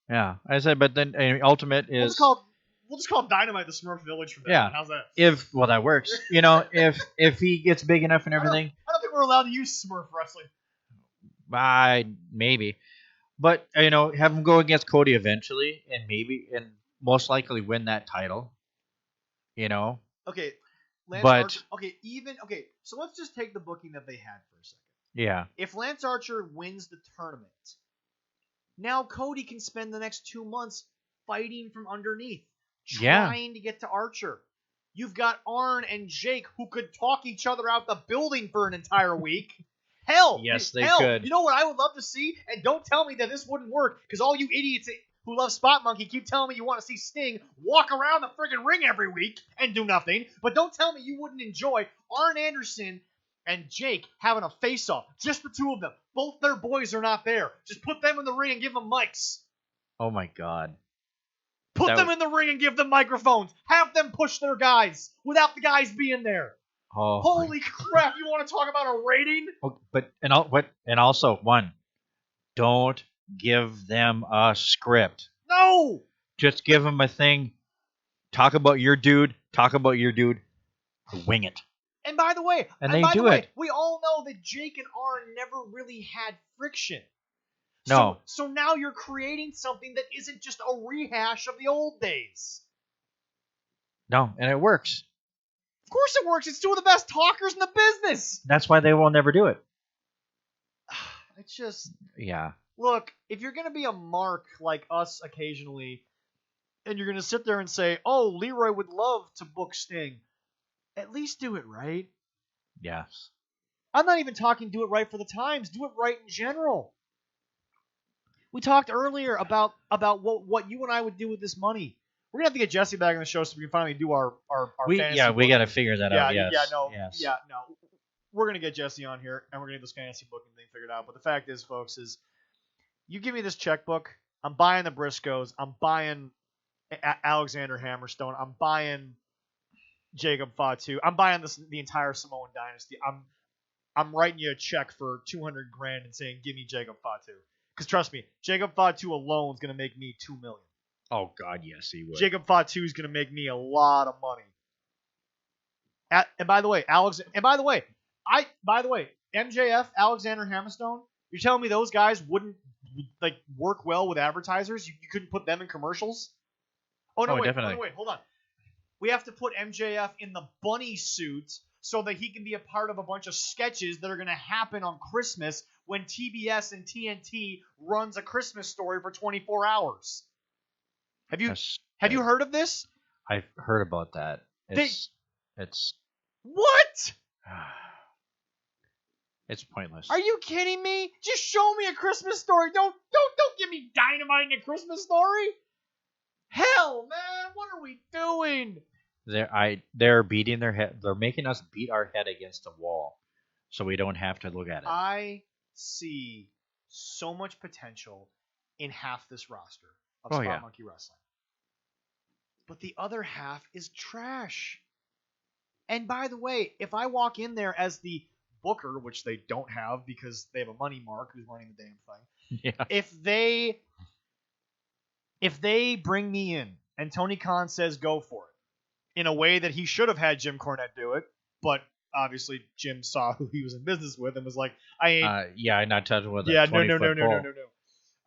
Yeah, I said, but then Ultimate is... We'll just call Dynamite the Smurf Village from that. Yeah. How's that? Well, that works. If he gets big enough and everything... I don't think we're allowed to use Smurf wrestling. Maybe, but have him go against Cody eventually, and most likely win that title. Okay, Lance but Archer, so let's just take the booking that they had for a second. Yeah. If Lance Archer wins the tournament, now Cody can spend the next 2 months fighting from underneath, trying to get to Archer. You've got Arn and Jake who could talk each other out the building for an entire week. Hell, they could. You know what I would love to see? And don't tell me that this wouldn't work, because all you idiots who love Spot Monkey keep telling me you want to see Sting walk around the friggin' ring every week and do nothing. But don't tell me you wouldn't enjoy Arn Anderson and Jake having a face-off. Just the two of them. Both their boys are not there. Just put them in the ring and give them mics. Oh my God. Put them in the ring and give them microphones. Have them push their guys without the guys being there. Oh, holy crap! You want to talk about a rating? Oh, and also one, don't give them a script. No. Just give them a thing. Talk about your dude. Wing it. And by the way, we all know that Jake and Arn never really had friction. No. So now you're creating something that isn't just a rehash of the old days. No, and it works. Of course it works. It's two of the best talkers in the business. That's why they will never do it. It's just... Yeah. Look, if you're going to be a mark like us occasionally, and you're going to sit there and say, oh, Leroy would love to book Sting, at least do it right. Yes. I'm not even talking do it right for the times. Do it right in general. We talked earlier about what you and I would do with this money. We're gonna have to get Jesse back on the show so we can finally do our fantasy. Yeah, we got to figure that out. Yes. Yeah, no. We're gonna get Jesse on here and we're gonna get this fantasy booking thing figured out. But the fact is, folks, is you give me this checkbook, I'm buying the Briscoes, I'm buying Alexander Hammerstone, I'm buying Jacob Fatu, I'm buying the entire Samoan dynasty. I'm writing you a check for $200,000 and saying give me Jacob Fatu. Because trust me, Jacob Fatu alone is gonna make me $2 million. Oh God, yes, he would. Jacob Fatu is going to make me a lot of money. And by the way, MJF, Alexander Hammerstone, you're telling me those guys wouldn't work well with advertisers? You couldn't put them in commercials? Oh no, wait, definitely. Wait, hold on. We have to put MJF in the bunny suit so that he can be a part of a bunch of sketches that are going to happen on Christmas when TBS and TNT runs a Christmas story for 24 hours. Have you heard of this? I've heard about that. It's what? It's pointless. Are you kidding me? Just show me a Christmas story. Don't give me Dynamite in a Christmas story. Hell, man, what are we doing? They're beating their head. They're making us beat our head against a wall, so we don't have to look at it. I see so much potential in half this roster of Oh, Spot yeah. Monkey Wrestling. But the other half is trash. And by the way, if I walk in there as the booker, which they don't have because they have a money mark who's running the damn thing, Yeah. if they bring me in and Tony Khan says go for it in a way that he should have had Jim Cornette do it, but obviously Jim saw who he was in business with and was like, I ain't. Yeah, I'm not touching with a No, 20-foot pole. no.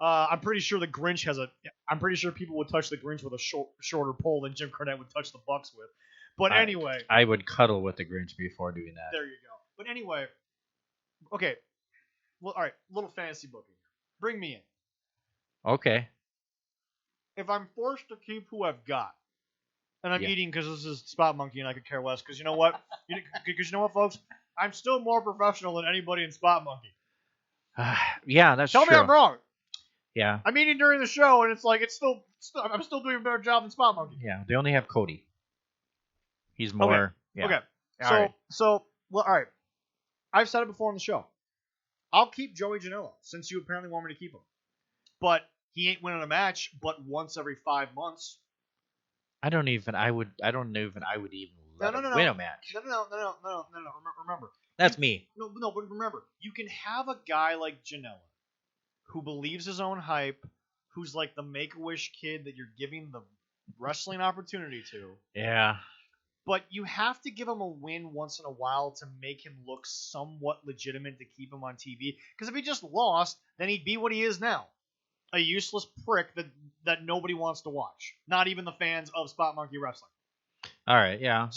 I'm pretty sure the Grinch has a. I'm pretty sure people would touch the Grinch with a shorter pole than Jim Cornette would touch the Bucks with. But anyway, I would cuddle with the Grinch before doing that. there you go. But anyway, okay. Well, all right. Little fantasy booking. Bring me in. Okay. If I'm forced to keep who I've got, and I'm Yeah. eating because this is Spot Monkey and I could care less. Because you know what? Because you know what, folks? I'm still more professional than anybody in Spot Monkey. Yeah, that's Tell true. me I'm wrong. Yeah. I'm eating during the show, and it's like I'm still doing a better job than Spot Monkey. Yeah. They only have Cody. He's more. Yeah. Okay. All right. Well, all right. I've said it before on the show. I'll keep Joey Janela since you apparently want me to keep him. But he ain't winning a match but once every 5 months. I don't know if I would even let him win a match. No. Remember. That's me. No, but remember, you can have a guy like Janela who believes his own hype, who's like the Make-A-Wish kid that you're giving the wrestling opportunity to. Yeah. But you have to give him a win once in a while to make him look somewhat legitimate to keep him on TV. Because if he just lost, then he'd be what he is now. A useless prick that nobody wants to watch. Not even the fans of Spot Monkey Wrestling. All right. Yeah.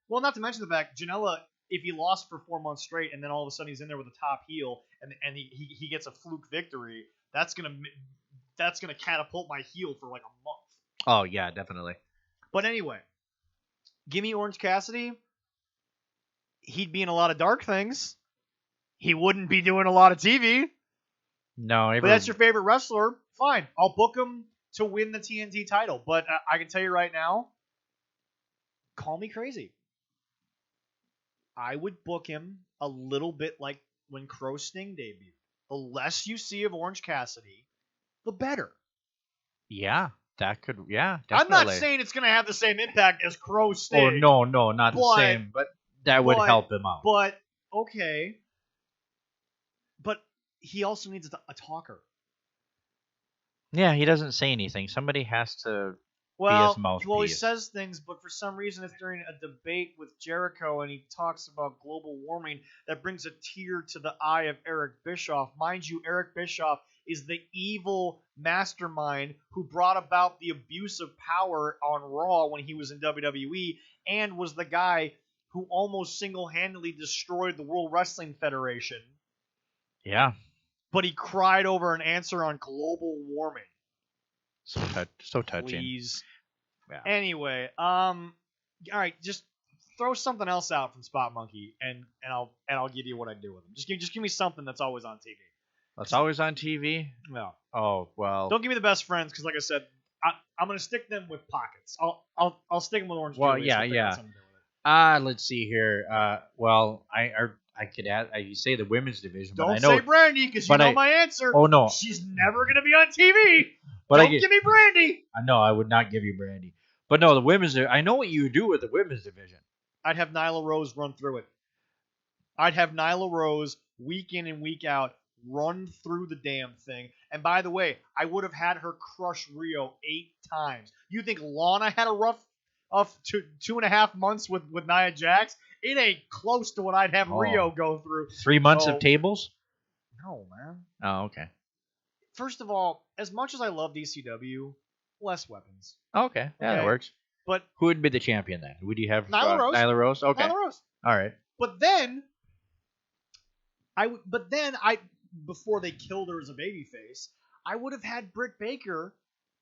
Well, not to mention the fact, Janela, if he lost for 4 months straight and then all of a sudden he's in there with a top heel and he gets a fluke victory, that's gonna catapult my heel for like a month. Oh yeah, definitely. But anyway, give me Orange Cassidy. He'd be in a lot of dark things. He wouldn't be doing a lot of TV. No, but that's your favorite wrestler. Fine, I'll book him to win the TNT title. But I can tell you right now, call me crazy. I would book him a little bit like when Crow Sting debuted. The less you see of Orange Cassidy, the better. Yeah, that could. Yeah, definitely. I'm not saying it's going to have the same impact as Crow Sting. Oh no, not the same. But that would help him out. But okay. But he also needs a talker. Yeah, he doesn't say anything. Somebody has to be his mouthpiece. Well, he says things, but for some reason it's during a debate with Jericho, and he talks about global warming. That brings a tear to the eye of Eric Bischoff. Mind you, Eric Bischoff is the evil mastermind who brought about the abuse of power on Raw when he was in WWE, and was the guy who almost single-handedly destroyed the World Wrestling Federation. Yeah. But he cried over an answer on global warming. So touching. Please. Yeah. Anyway, all right, just throw something else out from Spot Monkey, and I'll give you what I do with him. Just give me something that's always on TV. That's always on TV? No. Oh well. Don't give me the best friends because, like I said, I'm gonna stick them with pockets. I'll stick them with Orange. Well, Julius yeah. Let's see here. Well, I could add. You say the women's division, Don't but I know. say Brandy because you know my answer. Oh no. She's never gonna be on TV. But Don't give me Brandy. I know I would not give you Brandy. But no, the women's. I know what you would do with the women's division. I'd have Nyla Rose run through it. I'd have Nyla Rose week in and week out run through the damn thing. And by the way, I would have had her crush Rio 8 times. You think Lana had a rough of 2.5 months with Nia Jax? It ain't close to what I'd have Rio go through. 3 months of tables? No, man. Oh, okay. First of all, as much as I love DCW, less weapons. Okay, yeah, that works. But who would be the champion then? Would you have Nyla Rose? Nyla Rose? Okay. Nyla Rose. All right. But then before they killed her as a babyface, I would have had Britt Baker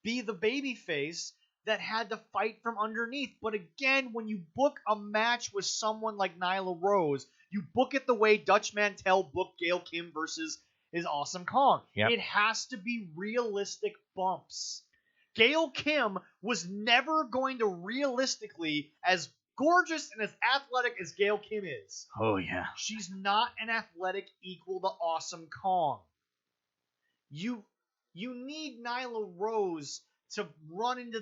be the babyface that had to fight from underneath. But again, when you book a match with someone like Nyla Rose, you book it the way Dutch Mantel booked Gail Kim versus his Awesome Kong. Yep. It has to be realistic bumps. Gail Kim was never going to realistically, as gorgeous and as athletic as Gail Kim is. Oh, yeah. She's not an athletic equal to Awesome Kong. You need Nyla Rose to run into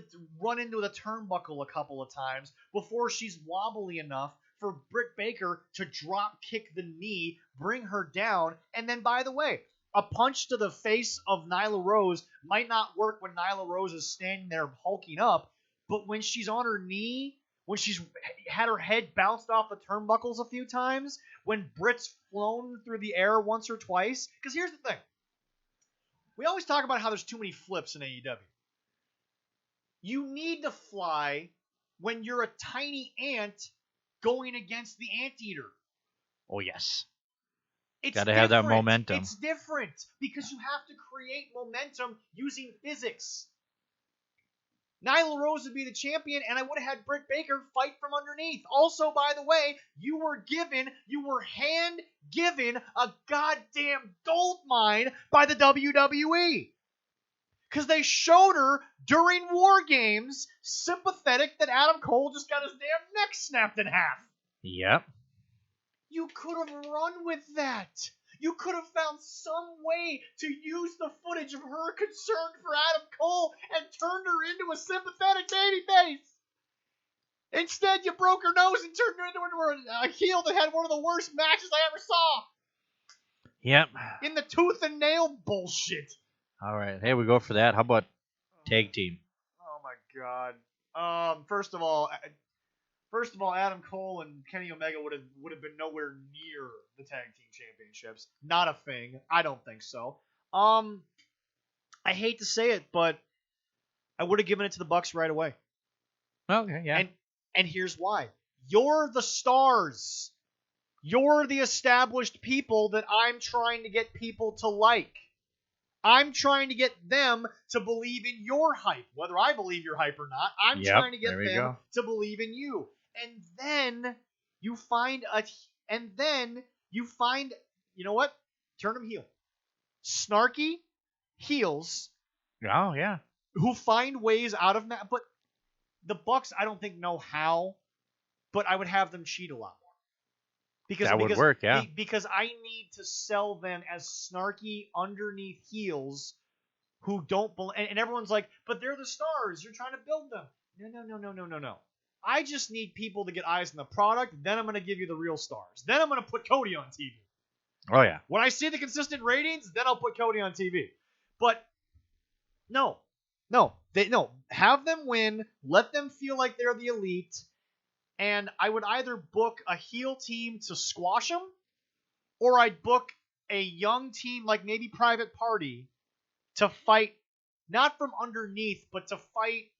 the turnbuckle a couple of times before she's wobbly enough for Britt Baker to drop kick the knee, bring her down, and then, by the way, a punch to the face of Nyla Rose might not work when Nyla Rose is standing there hulking up, but when she's on her knee, when she's had her head bounced off the turnbuckles a few times, when Britt's flown through the air once or twice, because here's the thing. We always talk about how there's too many flips in AEW. You need to fly when you're a tiny ant going against the anteater. Oh, yes. It's Gotta have that momentum. It's different because you have to create momentum using physics. Nyla Rose would be the champion, and I would have had Britt Baker fight from underneath. Also, by the way, you were hand-given a goddamn gold mine by the WWE. Because they showed her during War Games sympathetic that Adam Cole just got his damn neck snapped in half. Yep. You could have run with that. You could have found some way to use the footage of her concern for Adam Cole and turned her into a sympathetic babyface. Instead, you broke her nose and turned her into a heel that had one of the worst matches I ever saw. Yep. In the tooth and nail bullshit. All right. Hey, we go for that. How about tag team? Oh my god. First of all, Adam Cole and Kenny Omega would have been nowhere near the tag team championships. Not a thing. I don't think so. I hate to say it, but I would have given it to the Bucks right away. Okay, yeah. And here's why. You're the stars. You're the established people that I'm trying to get people to like. I'm trying to get them to believe in your hype. Whether I believe your hype or not, I'm trying to get them to believe in you. And then you find you know what? Turn them heel. Snarky heels. Oh, yeah. Who find ways out of but the Bucks, I don't think know how, but I would have them cheat a lot more. Because would work, yeah. Because I need to sell them as snarky underneath heels who don't and everyone's like, but they're the stars. You're trying to build them. No. I just need people to get eyes on the product. Then I'm going to give you the real stars. Then I'm going to put Cody on TV. Oh, yeah. When I see the consistent ratings, then I'll put Cody on TV. But no. Have them win. Let them feel like they're the elite. And I would either book a heel team to squash them, or I'd book a young team like maybe Private Party to fight, not from underneath, but to fight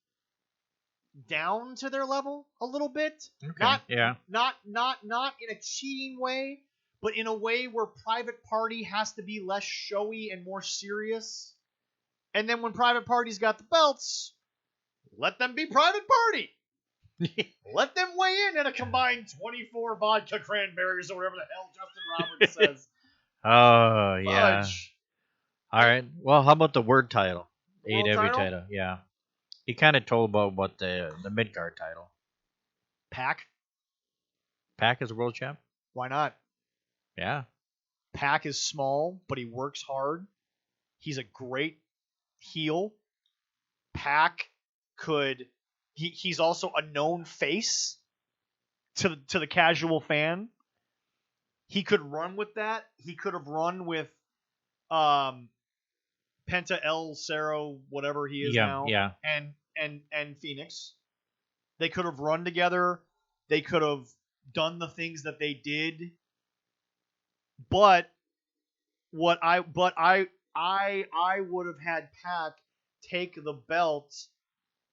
down to their level a little bit. Okay. Not in a cheating way, but in a way where Private Party has to be less showy and more serious. And then when Private Party's got the belts, let them be Private Party. Let them weigh in at a combined 24 vodka cranberries or whatever the hell Justin Roberts says. Oh, yeah. Fudge. All right. Well, how about the word title? World AEW title? Yeah. He kind of told about what the mid-card title. Pac is a world champ? Why not? Yeah. Pac is small, but he works hard. He's a great heel. Pac could... He's also a known face to the casual fan. He could run with that. He could have run with Penta El Cerro, whatever he is now. Yeah. And Phoenix. They could have run together. They could have done the things that they did. But I would have had Pac take the belt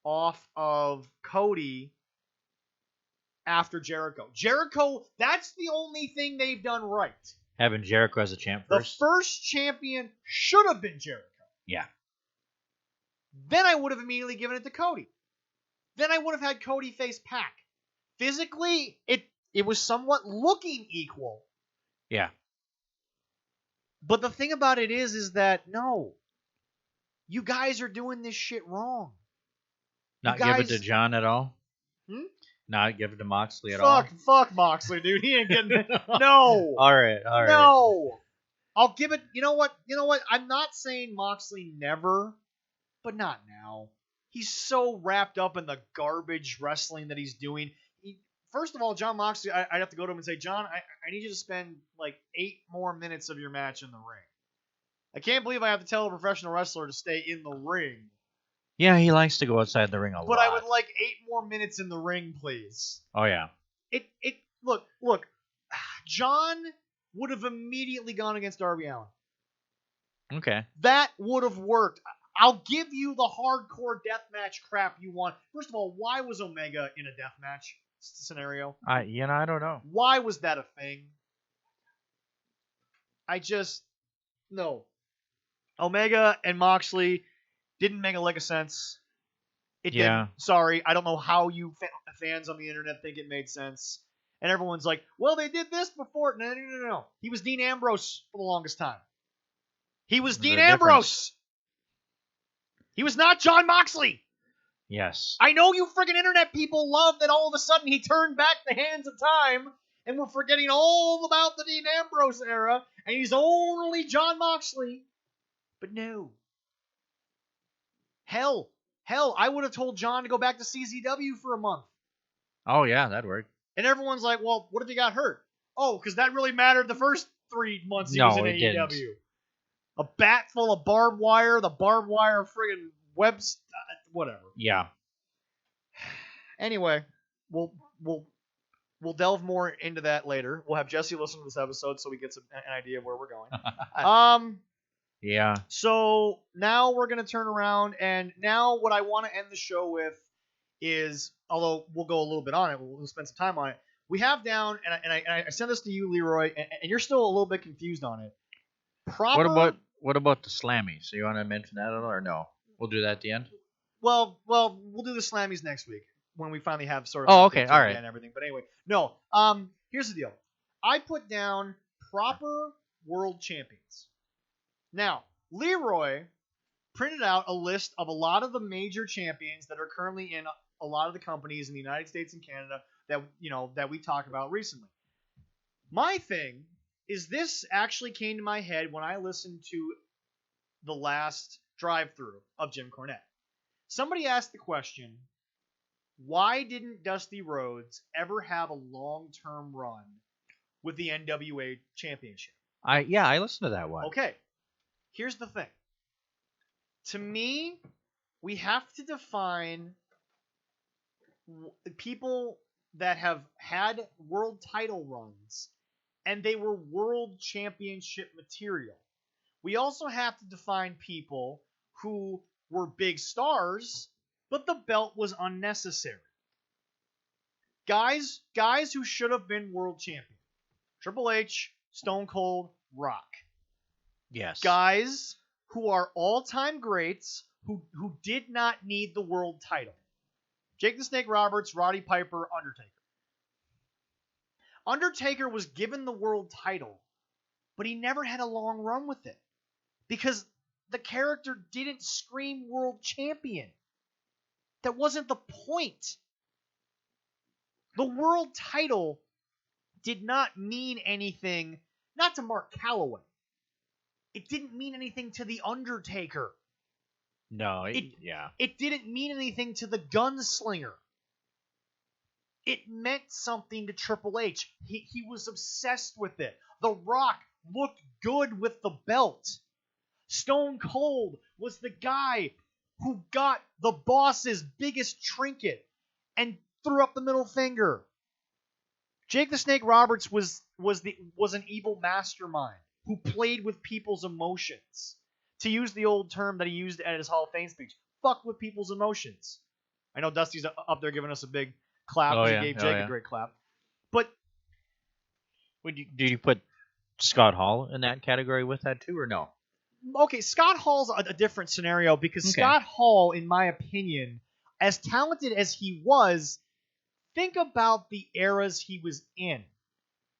off of Cody after Jericho. That's the only thing they've done right. Having Jericho as a champ first. The first champion should have been Jericho. Yeah. Then I would have immediately given it to Cody. Then I would have had Cody face Pac. Physically, it was somewhat looking equal. Yeah. But the thing about it is that, no, you guys are doing this shit wrong. Not give it to John at all? Not give it to Moxley at all? Fuck Moxley, dude. He ain't getting it. No. All right. No. I'll give it. You know what? I'm not saying Moxley never, but not now. He's so wrapped up in the garbage wrestling that he's doing. First of all, John Moxley, I'd have to go to him and say, John, I need you to spend like 8 more minutes of your match in the ring. I can't believe I have to tell a professional wrestler to stay in the ring. Yeah, he likes to go outside the ring a lot. But I would like 8 more minutes in the ring, please. Oh, yeah. Look, John would have immediately gone against Darby Allin. Okay. That would have worked. I'll give you the hardcore deathmatch crap you want. First of all, why was Omega in a deathmatch scenario? I don't know. Why was that a thing? No. Omega and Moxley didn't make a lick of sense. It didn't. Sorry, I don't know how you fans on the internet think it made sense. And everyone's like, well, they did this before. No. He was Dean Ambrose for the longest time. He was Dean Ambrose. He was not John Moxley. Yes. I know you friggin' internet people love that all of a sudden he turned back the hands of time and we're forgetting all about the Dean Ambrose era and he's only John Moxley. But no. Hell, I would have told John to go back to CZW for a month. Oh, yeah, that'd work. And everyone's like, well, what if he got hurt? Oh, because that really mattered the first 3 months he was in AEW. Didn't. A bat full of barbed wire, the barbed wire friggin' webs, whatever. Yeah. Anyway, we'll delve more into that later. We'll have Jesse listen to this episode so we get an idea of where we're going. Yeah. So now we're gonna turn around, and now what I want to end the show with is, although we'll go a little bit on it, we'll spend some time on it. We have down, and I sent this to you, Leroy, and you're still a little bit confused on it. What about the Slammies? So you want to mention that at all, or no? We'll do that at the end. Well, we'll do the Slammies next week when we finally have sort of. Oh, okay, all right. And everything, but anyway, no. Here's the deal. I put down proper world champions. Now, Leroy printed out a list of a lot of the major champions that are currently in a lot of the companies in the United States and Canada that we talked about recently. My thing is, this actually came to my head when I listened to the last drive-through of Jim Cornette. Somebody asked the question, why didn't Dusty Rhodes ever have a long-term run with the NWA Championship? I listened to that one. Okay. Here's the thing. To me, we have to define people that have had world title runs and they were world championship material. We also have to define people who were big stars, but the belt was unnecessary. Guys who should have been world champion. Triple H, Stone Cold, Rock. Yes. Guys who are all-time greats who did not need the world title. Jake the Snake Roberts, Roddy Piper, Undertaker. Undertaker was given the world title, but he never had a long run with it because the character didn't scream world champion. That wasn't the point. The world title did not mean anything, not to Mark Calloway. It didn't mean anything to The Undertaker. No, It didn't mean anything to the Gunslinger. It meant something to Triple H. He was obsessed with it. The Rock looked good with the belt. Stone Cold was the guy who got the boss's biggest trinket and threw up the middle finger. Jake the Snake Roberts was an evil mastermind who played with people's emotions. To use the old term that he used at his Hall of Fame speech, fuck with people's emotions. I know Dusty's up there giving us a big clap. Oh, He yeah. gave Jake a great clap. But did you put Scott Hall in that category with that too, or no? Okay, Scott Hall's a different scenario because Scott Hall, in my opinion, as talented as he was, think about the eras he was in.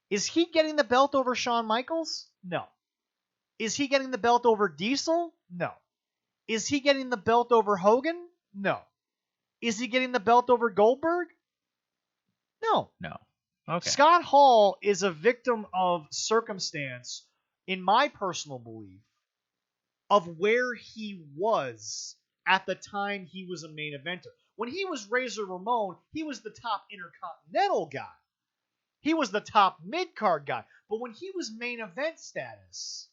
Is he getting the belt over Shawn Michaels? No. Is he getting the belt over Diesel? No. Is he getting the belt over Hogan? No. Is he getting the belt over Goldberg? No. No. Okay. Scott Hall is a victim of circumstance, in my personal belief, of where he was at the time he was a main eventer. When he was Razor Ramon, he was the top Intercontinental guy. He was the top mid-card guy. But when he was main event status,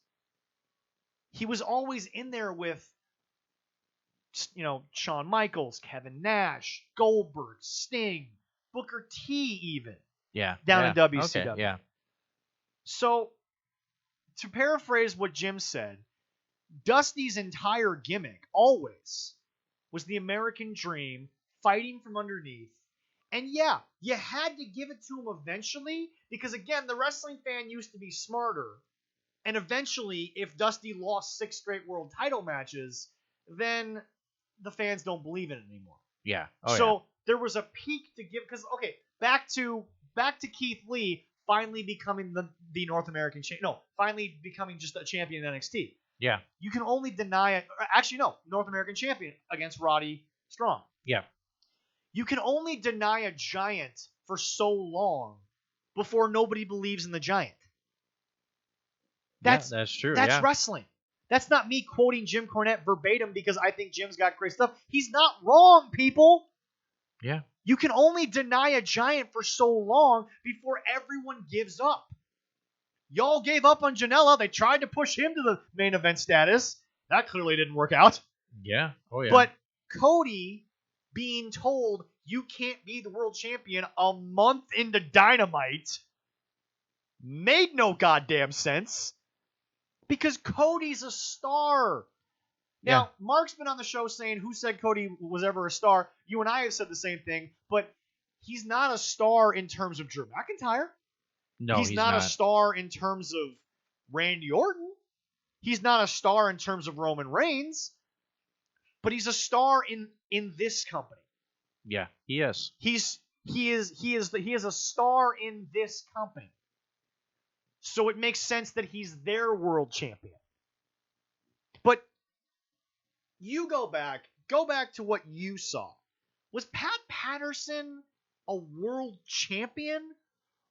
he was always in there with, Shawn Michaels, Kevin Nash, Goldberg, Sting, Booker T even. Yeah. Down in WCW. Okay, yeah. So, to paraphrase what Jim said, Dusty's entire gimmick always was the American dream, fighting from underneath. And yeah, you had to give it to him eventually, because again, the wrestling fan used to be smarter. And eventually, if Dusty lost 6 straight world title matches, then the fans don't believe in it anymore. Yeah. There was a peak to give, because back to Keith Lee finally becoming the North American champion. No, finally becoming just a champion in NXT. Yeah. You can only deny it. Actually, no, North American champion against Roddy Strong. Yeah. You can only deny a giant for so long before nobody believes in the giant. That's true. That's wrestling. That's not me quoting Jim Cornette verbatim because I think Jim's got great stuff. He's not wrong, people. Yeah. You can only deny a giant for so long before everyone gives up. Y'all gave up on Janela. They tried to push him to the main event status. That clearly didn't work out. Yeah. Oh, yeah. But Cody being told you can't be the world champion a month into Dynamite made no goddamn sense because Cody's a star. Now, Mark's been on the show saying who said Cody was ever a star. You and I have said the same thing, but he's not a star in terms of Drew McIntyre. No, he's not a star in terms of Randy Orton. He's not a star in terms of Roman Reigns. But he's a star in this company. Yeah, he is. He is a star in this company. So it makes sense that he's their world champion. But you go back to what you saw. Was Pat Patterson a world champion?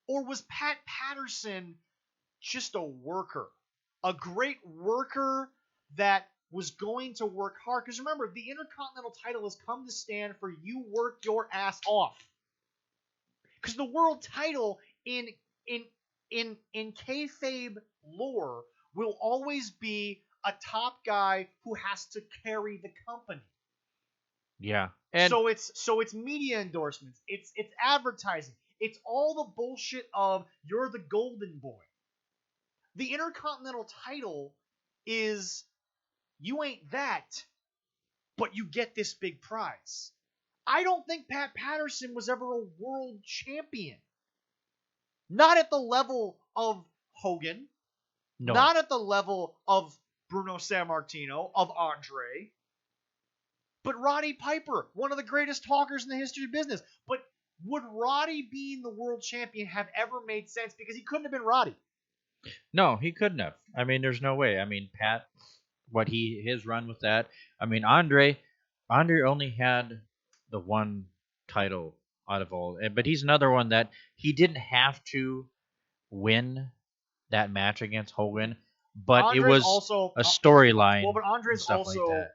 Or was Pat Patterson just a worker? A great worker that was going to work hard. Because remember, the Intercontinental title has come to stand for you work your ass off. Because the world title in kayfabe lore will always be a top guy who has to carry the company. Yeah. And so it's media endorsements, it's advertising, it's all the bullshit of you're the golden boy. The Intercontinental title is you ain't that, but you get this big prize. I don't think Pat Patterson was ever a world champion. Not at the level of Hogan. No. Not at the level of Bruno Sammartino, of Andre. But Roddy Piper, one of the greatest talkers in the history of business. But would Roddy being the world champion have ever made sense? Because he couldn't have been Roddy. No, he couldn't have. I mean, there's no way. I mean, Pat, his run with that. I mean, Andre only had the one title out of all, but he's another one that he didn't have to win that match against Hogan, but Andre's it was also a storyline. Well, but Andre's stuff also like that.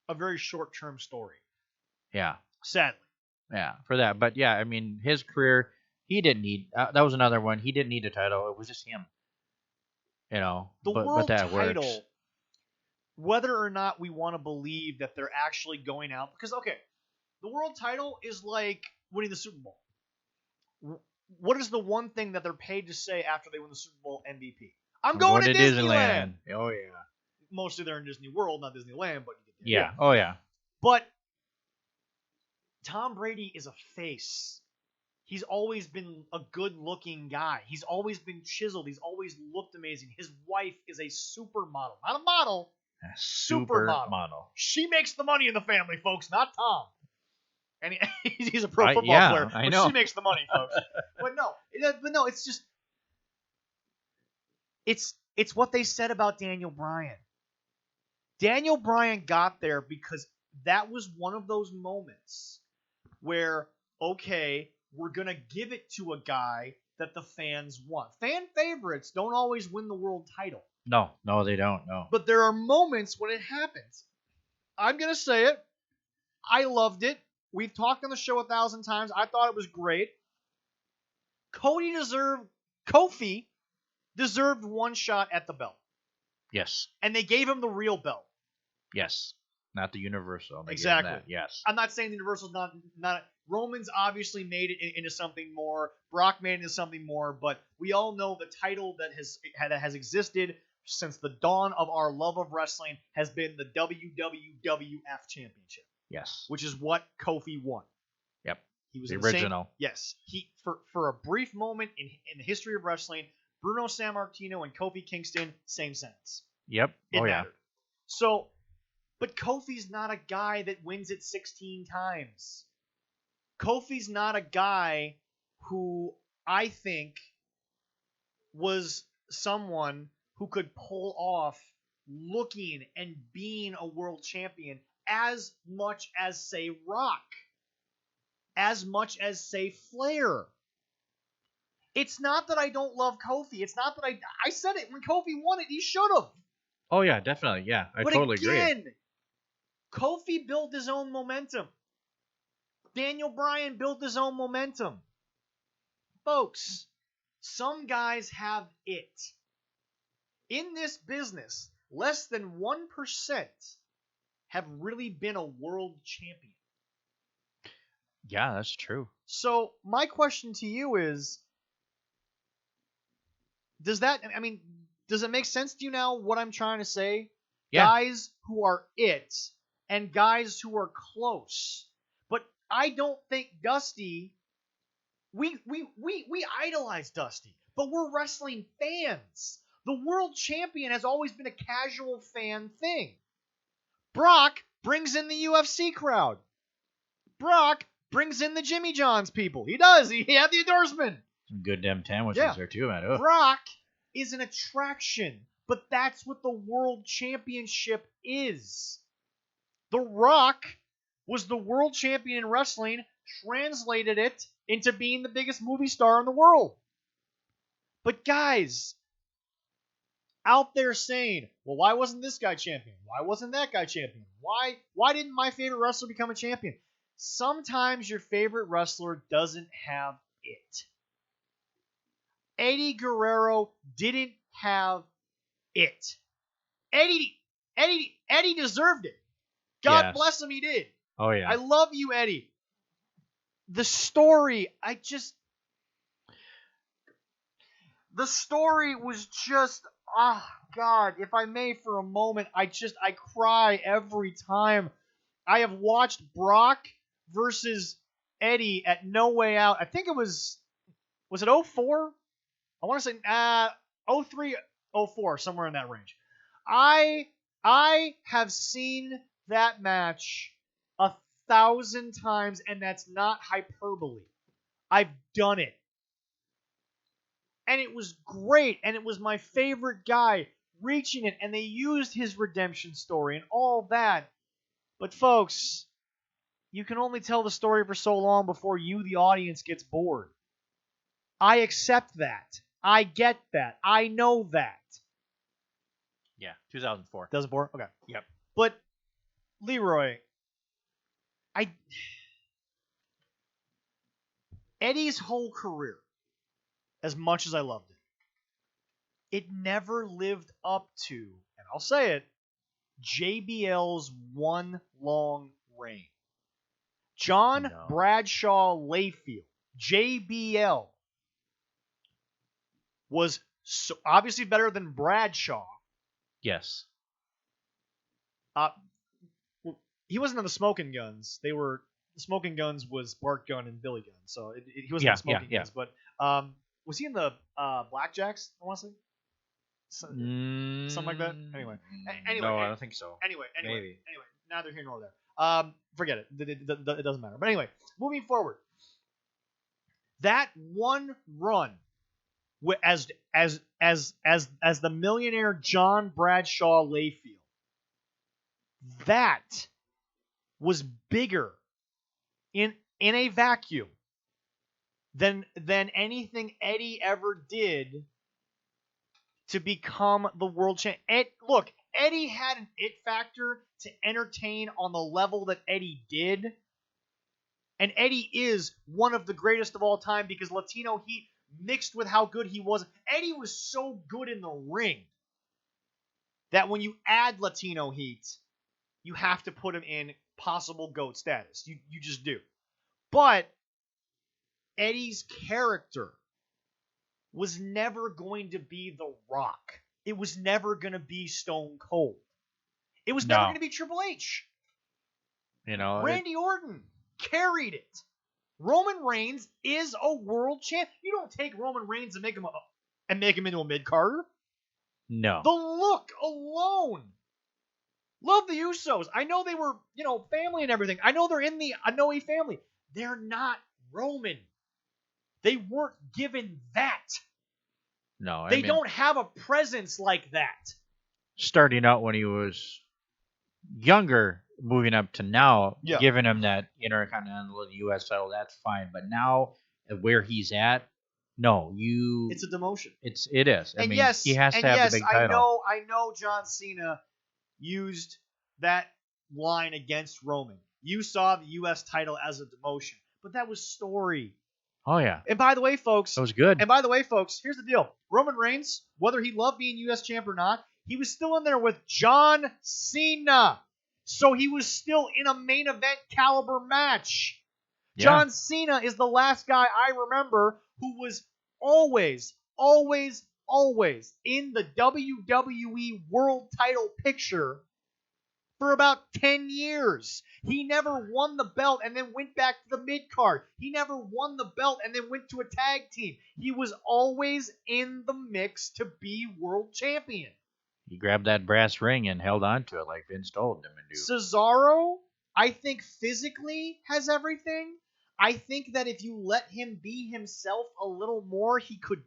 a very short-term story. Yeah. Sadly. Yeah, for that. But yeah, I mean, his career, he didn't need. That was another one. He didn't need a title. It was just him. You know, The but world that title, works. whether or not we want to believe that they're actually going out, because the world title is like winning the Super Bowl. What is the one thing that they're paid to say after they win the Super Bowl MVP? I'm going to Disneyland. Oh yeah. Mostly they're in Disney World, not Disneyland, but you get the Yeah. idea. Oh yeah. But Tom Brady is a face. He's always been a good-looking guy. He's always been chiseled. He's always looked amazing. His wife is a supermodel. Not a model. A supermodel. She makes the money in the family, folks, not Tom. And he's a pro football player. I but know. She makes the money, folks. but no, it's just it's what they said about Daniel Bryan. Daniel Bryan got there because that was one of those moments where, okay, we're going to give it to a guy that the fans want. Fan favorites don't always win the world title. No, they don't. No. But there are moments when it happens. I'm going to say it. I loved it. We've talked on the show 1,000 times. I thought it was great. Kofi deserved one shot at the belt. Yes. And they gave him the real belt. Yes. Not the Universal. They Exactly. gave him that. Yes. I'm not saying the Universal's not. Roman's obviously made it into something more. Brock made it into something more. But we all know the title that has existed since the dawn of our love of wrestling has been the WWF Championship. Yes. Which is what Kofi won. Yep. He was the original. Yes. He for a brief moment in the history of wrestling, Bruno Sammartino and Kofi Kingston, same sentence. Yep. It mattered. Yeah. So, but Kofi's not a guy that wins it 16 times. Kofi's not a guy who I think was someone who could pull off looking and being a world champion as much as, say, Rock. As much as, say, Flair. It's not that I don't love Kofi. It's not that I said it. When Kofi won it, he should have. Oh, yeah, definitely. Yeah, I totally agree. Kofi built his own momentum. Daniel Bryan built his own momentum. Folks, some guys have it. In this business, less than 1% have really been a world champion. Yeah, that's true. So, my question to you is, does it make sense to you now what I'm trying to say? Yeah. Guys who are it and guys who are close. But I don't think Dusty, we idolize Dusty, but we're wrestling fans. The world champion has always been a casual fan thing. Brock brings in the UFC crowd. Brock brings in the Jimmy John's people. He does. He had the endorsement. Some good damn sandwiches there too, man. Ugh. Brock is an attraction, but that's what the world championship is. The Rock was the world champion in wrestling, translated it into being the biggest movie star in the world. But guys, out there saying, well, why wasn't this guy champion? Why wasn't that guy champion? Why didn't my favorite wrestler become a champion? Sometimes your favorite wrestler doesn't have it. Eddie Guerrero didn't have it. Eddie deserved it. God bless him, he did. Oh, yeah. I love you, Eddie. The story, the story was just, God, if I may for a moment, I cry every time. I have watched Brock versus Eddie at No Way Out. I think it was it 04? I want to say 03, 04, somewhere in that range. I have seen that match 1,000 times, and that's not hyperbole. I've done it. And it was great, and it was my favorite guy reaching it, and they used his redemption story and all that. But folks, you can only tell the story for so long before you, the audience, gets bored. I accept that. I get that. I know that. Yeah, 2004. 2004? Okay. Yep. But, Leroy, Eddie's whole career, as much as I loved it never lived up to, and I'll say it, JBL's one long reign. John Bradshaw Layfield, JBL, was obviously better than Bradshaw. Yes. He wasn't on the Smoking Guns. The Smoking Guns was Bart Gunn and Billy Gunn, so he wasn't on the Smoking Guns. But was he in the Blackjacks? I want to say something like that. Anyway, no, I don't think so. Anyway, Maybe. neither here nor there. Forget it. It doesn't matter. But anyway, moving forward, that one run as the millionaire John Bradshaw Layfield, that was bigger in a vacuum than anything Eddie ever did to become the world champion. Look, Eddie had an it factor to entertain on the level that Eddie did, and Eddie is one of the greatest of all time because Latino Heat mixed with how good he was. Eddie was so good in the ring that when you add Latino Heat, you have to put him in possible GOAT status. You just do. But Eddie's character was never going to be The Rock. It was never going to be Stone Cold. It was never going to be Triple H. Randy Orton carried it. Roman Reigns is a world champ. You don't take Roman Reigns and make him into a mid-carder. No. The look alone. Love the Usos. I know they were, family and everything. I know they're in the Anoa'i family. They're not Roman. They weren't given that. No, they don't have a presence like that. Starting out when he was younger, moving up to now, giving him that Intercontinental U.S. title, that's fine. But now, where he's at, no, it's a demotion. It is. I mean, he has to have the big title. I know John Cena used that line against Roman. You saw the U.S. title as a demotion, but that was story. Oh, yeah. And by the way, folks, that was good. And by the way, folks, here's the deal. Roman Reigns, whether he loved being U.S. champ or not, he was still in there with John Cena. So he was still in a main event caliber match. Yeah. John Cena is the last guy I remember who was always in the WWE world title picture for about 10 years. He never won the belt and then went back to the mid-card. He never won the belt and then went to a tag team. He was always in the mix to be world champion. He grabbed that brass ring and held on to it like Vince told him to do. Cesaro, I think physically has everything. I think that if you let him be himself a little more, he could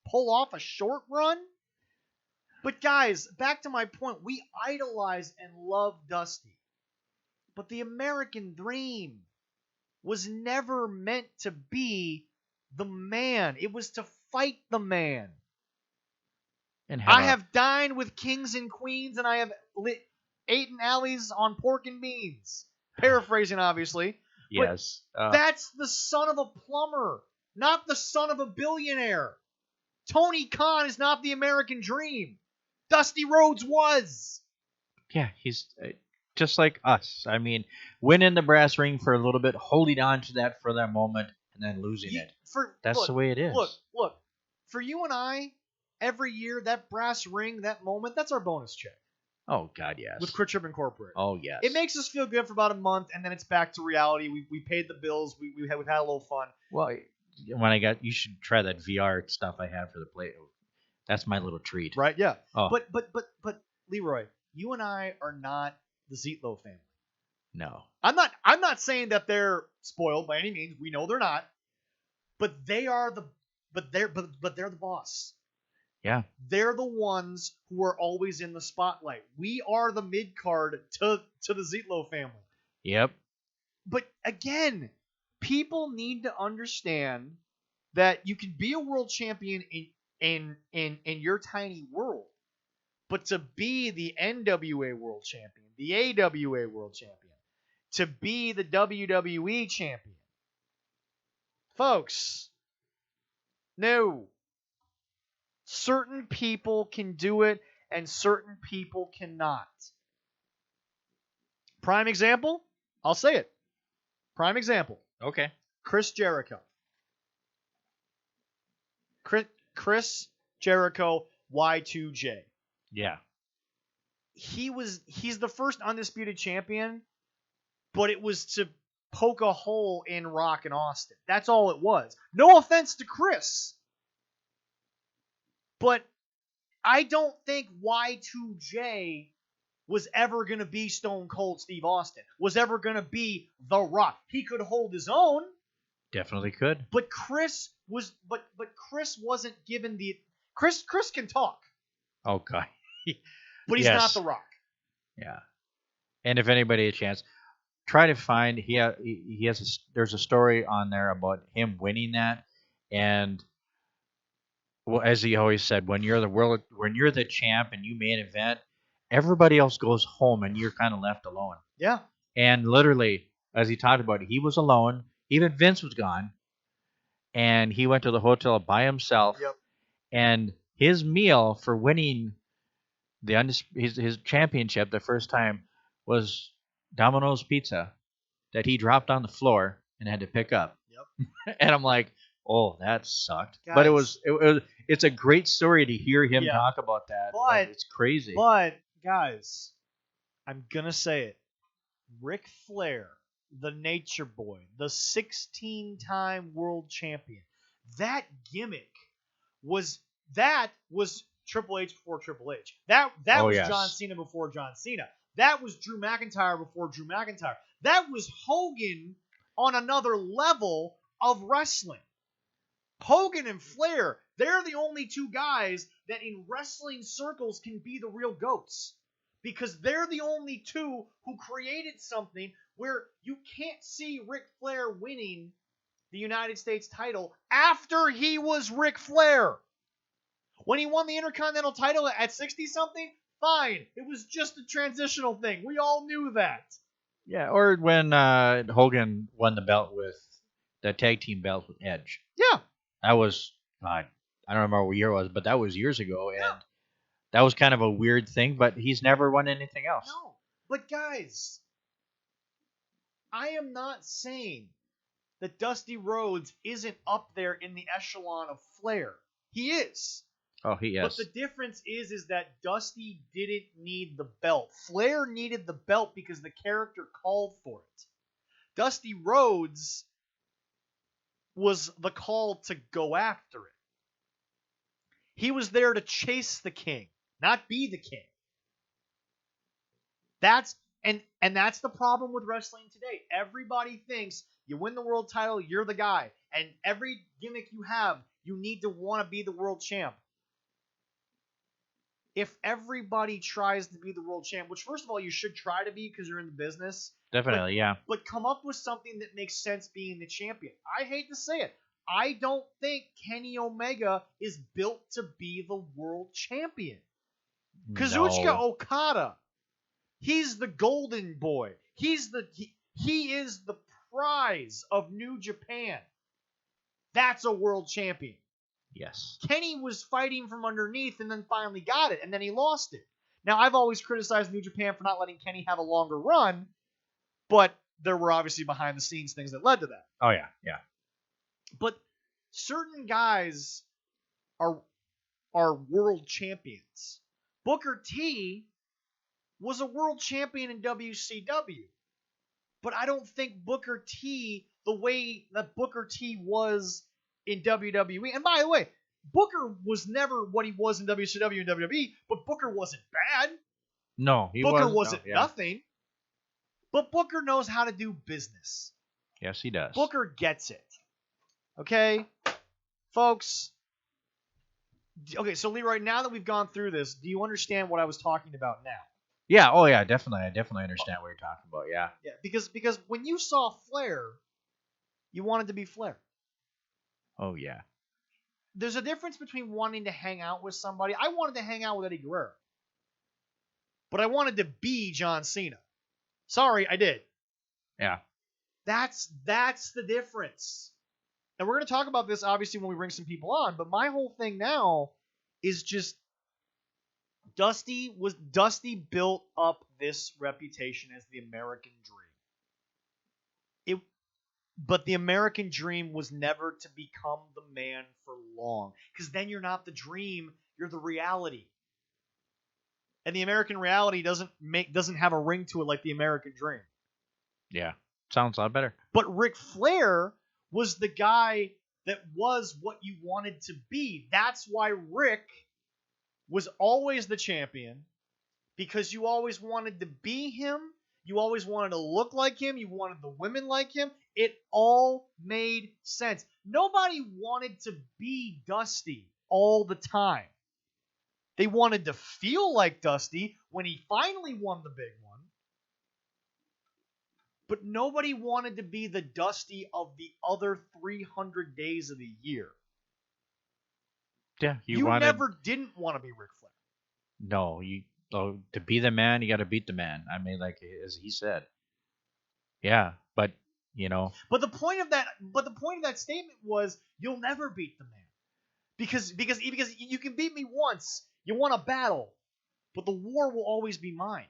pull off a short run. But guys, back to my point, we idolize and love Dusty. But the American dream was never meant to be the man. It was to fight the man. I have dined with kings and queens, and I have eaten alleys on pork and beans. Paraphrasing, obviously. Yes. That's the son of a plumber, not the son of a billionaire. Tony Khan is not the American dream. Dusty Rhodes was. Yeah, he's just like us. I mean, winning the brass ring for a little bit, holding on to that for that moment, and then losing it. That's the way it is. Look. For you and I, every year, that brass ring, that moment, that's our bonus check. Oh, God, yes. With Crit Trip Incorporated. Oh, yes. It makes us feel good for about a month, and then it's back to reality. We paid the bills. We've had a little fun. Well, you should try that VR stuff I have for the play. That's my little treat. Right, yeah. Oh. But Leroy, you and I are not the Zietlow family. No. I'm not saying that they're spoiled by any means. We know they're not. But they're the boss. Yeah. They're the ones who are always in the spotlight. We are the mid-card to the Zietlow family. Yep. But again, people need to understand that you can be a world champion in your tiny world, but to be the NWA world champion, the AWA world champion, to be the WWE champion, folks, no. Certain people can do it, and certain people cannot. Prime example? I'll say it. Prime example. Okay. Chris Jericho. Chris Jericho, Y2J. Yeah. He's the first undisputed champion, but it was to poke a hole in Rock and Austin. That's all it was. No offense to Chris. But I don't think Y2J was ever going to be Stone Cold Steve Austin, was ever going to be The Rock. He could hold his own. Definitely could. But Chris wasn't given the... Chris can talk. Oh, God. But he's not The Rock. Yeah. And if anybody has a chance, try to find... There's a story on there about him winning that, and... Well, as he always said, when you're the champ and you main event, everybody else goes home and you're kind of left alone. Yeah. And literally, as he talked about it, he was alone. Even Vince was gone, and he went to the hotel by himself. Yep. And his meal for winning his championship the first time was Domino's pizza that he dropped on the floor and had to pick up. Yep. And I'm like, oh, that sucked. But it's a great story to hear him talk about that. But it's crazy. But guys, I'm gonna say it. Ric Flair, the Nature Boy, the 16-time world champion. That gimmick was Triple H before Triple H. That was John Cena before John Cena. That was Drew McIntyre before Drew McIntyre. That was Hogan on another level of wrestling. Hogan and Flair, they're the only two guys that in wrestling circles can be the real goats. Because they're the only two who created something where you can't see Ric Flair winning the United States title after he was Ric Flair. When he won the Intercontinental title at 60-something, fine. It was just a transitional thing. We all knew that. Yeah, or when Hogan won the tag team belt with Edge. Yeah. That was, I don't remember what year it was, but that was years ago. And that was kind of a weird thing, but he's never won anything else. No. But guys, I am not saying that Dusty Rhodes isn't up there in the echelon of Flair. He is. Oh, he is. But the difference is that Dusty didn't need the belt. Flair needed the belt because the character called for it. Dusty Rhodes was the call to go after it. He was there to chase the king, not be the king. That's the problem with wrestling today. Everybody thinks you win the world title, you're the guy. And every gimmick you have, you need to want to be the world champ. If everybody tries to be the world champ, which first of all you should try to be because you're in the business. Definitely, But come up with something that makes sense being the champion. I hate to say it. I don't think Kenny Omega is built to be the world champion. Kazuchika Okada, he's the golden boy. He is the prize of New Japan. That's a world champion. Yes. Kenny was fighting from underneath and then finally got it, and then he lost it. Now, I've always criticized New Japan for not letting Kenny have a longer run, but there were obviously behind-the-scenes things that led to that. Oh, yeah, yeah. But certain guys are world champions. Booker T was a world champion in WCW, but I don't think Booker T, the way that Booker T was in WWE. And by the way, Booker was never what he was in WCW and WWE, but Booker wasn't bad. No, Booker wasn't nothing. But Booker knows how to do business. Yes, he does. Booker gets it. Okay? Folks. Okay, so Leroy, now that we've gone through this, do you understand what I was talking about now? Yeah, oh yeah, definitely. I definitely understand what you're talking about, yeah. Yeah, because when you saw Flair, you wanted to be Flair. Oh, yeah. There's a difference between wanting to hang out with somebody. I wanted to hang out with Eddie Guerrero. But I wanted to be John Cena. Sorry, I did. Yeah. That's the difference. And we're going to talk about this, obviously, when we bring some people on. But my whole thing now is just Dusty built up this reputation as the American dream. But the American dream was never to become the man for long. Because then you're not the dream, you're the reality. And the American reality doesn't have a ring to it like the American dream. Yeah. Sounds a lot better. But Ric Flair was the guy that was what you wanted to be. That's why Rick was always the champion. Because you always wanted to be him. You always wanted to look like him. You wanted the women like him. It all made sense. Nobody wanted to be Dusty all the time. They wanted to feel like Dusty when he finally won the big one. But nobody wanted to be the Dusty of the other 300 days of the year. Yeah, you never didn't want to be Ric Flair. No, So to be the man, you got to beat the man. I mean, like as he said. Yeah, but you know, But the point of that statement was you'll never beat the man because you can beat me once. You won a battle, but the war will always be mine.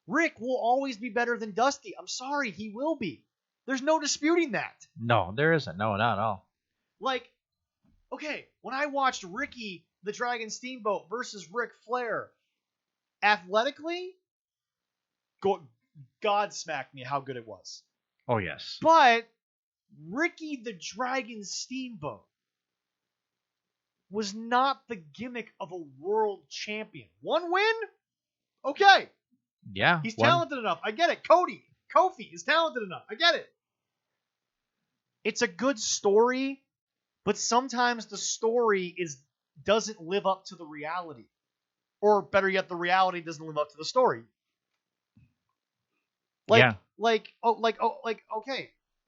Rick will always be better than Dusty. I'm sorry, he will be. There's no disputing that. no, there isn't. No, not at all. Like, okay, when I watched Ricky the Dragon Steamboat versus Ric Flair, athletically, God smacked me how good it was. Oh yes. But Ricky the Dragon Steamboat was not the gimmick of a world champion. One win? Okay. Yeah. He's talented enough. I get it. Kofi is talented enough. I get it. It's a good story, but sometimes the story doesn't live up to the reality. Or better yet, the reality doesn't live up to the story. Okay.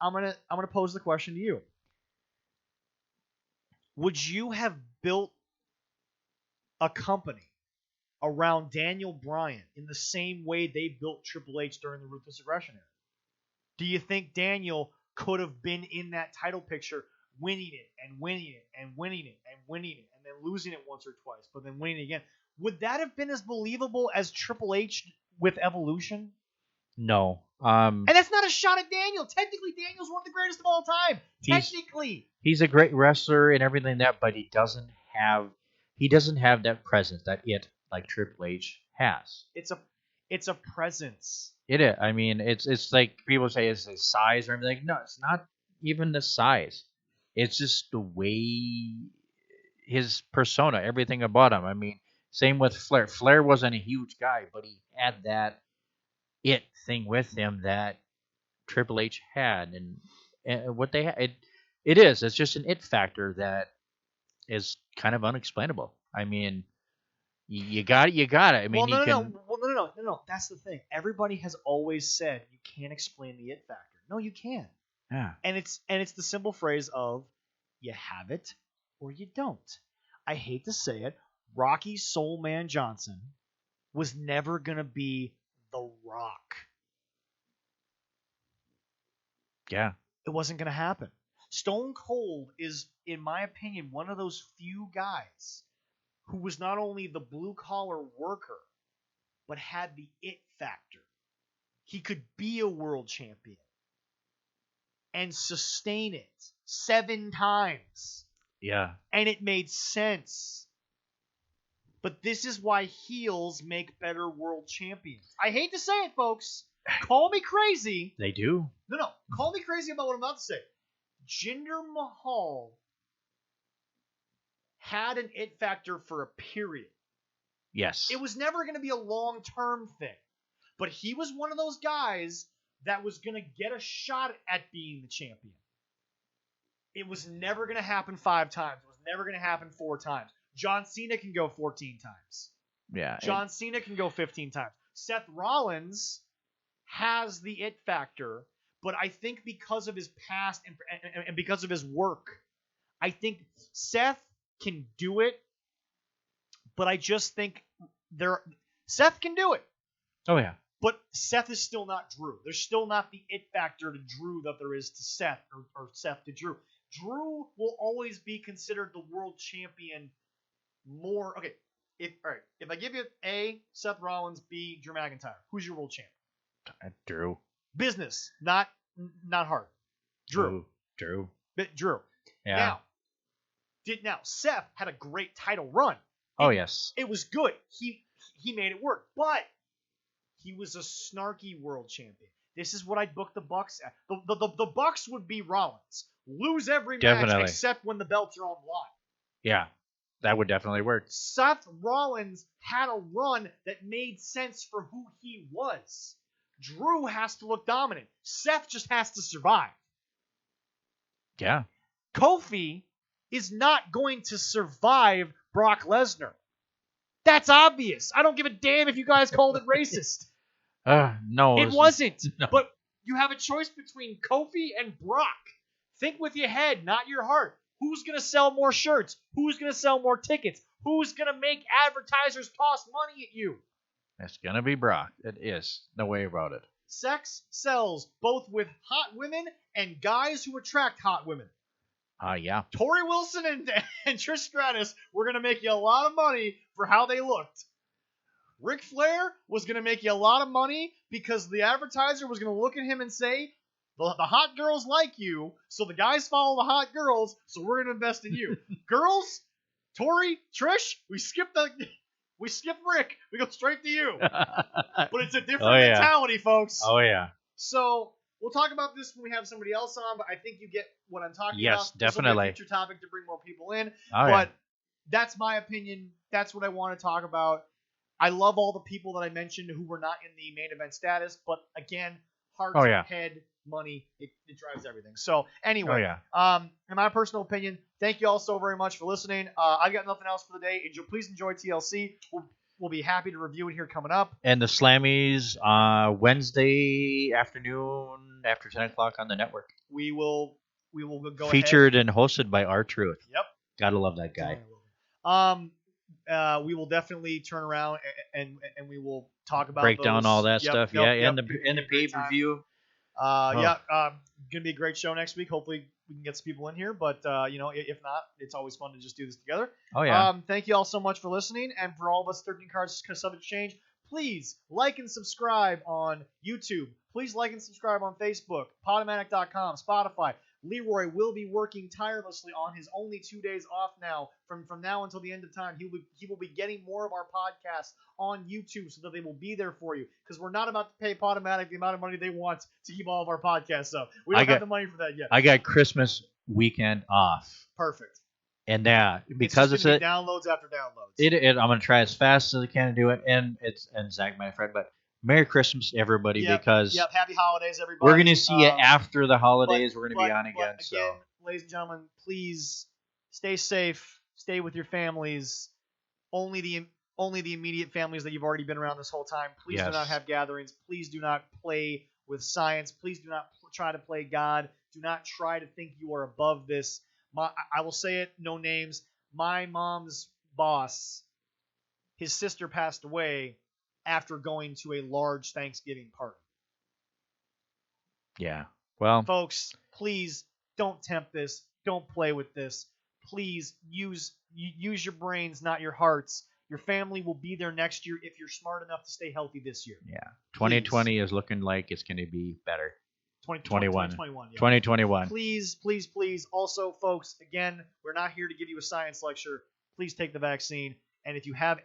I'm gonna pose the question to you. Would you have built a company around Daniel Bryan in the same way they built Triple H during the Ruthless Aggression era? Do you think Daniel could have been in that title picture, winning it and winning it and winning it and winning it and then losing it once or twice, but then winning it again? Would that have been as believable as Triple H with Evolution? No. And that's not a shot at Daniel. Technically, Daniel's one of the greatest of all time. Technically. He's a great wrestler and everything that, but he doesn't have that presence, that it like Triple H has. It's a presence. It is. I mean, it's like people say it's his size or everything. No, it's not even the size. It's just the way his persona, everything about him. I mean, same with Flair. Flair wasn't a huge guy, but he had that it thing with him that Triple H had, and what they had. It's just an it factor that is kind of unexplainable. I mean, you got it. I mean, no. That's the thing. Everybody has always said you can't explain the it factor. No, you can. Yeah. And it's the simple phrase of you have it or you don't. I hate to say it, Rocky Soul Man Johnson was never gonna be The Rock. Yeah. It wasn't gonna happen. Stone Cold is, in my opinion, one of those few guys who was not only the blue collar worker, but had the it factor. He could be a world champion and sustain it 7 times. Yeah. And it made sense. But this is why heels make better world champions. I hate to say it, folks. Call me crazy. They do. No. Call me crazy about what I'm about to say. Jinder Mahal had an it factor for a period. Yes. It was never going to be a long-term thing. But he was one of those guys that was going to get a shot at being the champion. It was never going to happen 5 times. It was never going to happen 4 times. John Cena can go 14 times. Yeah. John Cena can go 15 times. Seth Rollins has the it factor, but I think because of his past and because of his work, I think Seth can do it, but I just think Seth can do it. Oh yeah. But Seth is still not Drew. There's still not the it factor to Drew that there is to Seth or Seth to Drew. Drew will always be considered the world champion more. Okay, if I give you A, Seth Rollins, B, Drew McIntyre, who's your world champ? Drew. Business, not hard. Drew. Drew. Yeah. Now Seth had a great title run. Oh yes. It was good. He made it work, but he was a snarky world champion. This is what I'd book the Bucks at. The Bucks would be Rollins. Lose every match except when the belts are on the line. Yeah. That would definitely work. Seth Rollins had a run that made sense for who he was. Drew has to look dominant. Seth just has to survive. Yeah. Kofi is not going to survive Brock Lesnar. That's obvious. I don't give a damn if you guys called it racist. No. It wasn't. No. But you have a choice between Kofi and Brock. Think with your head, not your heart. Who's going to sell more shirts? Who's going to sell more tickets? Who's going to make advertisers toss money at you? It's gonna be Brock. It is. No way about it. Sex sells, both with hot women and guys who attract hot women. Yeah. Tori Wilson and Trish Stratus were going to make you a lot of money for how they looked. Ric Flair was going to make you a lot of money because the advertiser was going to look at him and say, the hot girls like you, so the guys follow the hot girls, so we're going to invest in you. Girls, Tori, Trish, we skip Rick. We go straight to you. But it's a different mentality, folks. Oh, yeah. So we'll talk about this when we have somebody else on, but I think you get what I'm talking about. Yes, This definitely. will be a future topic to bring more people in. Oh, but that's my opinion. That's what I want to talk about. I love all the people that I mentioned who were not in the main event status, but again, heart, head, money, it drives everything. So anyway, in my personal opinion, thank you all so very much for listening. I've got nothing else for the day. Please enjoy TLC. We'll be happy to review it here coming up. And the Slammies Wednesday afternoon after 10 o'clock on the network. We will go Featured ahead. and hosted by R-Truth. Yep. Gotta love that guy. We will definitely turn around and we will talk about break those. down all that stuff. And the pay-per-view. Gonna be a great show next week. Hopefully we can get some people in here, but if not, it's always fun to just do this together. Oh yeah. Thank you all so much for listening, and for all of us 13 Cards Subject Change, please like and subscribe on YouTube. Please like and subscribe on Facebook, Podomatic.com, Spotify. Leroy will be working tirelessly on his only 2 days off now. From now until the end of time, he will be getting more of our podcasts on YouTube so that they will be there for you. Because we're not about to pay Podomatic the amount of money they want to keep all of our podcasts up. We don't have the money for that yet. I got Christmas weekend off. Perfect. And because it's downloads after downloads. I'm gonna try as fast as I can to do it. And Zach, my friend, but Merry Christmas, everybody, because happy holidays, everybody. We're gonna see you after the holidays. We're gonna be on again. So, ladies and gentlemen, please stay safe. Stay with your families. Only the immediate families that you've already been around this whole time. Please do not have gatherings. Please do not play with science. Please do not try to play God. Do not try to think you are above this. I will say it, no names. My mom's boss, his sister passed away after going to a large Thanksgiving party. Yeah. Well, folks, please don't tempt this. Don't play with this. Please use your brains, not your hearts. Your family will be there next year if you're smart enough to stay healthy this year. Yeah. 2020 is looking like it's going to be better. 2021. 2021. Please. Also, folks, again, we're not here to give you a science lecture. Please take the vaccine. And if you have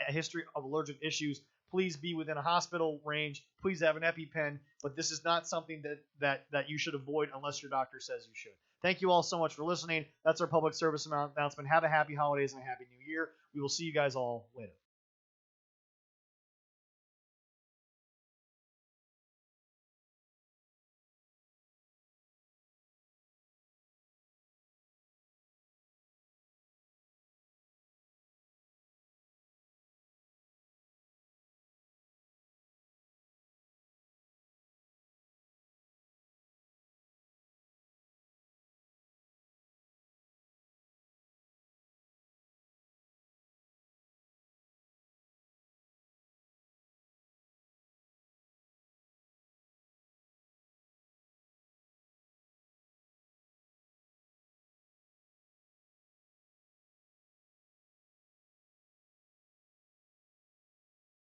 a history of allergic issues, please be within a hospital range. Please have an EpiPen. But this is not something that you should avoid unless your doctor says you should. Thank you all so much for listening. That's our public service announcement. Have a happy holidays and a happy new year. We will see you guys all later.